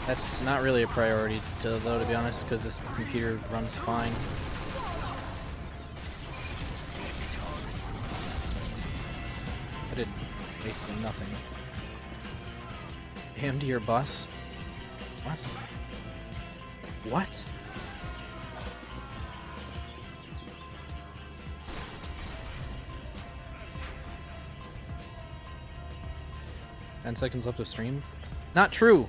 Speaker 1: That's not really a priority, though, to be honest, because this computer runs fine. I did basically nothing. Damn to your bus? What? What? "10 seconds left of stream?" Not true!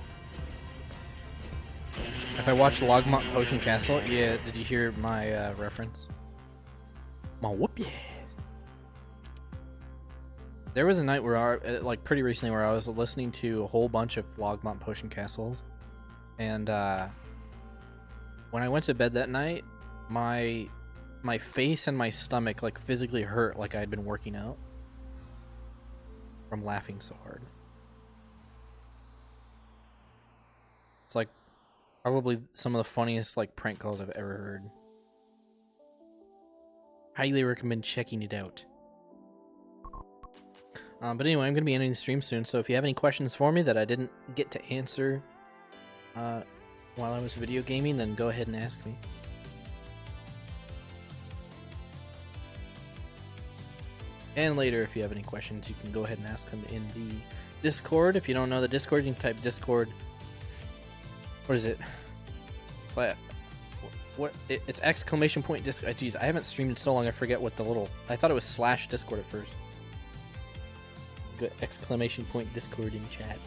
Speaker 1: If I watched Logmont Potion Castle, yeah, did you hear my reference? My whoop yeah. There was a night where like pretty recently, where I was listening to a whole bunch of Logmont Potion Castles, and when I went to bed that night, my face and my stomach like physically hurt, like I had been working out from laughing so hard. It's like probably some of the funniest like prank calls I've ever heard. Highly recommend checking it out. But anyway, I'm going to be ending the stream soon, so if you have any questions for me that I didn't get to answer while I was video gaming, then go ahead and ask me. And later, if you have any questions, you can go ahead and ask them in the Discord. If you don't know the Discord, you can type Discord. What is it? It's like, it's exclamation point Discord. Jeez, I haven't streamed in so long, I forget what the little... I thought it was / Discord at first. Good exclamation point Discord in chat.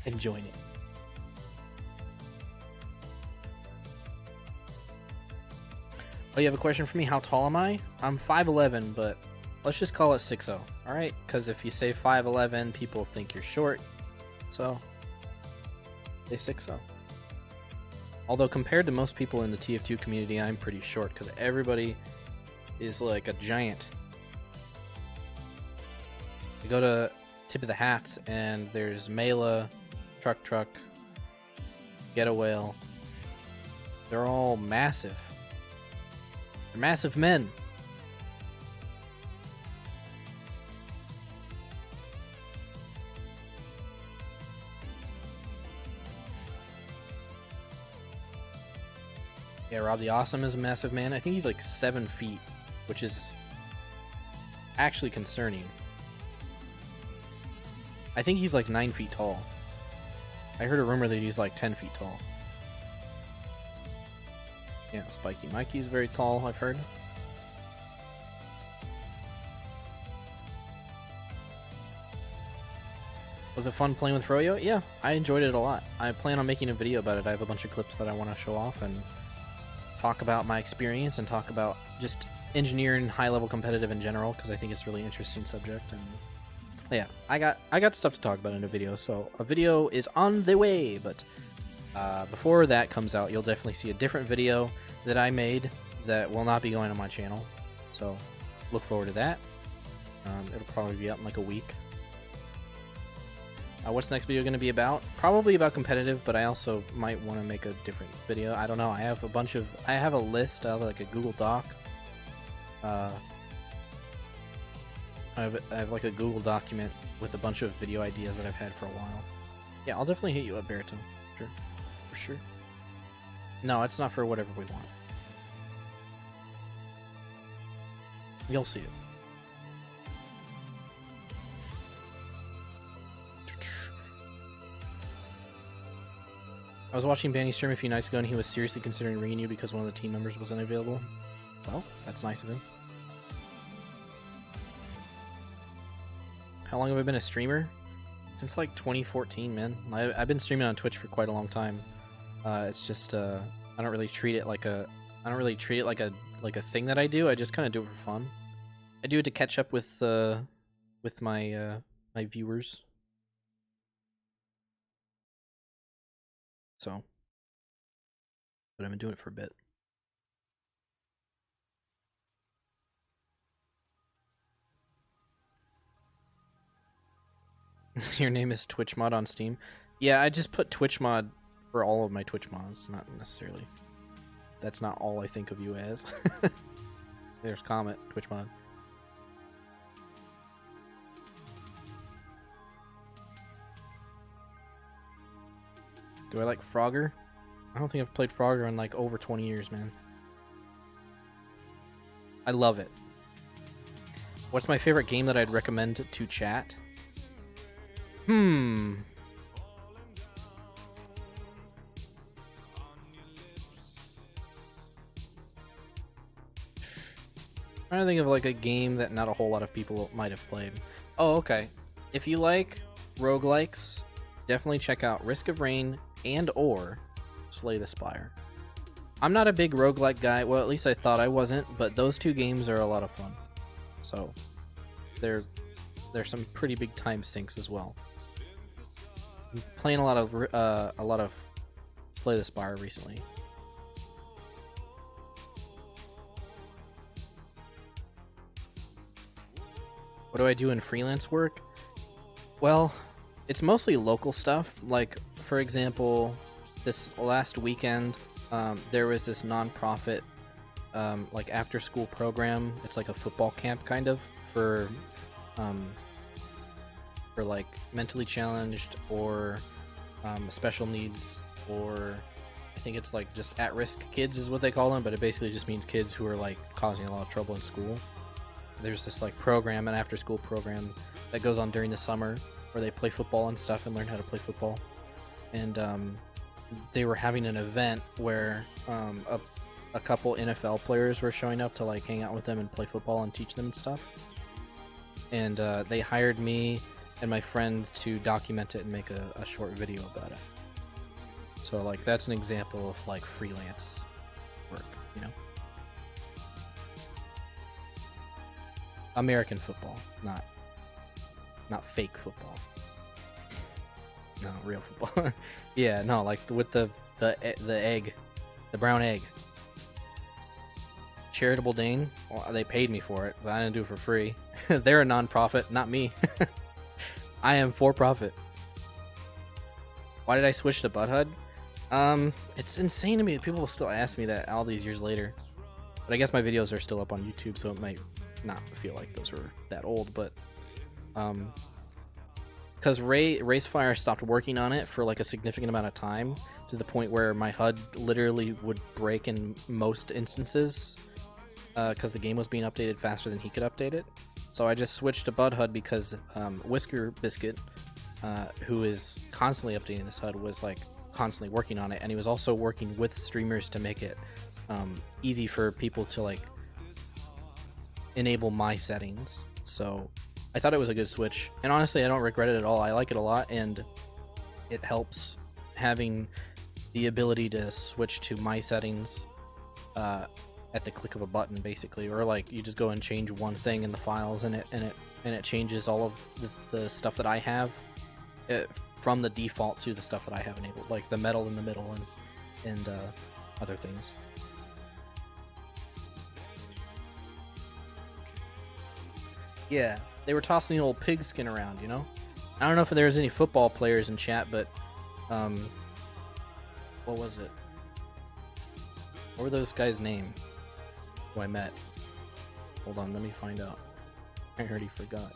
Speaker 1: And join it. Oh, you have a question for me? How tall am I? I'm 5'11", but let's just call it 6'0", alright? Because if you say 5'11", people think you're short. So, say 6'0". Although compared to most people in the TF2 community, I'm pretty short because everybody is like a giant. You go to Tip of the Hats and there's Mela, Truck, Get a Whale. They're all massive. They're massive men. Yeah, Rob the Awesome is a massive man. I think he's like 7 feet, which is actually concerning. I think he's like 9 feet tall. I heard a rumor that he's like 10 feet tall. Yeah, Spiky Mikey's very tall, I've heard. Was it fun playing with Froyo? Yeah, I enjoyed it a lot. I plan on making a video about it. I have a bunch of clips that I want to show off and talk about my experience and talk about just engineering high-level competitive in general, because I think it's a really interesting subject. And yeah, I got stuff to talk about in a video, so a video is on the way. But before that comes out, you'll definitely see a different video that I made that will not be going on my channel. So look forward to that. It'll probably be out in like a week. What's the next video going to be about? Probably about competitive, but I also might want to make a different video. I don't know. I have a list of like a Google Doc. I have like a Google document with a bunch of video ideas that I've had for a while. Yeah, I'll definitely hit you up, Baritone. Sure. For sure. No, it's not for whatever we want. You'll see it. I was watching Banny stream a few nights ago and he was seriously considering ringing you because one of the team members wasn't available. Well, that's nice of him. How long have I been a streamer? Since like 2014, man. I've been streaming on Twitch for quite a long time. It's just I don't really treat it like a like a thing that I do. I just kind of do it for fun. I do it to catch up with my my viewers. So, but I've been doing it for a bit. Your name is Twitch Mod on Steam. Yeah, I just put Twitch Mod for all of my Twitch mods, not necessarily. That's not all I think of you as. There's Comet, Twitch Mod. Do I like Frogger? I don't think I've played Frogger in like over 20 years, man. I love it. What's my favorite game that I'd recommend to chat? I'm trying to think of like a game that not a whole lot of people might have played. Oh, okay. If you like roguelikes, definitely check out Risk of Rain and or Slay the Spire. I'm not a big roguelike guy. Well, at least I thought I wasn't, but those two games are a lot of fun. So, there's some pretty big time sinks as well. I'm playing a lot of Slay the Spire recently. What do I do in freelance work? Well, it's mostly local stuff. Like, for example, this last weekend, there was this non-profit, like after-school program. It's like a football camp, kind of, for like mentally challenged or special needs, or I think it's like just at-risk kids is what they call them, but it basically just means kids who are like causing a lot of trouble in school. There's this like program, an after-school program that goes on during the summer where they play football and stuff and learn how to play football. And they were having an event where a couple NFL players were showing up to like hang out with them and play football and teach them and stuff. And they hired me and my friend to document it and make a short video about it. So like that's an example of like freelance work, you know? American football, not fake football. No, real football. Yeah, no, like with the egg, the brown egg. Charitable Dane, well, they paid me for it, but I didn't do it for free. They're a non-profit, not me. I am for profit. Why did I switch to Butthud? It's insane to me that people will still ask me that all these years later. But I guess my videos are still up on YouTube, so it might not feel like those were that old, but because Racefire stopped working on it for like a significant amount of time, to the point where my HUD literally would break in most instances because the game was being updated faster than he could update it. So I just switched to Bud HUD because Whisker Biscuit, who is constantly updating this HUD, was like constantly working on it, and he was also working with streamers to make it easy for people to like enable my settings. So I thought it was a good switch, and honestly I don't regret it at all. I like it a lot, and it helps having the ability to switch to my settings at the click of a button, basically, or like you just go and change one thing in the files and it changes all of the stuff that I have from the default to the stuff that I have enabled, like the metal in the middle and other things. Yeah, they were tossing the old pigskin around, you know? I don't know if there was any football players in chat, but what was it? What were those guys' name who I met? Hold on, let me find out. I already forgot.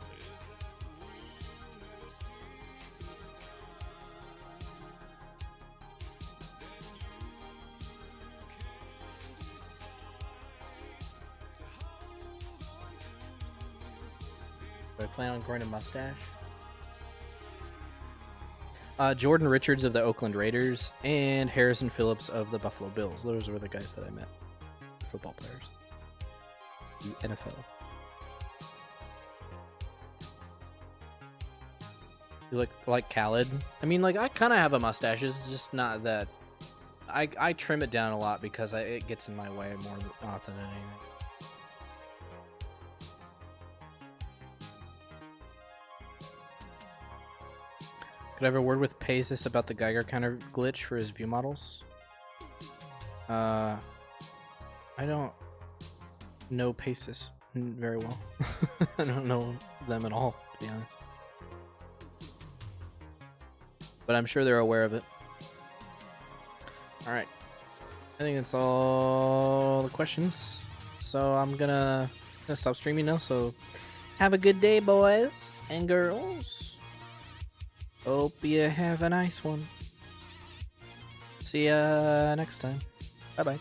Speaker 1: Do I plan on growing a mustache? Jordan Richards of the Oakland Raiders and Harrison Phillips of the Buffalo Bills. Those were the guys that I met. Football players. The NFL. You look like Khaled. I mean, like, I kind of have a mustache. It's just not that I trim it down a lot because it gets in my way more often than anything. Could I have a word with Paces about the Geiger counter glitch for his view models? I don't know Paces very well. I don't know them at all, to be honest. But I'm sure they're aware of it. Alright. I think that's all the questions. So I'm gonna stop streaming now, so have a good day, boys and girls. Hope you have a nice one. See ya next time. Bye-bye.